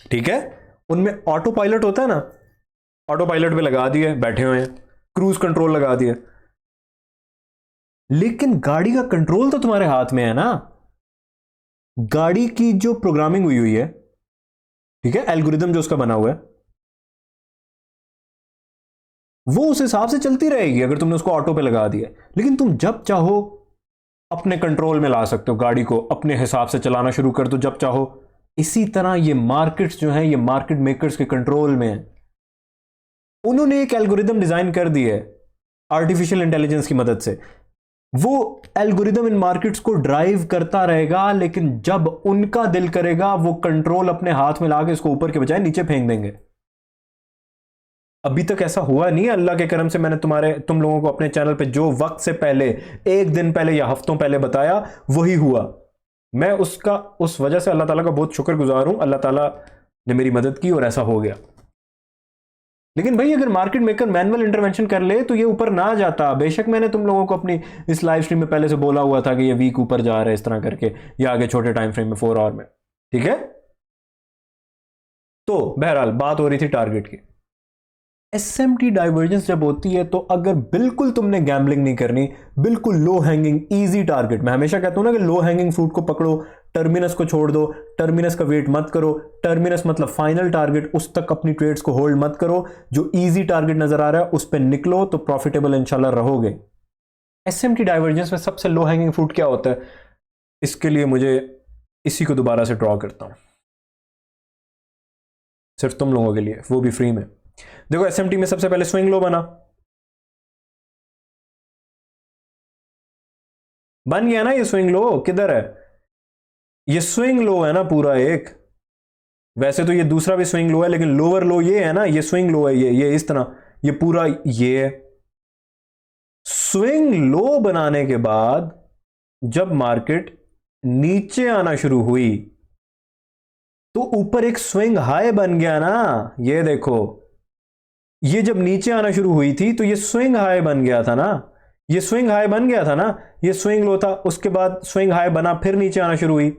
ठीक है, उनमें ऑटो पायलट होता है ना, ऑटो पायलट पे लगा दिए, बैठे हुए हैं, क्रूज कंट्रोल लगा दिए, लेकिन गाड़ी का कंट्रोल तो तुम्हारे हाथ में है ना। गाड़ी की जो प्रोग्रामिंग हुई हुई है, ठीक है, एल्गोरिदम जो उसका बना हुआ है, वो उस हिसाब से चलती रहेगी अगर तुमने उसको ऑटो पे लगा दिया। लेकिन तुम जब चाहो अपने कंट्रोल में ला सकते हो, गाड़ी को अपने हिसाब से चलाना शुरू कर दो जब चाहो। इसी तरह ये मार्केट्स जो हैं, ये मार्केट मेकर्स के कंट्रोल में है। उन्होंने एक एल्गोरिदम डिजाइन कर दी है आर्टिफिशियल इंटेलिजेंस की मदद से। वो एल्गोरिदम इन मार्केट्स को ड्राइव करता रहेगा, लेकिन जब उनका दिल करेगा वो कंट्रोल अपने हाथ में लाके इसको ऊपर के बजाय नीचे फेंक देंगे। अभी तक ऐसा हुआ नहीं है, अल्लाह के करम से। मैंने तुम लोगों को अपने चैनल पे जो वक्त से पहले, एक दिन पहले या हफ्तों पहले बताया, वही हुआ। मैं उस वजह से अल्लाह ताला का बहुत शुक्रगुजार हूं। अल्लाह ताला ने मेरी मदद की और ऐसा हो गया। लेकिन भाई अगर मार्केट मेकर मैनुअल इंटरवेंशन कर ले तो ये ऊपर ना जाता। बेशक मैंने तुम लोगों को अपनी इस लाइव स्ट्रीम में पहले से बोला हुआ था कि ये वीक ऊपर जा रहा है इस तरह करके, या आगे छोटे टाइम फ्रेम में 4 आवर में, ठीक है। तो बहरहाल बात हो रही थी टारगेट की। एसएमटी डाइवर्जेंस जब होती है तो अगर बिल्कुल तुमने गैम्बलिंग नहीं करनी, बिल्कुल लो हैंगिंग इजी टारगेट, मैं हमेशा कहता हूं ना कि लो हैंगिंग फ्रूट को पकड़ो, टर्मिनस को छोड़ दो, टर्मिनस का वेट मत करो। टर्मिनस मतलब फाइनल टारगेट, उस तक अपनी ट्रेड्स को होल्ड मत करो। जो इजी टारगेट नजर आ रहा है उस पर निकलो तो प्रॉफिटेबल इंशाल्लाह रहोगे। एसएमटी डाइवर्जेंस में सबसे लो हैंगिंग फ्रूट क्या होता है, इसके लिए मुझे इसी को दोबारा से ड्रॉ करता हूं, सिर्फ तुम लोगों के लिए, वो भी फ्री में। देखो एसएमटी में सबसे पहले स्विंग लो बन गया ना। ये स्विंग लो किधर है, ये स्विंग लो है ना पूरा एक। वैसे तो ये दूसरा भी स्विंग लो है, लेकिन लोअर लो ये है ना, ये स्विंग लो है, ये इस तरह, ये पूरा ये है। स्विंग लो बनाने के बाद जब मार्केट नीचे आना शुरू हुई तो ऊपर एक स्विंग हाई बन गया ना। ये देखो, ये जब नीचे आना शुरू हुई थी तो ये स्विंग हाई बन गया था ना, ये स्विंग हाई बन गया था ना, ये स्विंग लो था, उसके बाद स्विंग हाई बना, फिर नीचे आना शुरू हुई।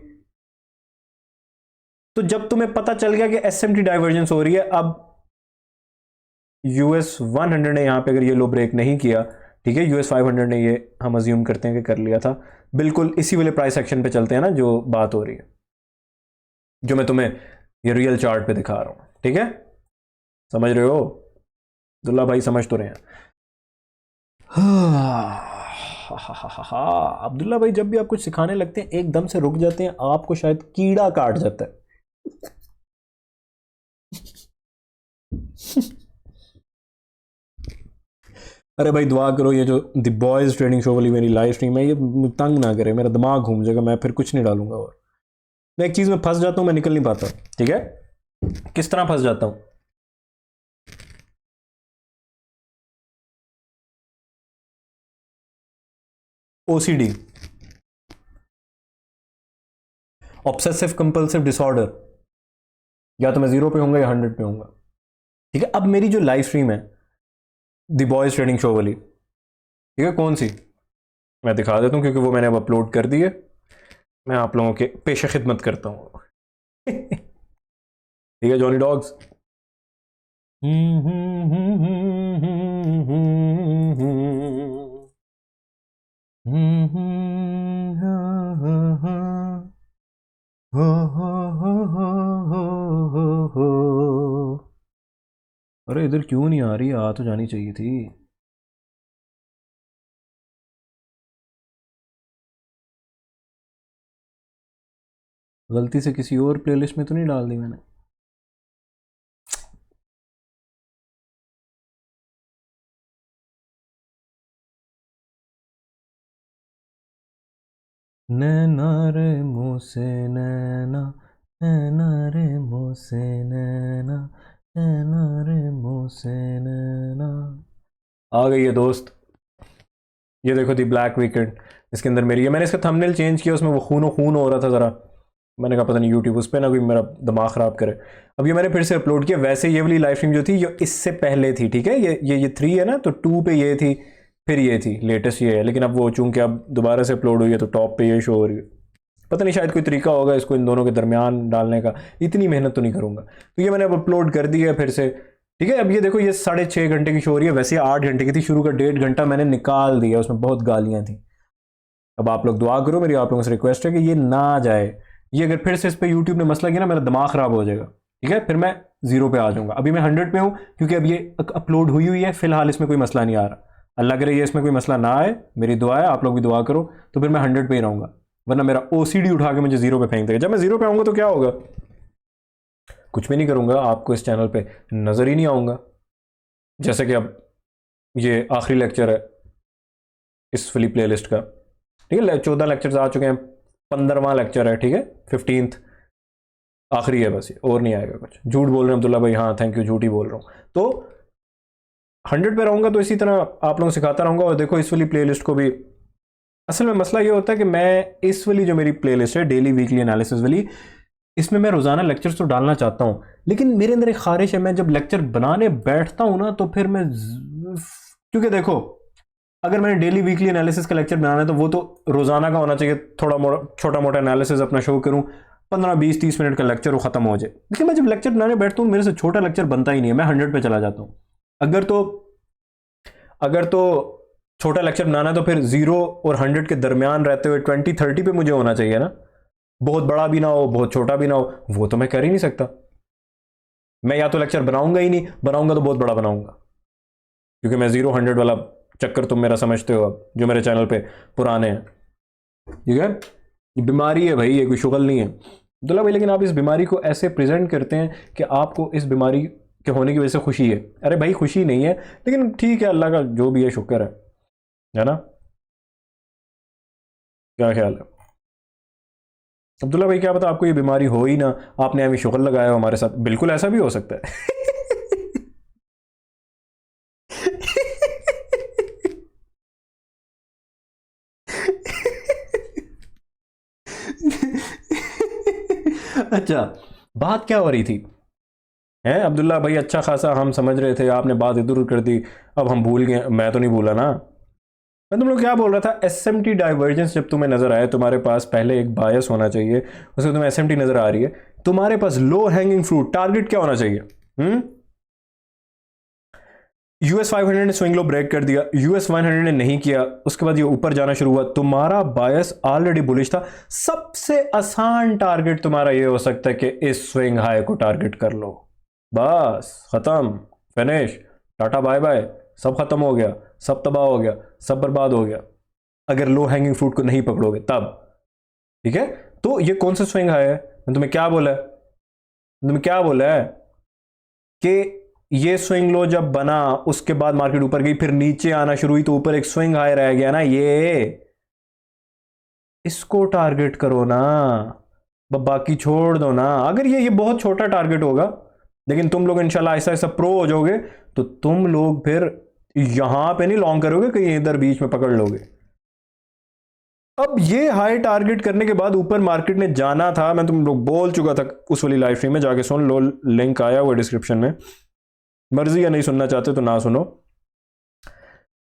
तो जब तुम्हें पता चल गया कि एसएमटी डाइवर्जेंस हो रही है, अब यूएस 100 ने यहां पे अगर ये लो ब्रेक नहीं किया, ठीक है, यूएस 500 ने, ये हम अज्यूम करते हैं कि कर लिया था, बिल्कुल इसी वाले प्राइस एक्शन पे चलते हैं ना जो बात हो रही है, जो मैं तुम्हें ये रियल चार्ट पे दिखा रहा हूं, ठीक है, समझ रहे हो दुल्ला भाई, समझ तो रहे हैं। अब्दुल्ला भाई जब भी आप कुछ सिखाने लगते हैं एकदम से रुक जाते हैं, आपको शायद कीड़ा काट जाता है। अरे भाई दुआ करो ये जो द बॉयज ट्रेडिंग शो वाली मेरी लाइव स्ट्रीम है, ये तंग ना करे, मेरा दिमाग घूम जाएगा, मैं फिर कुछ नहीं डालूंगा। और मैं एक चीज में फंस जाता हूं, मैं निकल नहीं पाता, ठीक है। किस तरह फंस जाता हूं, ओसीडी, ऑब्सेसिव कंपल्सिव डिसऑर्डर, या तो मैं 0 पे होऊंगा या 100 पे होऊंगा। ठीक है, अब मेरी जो लाइव स्ट्रीम है द बॉयज ट्रेडिंग शो वाली, ठीक है, कौन सी, मैं दिखा देता हूँ क्योंकि वो मैंने अब अपलोड कर दी है। मैं आप लोगों के पेशे खिदमत करता हूँ। ठीक है जॉनी डॉग्स। अरे इधर क्यों नहीं आ रही, आ तो जानी चाहिए थी। गलती से किसी और प्लेलिस्ट में तो नहीं डाल दी मैंने। नैना रे मुँह से नैना, नैना रे मुँह से नैना, नैना रे मुँह से नैना। आ गई है दोस्त, ये देखो दी ब्लैक वीकेंड, इसके अंदर मेरी है। मैंने इसका थंबनेल चेंज किया, उसमें वो खूनो खून हो रहा था ज़रा, मैंने कहा पता नहीं यूट्यूब उस पर ना कोई मेरा दिमाग ख़राब करे। अब ये मैंने फिर से अपलोड किया। वैसे ये वाली लाइव स्ट्रीम जो थी ये इससे पहले थी, ठीक है, ये 3 है ना, तो 2 पे ये थी, फिर ये थी, लेटेस्ट ये है। लेकिन अब वो चूंकि अब दोबारा से अपलोड हुई है तो टॉप पे ये शो हो रही है। पता नहीं शायद कोई तरीका होगा इसको इन दोनों के दरमियान डालने का, इतनी मेहनत तो नहीं करूँगा। तो ये मैंने अब अपलोड कर दी है फिर से, ठीक है। अब ये देखो ये 6.5 घंटे की शो हो रही है, वैसे 8 घंटे की थी, शुरू का 1.5 घंटा मैंने निकाल दिया, उसमें बहुत गालियाँ थी। अब आप लोग दुआ करो, मेरी आप लोगों से रिक्वेस्ट है कि ये ना जाए। ये अगर फिर से इस पर यूट्यूब ने मसला किया ना, मेरा दिमाग खराब हो जाएगा, ठीक है, फिर मैं 0 पे आ जाऊंगा। अभी मैं 100 पे हूँ क्योंकि अब ये अपलोड हुई है, फिलहाल इसमें कोई मसला नहीं आ रहा। अल्लाह करे ये इसमें कोई मसला ना आए, मेरी दुआ है, आप लोग भी दुआ करो, तो फिर मैं 100 पे ही रहूंगा, वरना मेरा OCD उठा के मुझे 0 पे फेंक देगा। जब मैं 0 पे आऊंगा तो क्या होगा, कुछ भी नहीं करूंगा, आपको इस चैनल पे नजर ही नहीं आऊंगा। जैसे कि अब ये आखिरी लेक्चर है इस वाली प्लेलिस्ट का, ठीक है, 14 लेक्चर्स आ चुके हैं, 15वां लेक्चर है, ठीक है, 15th आखिरी है बस, ये और नहीं आएगा कुछ। झूठ बोल रहे हैं अब्दुल्ला भाई, हाँ थैंक यू, झूठ ही बोल रहा हूँ। तो 100 पे रहूंगा तो इसी तरह आप लोगों को सिखाता रहूंगा। और देखो इस वाली प्लेलिस्ट को भी, असल में मसला ये होता है कि मैं इस वाली जो मेरी प्लेलिस्ट है डेली वीकली एनालिसिस वाली, इसमें मैं रोजाना लेक्चर्स तो डालना चाहता हूँ, लेकिन मेरे अंदर एक ख्वाहिश है, मैं जब लेक्चर बनाने बैठता हूँ ना तो फिर मैं, क्योंकि देखो अगर मैंने डेली वीकली एनालिसिस का लेक्चर बनाना है तो वो तो रोजाना का होना चाहिए, थोड़ा छोटा मोटा एनालिसिस अपना शो करूं, 15-20-30 मिनट का लेक्चर वो खत्म हो जाए। लेकिन मैं जब लेक्चर बनाने बैठता हूँ मेरे से छोटा लेक्चर बनता ही नहीं है, मैं 100 पे चला जाता हूँ। अगर तो छोटा लेक्चर बनाना है तो फिर 0 और 100 के दरमियान रहते हुए 20-30 पे मुझे होना चाहिए ना, बहुत बड़ा भी ना हो बहुत छोटा भी ना हो, वो तो मैं कर ही नहीं सकता। मैं या तो लेक्चर बनाऊंगा ही नहीं, बनाऊंगा तो बहुत बड़ा बनाऊंगा, क्योंकि मैं 0-100 वाला चक्कर तुम मेरा समझते हो अब, जो मेरे चैनल पे पुराने हैं, ठीक है। ये बीमारी है भाई, ये कोई शुगल नहीं है अब्दुल्ला भाई, लेकिन आप इस बीमारी को ऐसे प्रेजेंट करते हैं कि आपको इस बीमारी के होने की वजह से खुशी है। अरे भाई खुशी नहीं है, लेकिन ठीक है, अल्लाह का जो भी है शुक्र है ना। क्या ख्याल है अब्दुल्ला भाई, क्या पता आपको ये बीमारी हो ही ना, आपने अभी शुगल लगाया हो हमारे साथ, बिल्कुल ऐसा भी हो सकता है। अच्छा, बात क्या हो रही थी, है अब्दुल्ला भाई, अच्छा खासा हम समझ रहे थे, आपने बात इधर उधर कर दी, अब हम भूल गए। मैं तो नहीं भूला ना, मैं तुम लोग क्या बोल रहा था, SMT डाइवर्जेंस जब तुम्हें नजर आए, तुम्हारे पास पहले एक बायस होना चाहिए, उसमें तुम्हें SMT नजर आ रही है, तुम्हारे पास लो हैंगिंग फ्रूट टारगेट क्या होना चाहिए। US 500 ने स्विंग लो ब्रेक कर दिया, US 100 ने नहीं किया, उसके बाद ये ऊपर जाना शुरू हुआ, तुम्हारा बायस ऑलरेडी बुलिश था। सबसे आसान टारगेट तुम्हारा ये हो सकता है कि इस स्विंग हाई को टारगेट कर लो, बस खत्म, फिनिश, टाटा बाय बाय, सब खत्म हो गया, सब तबाह हो गया, सब बर्बाद हो गया, अगर लो हैंगिंग फ्रूट को नहीं पकड़ोगे तब, ठीक है। तो ये कौन सा स्विंग हाई है, मैं तुम्हें क्या बोला है, कि ये स्विंग लो जब बना उसके बाद मार्केट ऊपर गई, फिर नीचे आना शुरू हुई, तो ऊपर एक स्विंग हाई रह गया ना, ये इसको टारगेट करो ना, बाकी छोड़ दो ना। अगर ये बहुत छोटा टारगेट होगा, लेकिन तुम लोग इंशाल्लाह ऐसा ऐसा प्रो हो जाओगे, तो तुम लोग फिर यहां पे नहीं लॉन्ग करोगे, कहीं इधर बीच में पकड़ लोगे। अब ये हाई टारगेट करने के बाद ऊपर मार्केट ने जाना था, मैं तुम लोग बोल चुका था उस वाली लाइव स्ट्रीम में, जाके सुन लो, लिंक आया हुआ डिस्क्रिप्शन में, मर्जी या नहीं सुनना चाहते तो ना सुनो।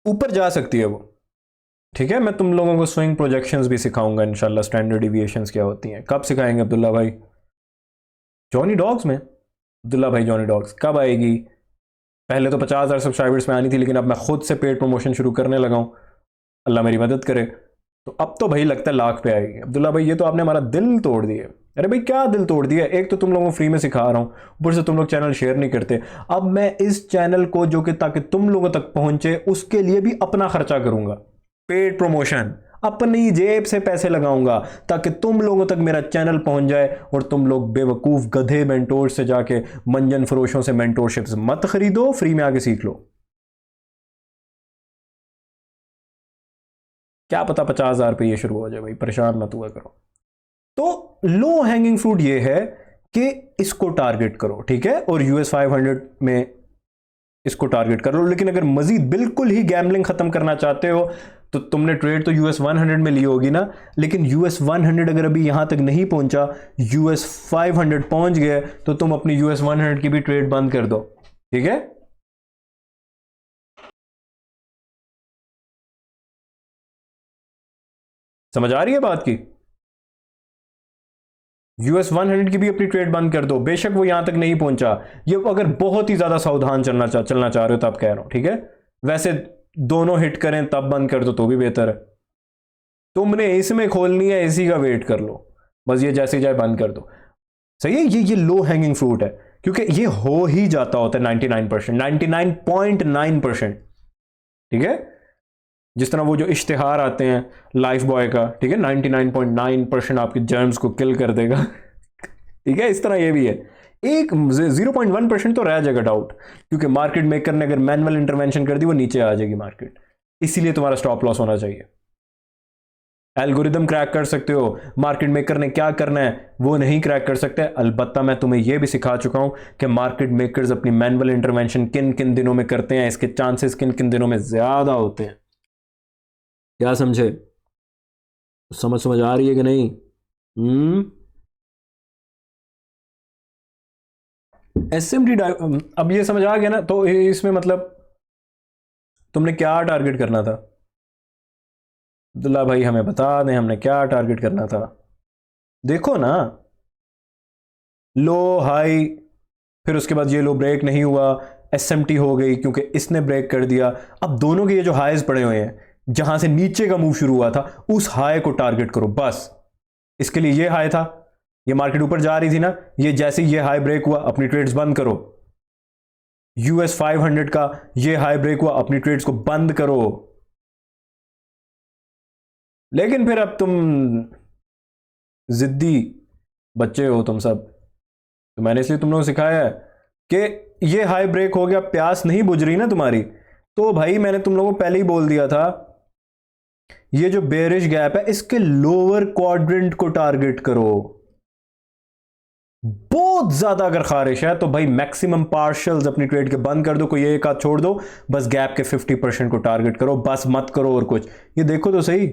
ऊपर जा सकती है वो, ठीक है। मैं तुम लोगों को स्विंग प्रोजेक्शंस भी सिखाऊंगा इंशाल्लाह, स्टैंडर्ड डिविएशंस क्या होती हैं। कब सिखाएंगे अब्दुल्ला भाई? जॉनी डॉग्स में। अब्दुल्ला भाई जॉनी डॉग्स कब आएगी? पहले तो 50,000 सब्सक्राइबर्स में आनी थी, लेकिन अब मैं खुद से पेड प्रमोशन शुरू करने लगा हूं, अल्लाह मेरी मदद करे। तो अब तो भाई लगता है लाख पे आएगी। अब्दुल्ला भाई ये तो आपने हमारा दिल तोड़ दिया। अरे भाई क्या दिल तोड़ दिया? एक तो तुम लोगों को फ्री में सिखा रहा हूं, ऊपर से तुम लोग चैनल शेयर नहीं करते। अब मैं इस चैनल को जो कि ताकि तुम लोगों तक पहुंचे उसके लिए भी अपना खर्चा करूंगा, पेड प्रमोशन अपनी जेब से पैसे लगाऊंगा ताकि तुम लोगों तक मेरा चैनल पहुंच जाए और तुम लोग बेवकूफ गधे मेंटोर से जाके मंजन फरोशों से मेंटोरशिप्स मत खरीदो, फ्री में आके सीख लो। क्या पता 50,000 पे ये शुरू हो जाए भाई, परेशान मत हुआ करो। तो लो हैंगिंग फ्रूट ये है कि इसको टारगेट करो, ठीक है, और यूएस 500 में इसको टारगेट कर लो। लेकिन अगर मजीद बिल्कुल ही गैम्बलिंग खत्म करना चाहते हो तो तुमने ट्रेड तो यूएस 100 में ली होगी ना, लेकिन यूएस 100 अगर अभी यहां तक नहीं पहुंचा, यूएस 500 पहुंच गए, तो तुम अपनी यूएस 100 की भी ट्रेड बंद कर दो, ठीक है। समझ आ रही है बात की? यूएस 100 की भी अपनी ट्रेड बंद कर दो, बेशक वो यहां तक नहीं पहुंचा। ये अगर बहुत ही ज्यादा सावधान चलना चाह रहे हो तब कह रहा हूं, ठीक है। वैसे दोनों हिट करें तब बंद कर दो तो भी बेहतर है। तुमने इसमें खोलनी है, इसी का वेट कर लो, बस ये जैसे जाए बंद कर दो, सही है। ये लो हैंगिंग फ्रूट है, क्योंकि ये हो ही जाता होता है 99%, 99.9%, ठीक है। जिस तरह वो जो इश्तिहार आते हैं लाइफ बॉय का, ठीक है, 99.9% आपके जर्म्स को किल कर देगा ठीक है, इस तरह ये भी है। एक 0.1% तो रह जाएगा डाउट, क्योंकि मार्केट मेकर ने अगर मैनुअल इंटरवेंशन कर दी वो नीचे आ जाएगी मार्केट, इसीलिए तुम्हारा स्टॉप लॉस होना चाहिए। एल्गोरिदम क्रैक कर सकते हो, मार्केट मेकर ने क्या करना है वो नहीं क्रैक कर सकते। अलबत्ता मैं तुम्हें यह भी सिखा चुका हूं कि मार्केट मेकर्स अपनी मैनुअल इंटरवेंशन किन किन दिनों में करते हैं, इसके चांसेस किन किन दिनों में ज्यादा होते हैं। क्या समझे? समझ आ रही है कि नहीं? एसएमटी अब ये समझ आ गया ना? तो इसमें मतलब तुमने क्या टारगेट करना था? अब्दुल्ला भाई हमें बता दें, हमने क्या टारगेट करना था। देखो ना, लो हाई, फिर उसके बाद ये लो ब्रेक नहीं हुआ, एसएमटी हो गई क्योंकि इसने ब्रेक कर दिया। अब दोनों के ये जो हाईज पड़े हुए हैं, जहां से नीचे का मूव शुरू हुआ था, उस हाई को टारगेट करो बस। इसके लिए ये हाई था, ये मार्केट ऊपर जा रही थी ना, ये जैसे ये हाई ब्रेक हुआ अपनी ट्रेड्स बंद करो। यूएस 500 का ये हाई ब्रेक हुआ, अपनी ट्रेड्स को बंद करो। लेकिन फिर अब तुम जिद्दी बच्चे हो तुम सब, तो मैंने इसलिए तुम लोगों को सिखाया है कि ये हाई ब्रेक हो गया, प्यास नहीं बुझ रही ना तुम्हारी, तो भाई मैंने तुम लोगों को पहले ही बोल दिया था, ये जो बेरिश गैप है इसके लोअर क्वाड्रेंट को टारगेट करो। बहुत ज्यादा अगर खारिश है तो भाई मैक्सिमम पार्शल्स अपनी ट्रेड के बंद कर दो, कोई एक आध छोड़ दो, बस गैप के 50% को टारगेट करो, बस मत करो और कुछ। ये देखो तो सही,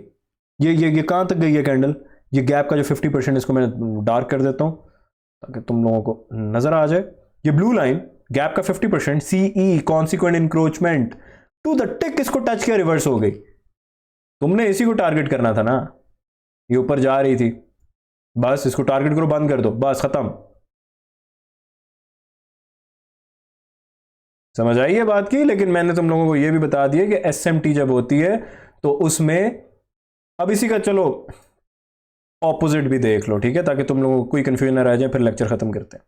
ये कहां तक गई है कैंडल? ये गैप का जो 50%, इसको मैं डार्क कर देता हूं ताकि तुम लोगों को नजर आ जाए। ये ब्लू लाइन गैप का 50%, सीई consequent encroachment to the tick, इसको टच किया रिवर्स हो गई। तुमने इसी को टारगेट करना था ना, ये ऊपर जा रही थी, बस इसको टारगेट करो, बंद कर दो, बस खत्म। समझ आई है बात की? लेकिन मैंने तुम लोगों को यह भी बता दिया कि एसएमटी जब होती है तो उसमें, अब इसी का चलो ऑपोजिट भी देख लो, ठीक है, ताकि तुम लोगों को कोई कंफ्यूजन ना रह जाए, फिर लेक्चर खत्म करते हैं।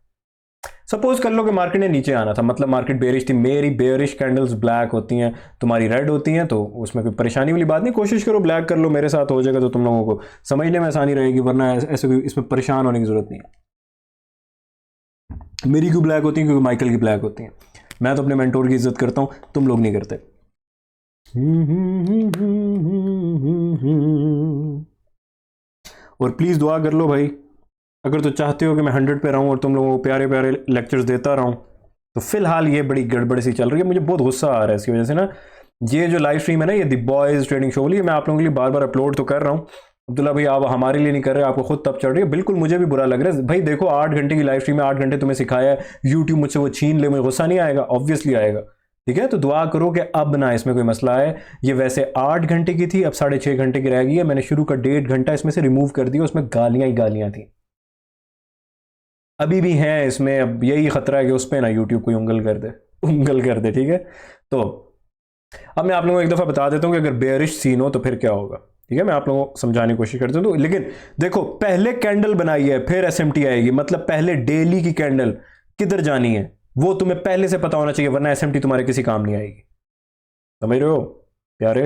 सपोज कर लो कि मार्केट ने नीचे आना था, मतलब मार्केट बेरिश थी, मेरी बेरिश कैंडल्स ब्लैक होती हैं, तुम्हारी रेड होती हैं, तो उसमें कोई परेशानी वाली बात नहीं, कोशिश करो ब्लैक कर लो, मेरे साथ हो जाएगा तो तुम लोगों को समझने में आसानी रहेगी, वरना ऐसे कोई इसमें परेशान होने की जरूरत नहीं है। मेरी क्यों ब्लैक होती है? क्योंकि माइकल की ब्लैक होती हैं। मैं तो अपने मेंटोर की इज्जत करता हूं, तुम लोग नहीं करते। और प्लीज दुआ कर लो भाई, अगर तो चाहते हो कि मैं 100 पे रहूं और तुम लोगों को प्यारे प्यारे लेक्चर्स देता रहूं, तो फिलहाल ये बड़ी गड़बड़ सी चल रही है, मुझे बहुत गुस्सा आ रहा है इसकी वजह से ना। ये जो लाइव स्ट्रीम है ना, ये द बॉयज ट्रेडिंग शो, मैं आप लोगों के लिए बार बार अपलोड तो कर रहा हूं, अब्दुल्ला भाई आप हमारे लिए नहीं कर रहे, आपको खुद तब चढ़ रही है। बिल्कुल मुझे भी बुरा लग रहा है भाई। देखो 8 घंटे की लाइव स्ट्रीम में 8 घंटे तुम्हें सिखाया है, यूट्यूब मुझसे वो छीन ले, मुझे गुस्सा नहीं आएगा? ऑब्वियसली आएगा। ठीक है, तो दुआ करो कि अब ना इसमें कोई मसला है। ये वैसे 8 घंटे की थी, अब 6.5 घंटे की रह गई है। मैंने शुरू का 1.5 घंटा इसमें से रिमूव कर दिया, उसमें गालियां ही गालियां थी, अभी भी हैं इसमें। अब यही खतरा है कि उस पर ना यूट्यूब कोई उंगल कर दे, उंगल कर दे। ठीक है, तो अब मैं आप लोगों को एक दफ़ा बता देता हूँ कि अगर बेयरिश सीन हो तो फिर क्या होगा। ठीक है, मैं आप लोगों को समझाने की कोशिश करता हूँ। तो लेकिन देखो, पहले कैंडल बनाई है फिर एसएमटी आएगी, मतलब पहले डेली की कैंडल किधर जानी है वो तुम्हें पहले से पता होना चाहिए, वरना एसएमटी तुम्हारे किसी काम नहीं आएगी। समझ रहे हो प्यारे?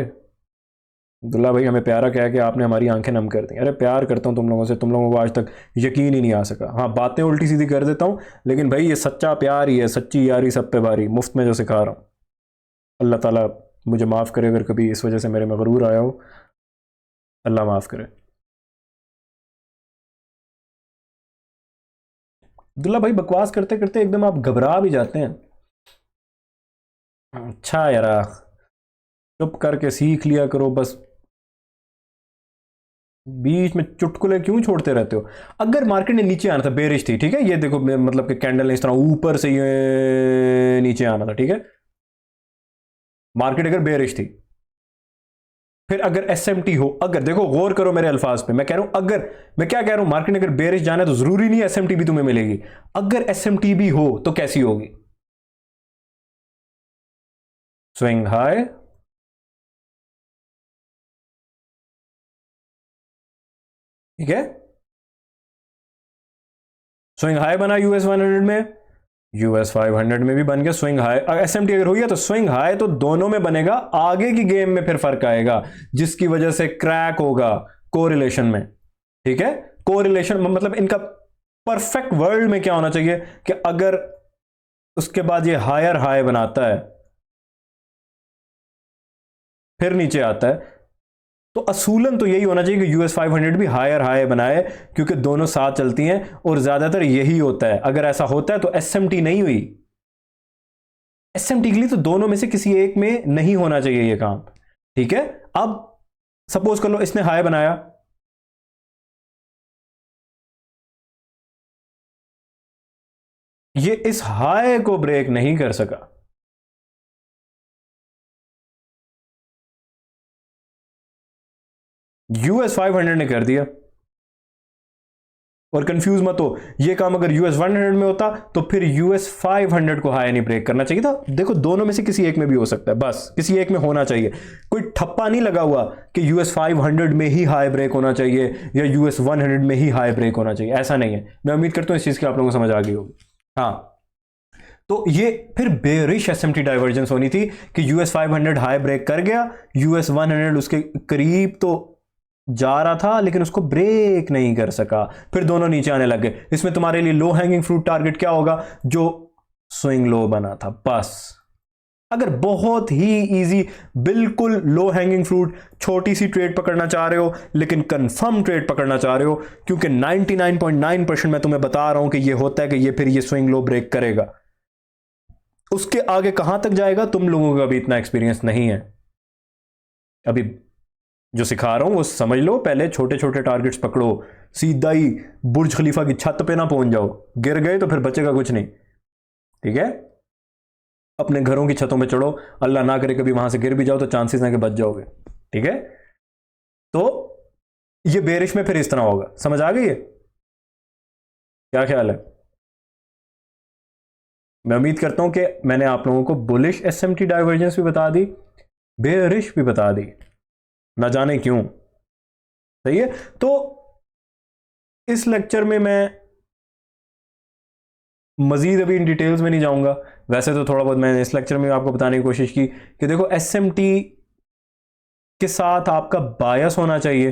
अब्दुल्ला भाई हमें प्यारा कह के आपने हमारी आंखें नम कर दी। अरे प्यार करता हूँ तुम लोगों से, तुम लोगों को आज तक यकीन ही नहीं आ सका। हाँ, बातें उल्टी सीधी कर देता हूँ, लेकिन भाई ये सच्चा प्यार ही है, सच्ची यारी सब पे भारी, मुफ्त में जो सिखा रहा हूँ। अल्लाह ताला मुझे माफ़ करे अगर कभी इस वजह से मेरे में गरूर आया हो, अल्लाह माफ़ करे। अब्दुल्ला भाई बकवास करते करते एकदम आप घबरा भी जाते हैं। अच्छा यार, चुप करके सीख लिया करो बस, बीच में चुटकुले क्यों छोड़ते रहते हो? अगर मार्केट ने नीचे आना था, बेरिश थी, ठीक है, ये देखो मतलब कि कैंडल ने इस तरह ऊपर से ये नीचे आना था, ठीक है, मार्केट अगर बेरिश थी। फिर अगर एसएमटी हो, अगर देखो गौर करो मेरे अल्फाज पे, मैं कह रहा हूं अगर, मैं क्या कह रहा हूं, मार्केट ने अगर बेरिश जाना है तो जरूरी नहीं एसएमटी भी तुम्हें मिलेगी। अगर एसएमटी भी हो तो कैसी होगी? स्विंग हाई, ठीक है, स्विंग हाई बना यूएस 100 में, यूएस 500 में भी बन गया स्विंग हाई। एसएमटी अगर हुई है तो स्विंग हाई तो दोनों में बनेगा, आगे की गेम में फिर फर्क आएगा जिसकी वजह से क्रैक होगा कोरिलेशन में। ठीक है, कोरिलेशन मतलब इनका परफेक्ट वर्ल्ड में क्या होना चाहिए कि अगर उसके बाद ये हायर हाई बनाता है फिर नीचे आता है, तो असूलन तो यही होना चाहिए कि यूएस 500 भी हायर हाई बनाए, क्योंकि दोनों साथ चलती हैं और ज्यादातर यही होता है। अगर ऐसा होता है तो एसएमटी नहीं हुई, एसएमटी के लिए तो दोनों में से किसी एक में नहीं होना चाहिए ये काम। ठीक है, अब सपोज कर लो इसने हाई बनाया, ये इस हाई को ब्रेक नहीं कर सका, यूएस 500 ने कर दिया। और कंफ्यूज मत हो, ये काम अगर यूएस 100 में होता तो फिर यूएस 500 को हाई नहीं ब्रेक करना चाहिए था। देखो दोनों में से किसी एक में भी हो सकता है, बस किसी एक में होना चाहिए। कोई ठप्पा नहीं लगा हुआ कि यूएस 500 में ही हाई ब्रेक होना चाहिए या यूएस 100 में ही हाई ब्रेक होना चाहिए, ऐसा नहीं है। मैं उम्मीद करता हूं इस चीज की आप लोगों को समझ आ गई होगी। हाँ, तो ये फिर बेरिश एसएमटी डाइवर्जेंस होनी थी कि यूएस 500 हाई ब्रेक कर गया, यूएस 100 उसके करीब तो जा रहा था लेकिन उसको ब्रेक नहीं कर सका, फिर दोनों नीचे आने लग गए। इसमें तुम्हारे लिए लो हैंगिंग फ्रूट टारगेट क्या होगा? जो स्विंग लो बना था, बस। अगर बहुत ही इजी, बिल्कुल लो हैंगिंग फ्रूट, छोटी सी ट्रेड पकड़ना चाह रहे हो लेकिन कंफर्म ट्रेड पकड़ना चाह रहे हो, क्योंकि 99.9% मैं तुम्हें बता रहा हूं कि ये होता है कि ये फिर ये स्विंग लो ब्रेक करेगा। उसके आगे कहां तक जाएगा तुम लोगों का अभी इतना एक्सपीरियंस नहीं है। अभी जो सिखा रहा हूं वो समझ लो, पहले छोटे छोटे टारगेट्स पकड़ो, सीधा ही बुर्ज खलीफा की छत पे ना पहुंच जाओ, गिर गए तो फिर बचेगा कुछ नहीं। ठीक है, अपने घरों की छतों पे चढ़ो, अल्लाह ना करे कभी वहां से गिर भी जाओ तो चांसेस हैं कि बच जाओगे। ठीक है, तो ये बेरिश में फिर इस तरह होगा, समझ आ गई है? क्या ख्याल है? मैं उम्मीद करता हूं कि मैंने आप लोगों को बुलिश एसएमटी डाइवर्जेंस भी बता दी, बेरिश भी बता दी, ना जाने क्यों। सही है, तो इस लेक्चर में मैं मजीद अभी इन डिटेल्स में नहीं जाऊंगा। वैसे तो थोड़ा बहुत मैंने इस लेक्चर में आपको बताने की कोशिश की कि देखो एसएमटी के साथ आपका बायस होना चाहिए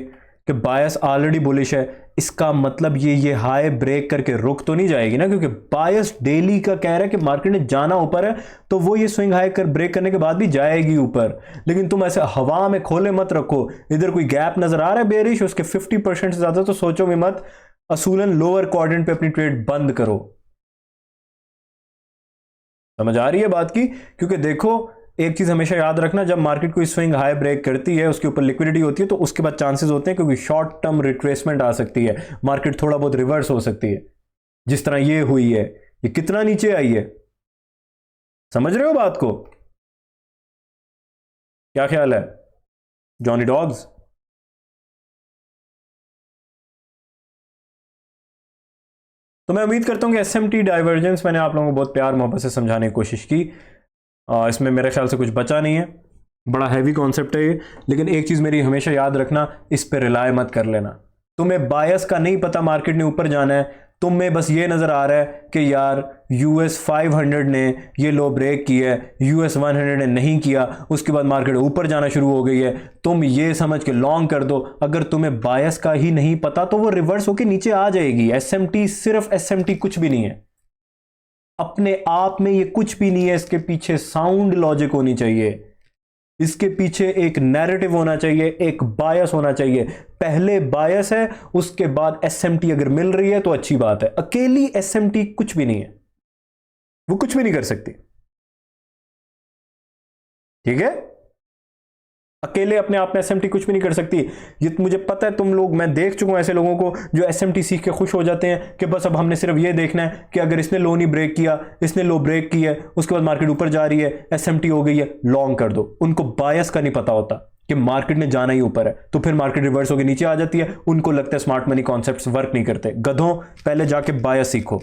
कि बायस ऑलरेडी बुलिश है, इसका मतलब ये हाई ब्रेक करके रुक तो नहीं जाएगी ना, क्योंकि बायस डेली का कह रहा है कि मार्केट ने जाना ऊपर है, तो वो ये स्विंग हाई कर ब्रेक करने के बाद भी जाएगी ऊपर। लेकिन तुम ऐसे हवा में खोले मत रखो, इधर कोई गैप नजर आ रहा है बेरिश, उसके 50% से ज्यादा तो सोचो भी मत, असूलन लोअर क्वाड्रेंट पे अपनी ट्रेड बंद करो। समझ आ रही है बात की? क्योंकि देखो एक चीज हमेशा याद रखना, जब मार्केट कोई स्विंग हाई ब्रेक करती है, उसके ऊपर लिक्विडिटी होती है, तो उसके बाद चांसेस होते हैं क्योंकि शॉर्ट टर्म रिट्रेसमेंट आ सकती है, मार्केट थोड़ा बहुत रिवर्स हो सकती है, जिस तरह ये हुई है। ये कितना नीचे आई है, समझ रहे हो बात को? क्या ख्याल है जॉनी डॉग्स? तो मैं उम्मीद करता हूं कि एसएमटी डाइवर्जेंस मैंने आप लोगों को बहुत प्यार मोहब्बत से समझाने की कोशिश की। इसमें मेरे ख्याल से कुछ बचा नहीं है, बड़ा हैवी कॉन्सेप्ट है ये, लेकिन एक चीज मेरी हमेशा याद रखना, इस पे रिलाय मत कर लेना। तुम्हें बायस का नहीं पता मार्केट ने ऊपर जाना है, तुम्हें बस ये नजर आ रहा है कि यार यूएस 500 ने ये लो ब्रेक किया है, यूएस 100 ने नहीं किया, उसके बाद मार्केट ऊपर जाना शुरू हो गई है, तुम ये समझ के लॉन्ग कर दो। अगर तुम्हें बायस का ही नहीं पता तो वो रिवर्स होके नीचे आ जाएगी। एसएमटी सिर्फ एसएमटी कुछ भी नहीं है, अपने आप में ये कुछ भी नहीं है। इसके पीछे साउंड लॉजिक होनी चाहिए, इसके पीछे एक नैरेटिव होना चाहिए, एक बायस होना चाहिए। पहले बायस है, उसके बाद एसएमटी अगर मिल रही है तो अच्छी बात है। अकेली एसएमटी कुछ भी नहीं है, वो कुछ भी नहीं कर सकती, ठीक है? अकेले अपने आप में एसएमटी कुछ भी नहीं कर सकती। ये मुझे पता है, तुम लोग, मैं देख चुका हूं ऐसे लोगों को जो एसएमटी सीख के खुश हो जाते हैं कि बस अब हमने सिर्फ ये देखना है कि अगर इसने लो नहीं ब्रेक किया, इसने लो ब्रेक की है, उसके बाद मार्केट ऊपर जा रही है, एसएमटी हो गई है, लॉन्ग कर दो। उनको बायस का नहीं पता होता कि मार्केट ने जाना ही ऊपर है, तो फिर मार्केट रिवर्स होकर नीचे आ जाती है। उनको लगता है स्मार्ट मनी कॉन्सेप्ट्स वर्क नहीं करते। गधों, पहले जाके बायस सीखो,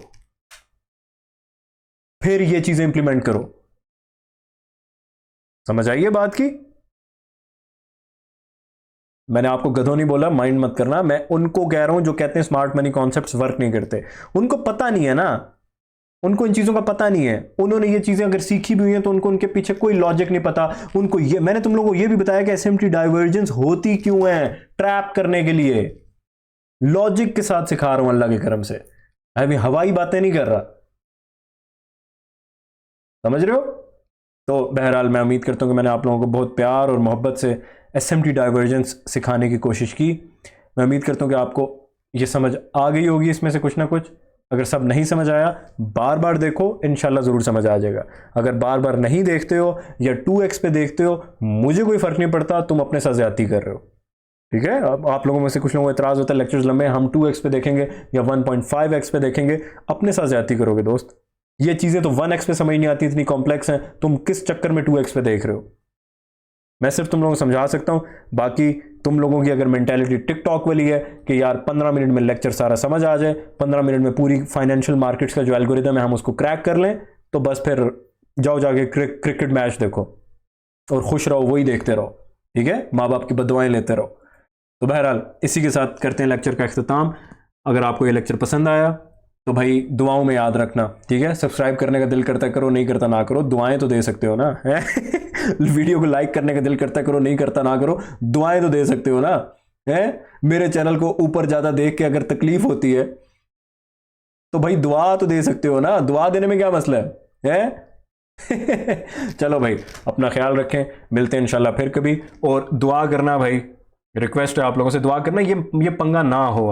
फिर ये चीजें इंप्लीमेंट करो। समझ आइए बात की? मैंने आपको गधों नहीं बोला, माइंड मत करना। मैं उनको कह रहा हूं जो कहते हैं स्मार्ट मनी कॉन्सेप्ट्स वर्क नहीं करते। उनको पता नहीं है ना, उनको इन चीजों का पता नहीं है। उन्होंने ये चीजें अगर सीखी भी हुई हैं तो उनको उनके पीछे कोई लॉजिक नहीं पता। उनको ये, मैंने तुम लोगों को ये भी बताया कि एसएमटी डाइवर्जेंस होती क्यों है, ट्रैप करने के लिए। लॉजिक के साथ सिखा रहा हूं अल्लाह के करम से, अभी हवाई बातें नहीं कर रहा। समझ रहे हो? तो बहरहाल मैं उम्मीद करता हूं कि मैंने आप लोगों को बहुत प्यार और मोहब्बत से एसएमटी डाइवर्जेंस सिखाने की कोशिश की। मैं उम्मीद करता हूं कि आपको ये समझ आ गई होगी इसमें से कुछ ना कुछ। अगर सब नहीं समझ आया, बार बार देखो, इंशाल्लाह ज़रूर समझ आ जाएगा। अगर बार बार नहीं देखते हो या 2x पे देखते हो, मुझे कोई फ़र्क नहीं पड़ता, तुम अपने साथ ज़्यादती कर रहे हो, ठीक है? अब आप लोगों में से कुछ लोगों को एतराज़ होता है लेक्चर्स लंबे, हम 2x पे देखेंगे या 1.5x पे देखेंगे। अपने साथ ज़्यादती करोगे दोस्त। ये चीज़ें तो 1x पे समझ नहीं आती, इतनी कॉम्प्लेक्स हैं, तुम किस चक्कर में 2x पे देख रहे हो? मैं सिर्फ तुम लोगों को समझा सकता हूं। बाकी तुम लोगों की अगर मेंटालिटी टिकटॉक वाली है कि यार 15 मिनट में लेक्चर सारा समझ आ जाए, 15 मिनट में पूरी फाइनेंशियल मार्केट्स का जो एल्गोरिदम है हम उसको क्रैक कर लें, तो बस फिर जाओ जाके क्रिकेट मैच देखो और खुश रहो, वही देखते रहो, ठीक है? माँ बाप की बददुआएं लेते रहो। तो बहरहाल इसी के साथ करते हैं लेक्चर का इख्तिताम। अगर आपको ये लेक्चर पसंद आया तो भाई दुआओं में याद रखना, ठीक है? सब्सक्राइब करने का दिल करता करो, नहीं करता ना करो, दुआएं तो दे सकते हो ना, है? वीडियो को लाइक करने का दिल करता करो, नहीं करता ना करो, दुआएं तो दे सकते हो ना, है? मेरे चैनल को ऊपर ज्यादा देख के अगर तकलीफ होती है तो भाई दुआ तो दे सकते हो ना, दुआ देने में क्या मसला है? चलो भाई, अपना ख्याल रखें, मिलते हैं इंशाल्लाह फिर कभी। और दुआ करना भाई, रिक्वेस्ट है आप लोगों से, दुआ करना, ये पंगा ना हो।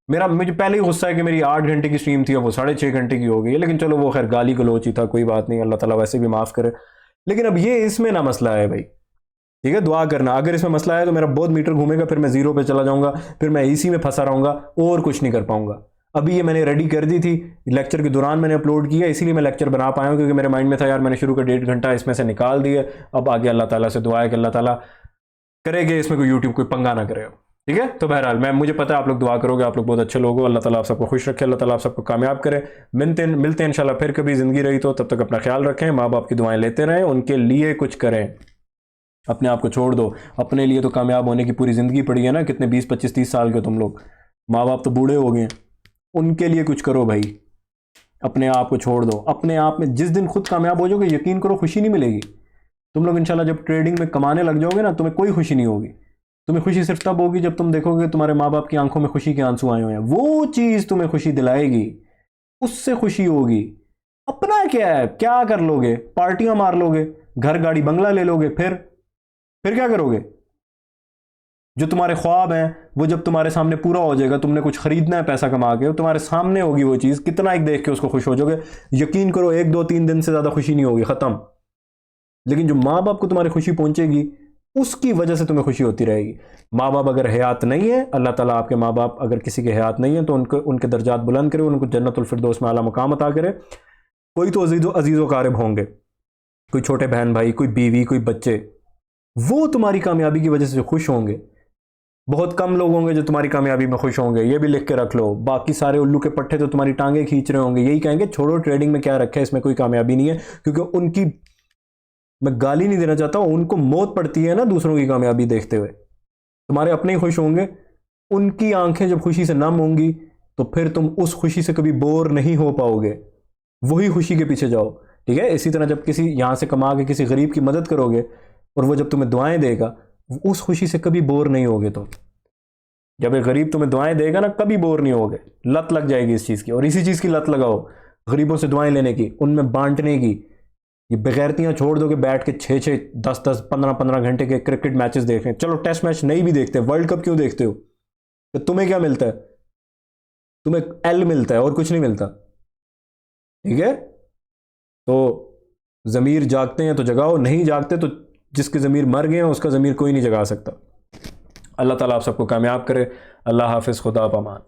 अब मुझे पहले ही गुस्सा है कि मेरी 8 घंटे की स्ट्रीम थी, अब वो 6.5 घंटे की हो गई है, लेकिन चलो वो खैर गाली गलौच ही था, कोई बात नहीं, अल्लाह ताला वैसे भी माफ़ करे। लेकिन अब ये इसमें ना मसला है भाई, ठीक है? दुआ करना, अगर इसमें मसला है तो मेरा बहुत मीटर घूमेगा, फिर मैं जीरो पे चला जाऊंगा, फिर मैं इसी में फंसा रहूंगा और कुछ नहीं कर पाऊंगा। अभी ये मैंने रेडी कर दी थी, लेक्चर के दौरान मैंने अपलोड किया, इसीलिए मैं लेक्चर बना पाया हूँ, क्योंकि मेरे माइंड में था यार मैंने शुरू का 1.5 घंटा इसमें से निकाल दिया। अब आगे अल्लाह ताला से दुआ है कि अल्लाह ताला करेंगे इसमें कोई यूट्यूब कोई पंगा ना करे, ठीक है? तो बहरहाल मुझे पता है आप लोग दुआ करोगे, आप लोग बहुत अच्छे लोग हो, अल्लाह ताला आप सबको खुश रखे, अल्लाह ताला आप सबको कामयाब करे। मिलते हैं इंशाल्लाह फिर कभी, ज़िंदगी रही तो। तब तक अपना ख्याल रखें, माँ बाप की दुआएं लेते रहें, उनके लिए कुछ करें, अपने आप को छोड़ दो। अपने लिए तो कामयाब होने की पूरी ज़िंदगी पड़ी है ना, कितने 20 25 30 साल के तुम लोग, माँ बाप तो बूढ़े हो गए, उनके लिए कुछ करो भाई। अपने आप को छोड़ दो, अपने आप में जिस दिन खुद कामयाब हो जाओगे, यकीन करो खुशी नहीं मिलेगी। तुम लोग इंशाल्लाह जब ट्रेडिंग में कमाने लग जाओगे ना, तुम्हें कोई खुशी नहीं होगी। तुम्हें खुशी सिर्फ तब होगी जब तुम देखोगे तुम्हारे माँ बाप की आंखों में खुशी के आंसू आए हुए हैं, वो चीज तुम्हें खुशी दिलाएगी, उससे खुशी होगी। अपना क्या है, क्या कर लोगे? पार्टियां मार लोगे, घर गाड़ी बंगला ले लोगे, फिर क्या करोगे? जो तुम्हारे ख्वाब हैं वो जब तुम्हारे सामने पूरा हो जाएगा, तुमने कुछ खरीदना है पैसा कमा के, तुम्हारे सामने होगी वो चीज, कितना एक देख के उसको खुश हो जाओगे। यकीन करो 1 2 3 दिन से ज्यादा खुशी नहीं होगी, खत्म। लेकिन जो माँ बाप को तुम्हारी खुशी पहुंचेगी उसकी वजह से तुम्हें खुशी होती रहेगी। माँ बाप अगर हयात नहीं है, अल्लाह ताला आपके माँ बाप अगर किसी के हयात नहीं है तो उनके दर्जात बुलंद करे, उनको जन्नतुल फिरदौस में आला मुकाम अता करे। कोई तो अजीज़ो कारब होंगे, कोई छोटे बहन भाई, कोई बीवी, कोई बच्चे, वो तुम्हारी कामयाबी की वजह से खुश होंगे। बहुत कम लोग होंगे जो तुम्हारी कामयाबी में खुश होंगे, ये भी लिख के रख लो। बाकी सारे उल्लू के पट्टे तो तुम्हारी टांगे खींच रहे होंगे, यही कहेंगे छोड़ो ट्रेडिंग में क्या रखा है, इसमें कोई कामयाबी नहीं है। क्योंकि उनकी, मैं गाली नहीं देना चाहता हूं, उनको मौत पड़ती है ना दूसरों की कामयाबी देखते हुए। तुम्हारे अपने ही खुश होंगे, उनकी आंखें जब खुशी से नम होंगी तो फिर तुम उस खुशी से कभी बोर नहीं हो पाओगे, वही खुशी के पीछे जाओ। ठीक है, इसी तरह जब किसी यहां से कमा के किसी गरीब की मदद करोगे और वो जब तुम्हें दुआएं देगा, उस खुशी से कभी बोर नहीं होगे तुम। जब एक गरीब तुम्हें दुआएं देगा ना, कभी बोर नहीं होगे, लत लग जाएगी इस चीज़ की। और इसी चीज़ की लत लगाओ, गरीबों से दुआएं लेने की, उनमें बांटने की। ये बेगैरतियां छोड़ दोगे, बैठ के 6-6, 10-10, 15-15 घंटे के क्रिकेट मैचेस देखें। चलो टेस्ट मैच नहीं भी देखते, वर्ल्ड कप क्यों देखते हो? तो तुम्हें क्या मिलता है? तुम्हें एल मिलता है और कुछ नहीं मिलता। ठीक है, तो ज़मीर जागते हैं तो जगाओ, नहीं जागते तो जिसके ज़मीर मर गए हैं उसका ज़मीर कोई नहीं जगा सकता। अल्लाह ताला आप सबको कामयाब करे। अल्लाह हाफिज़, खुदा पामान।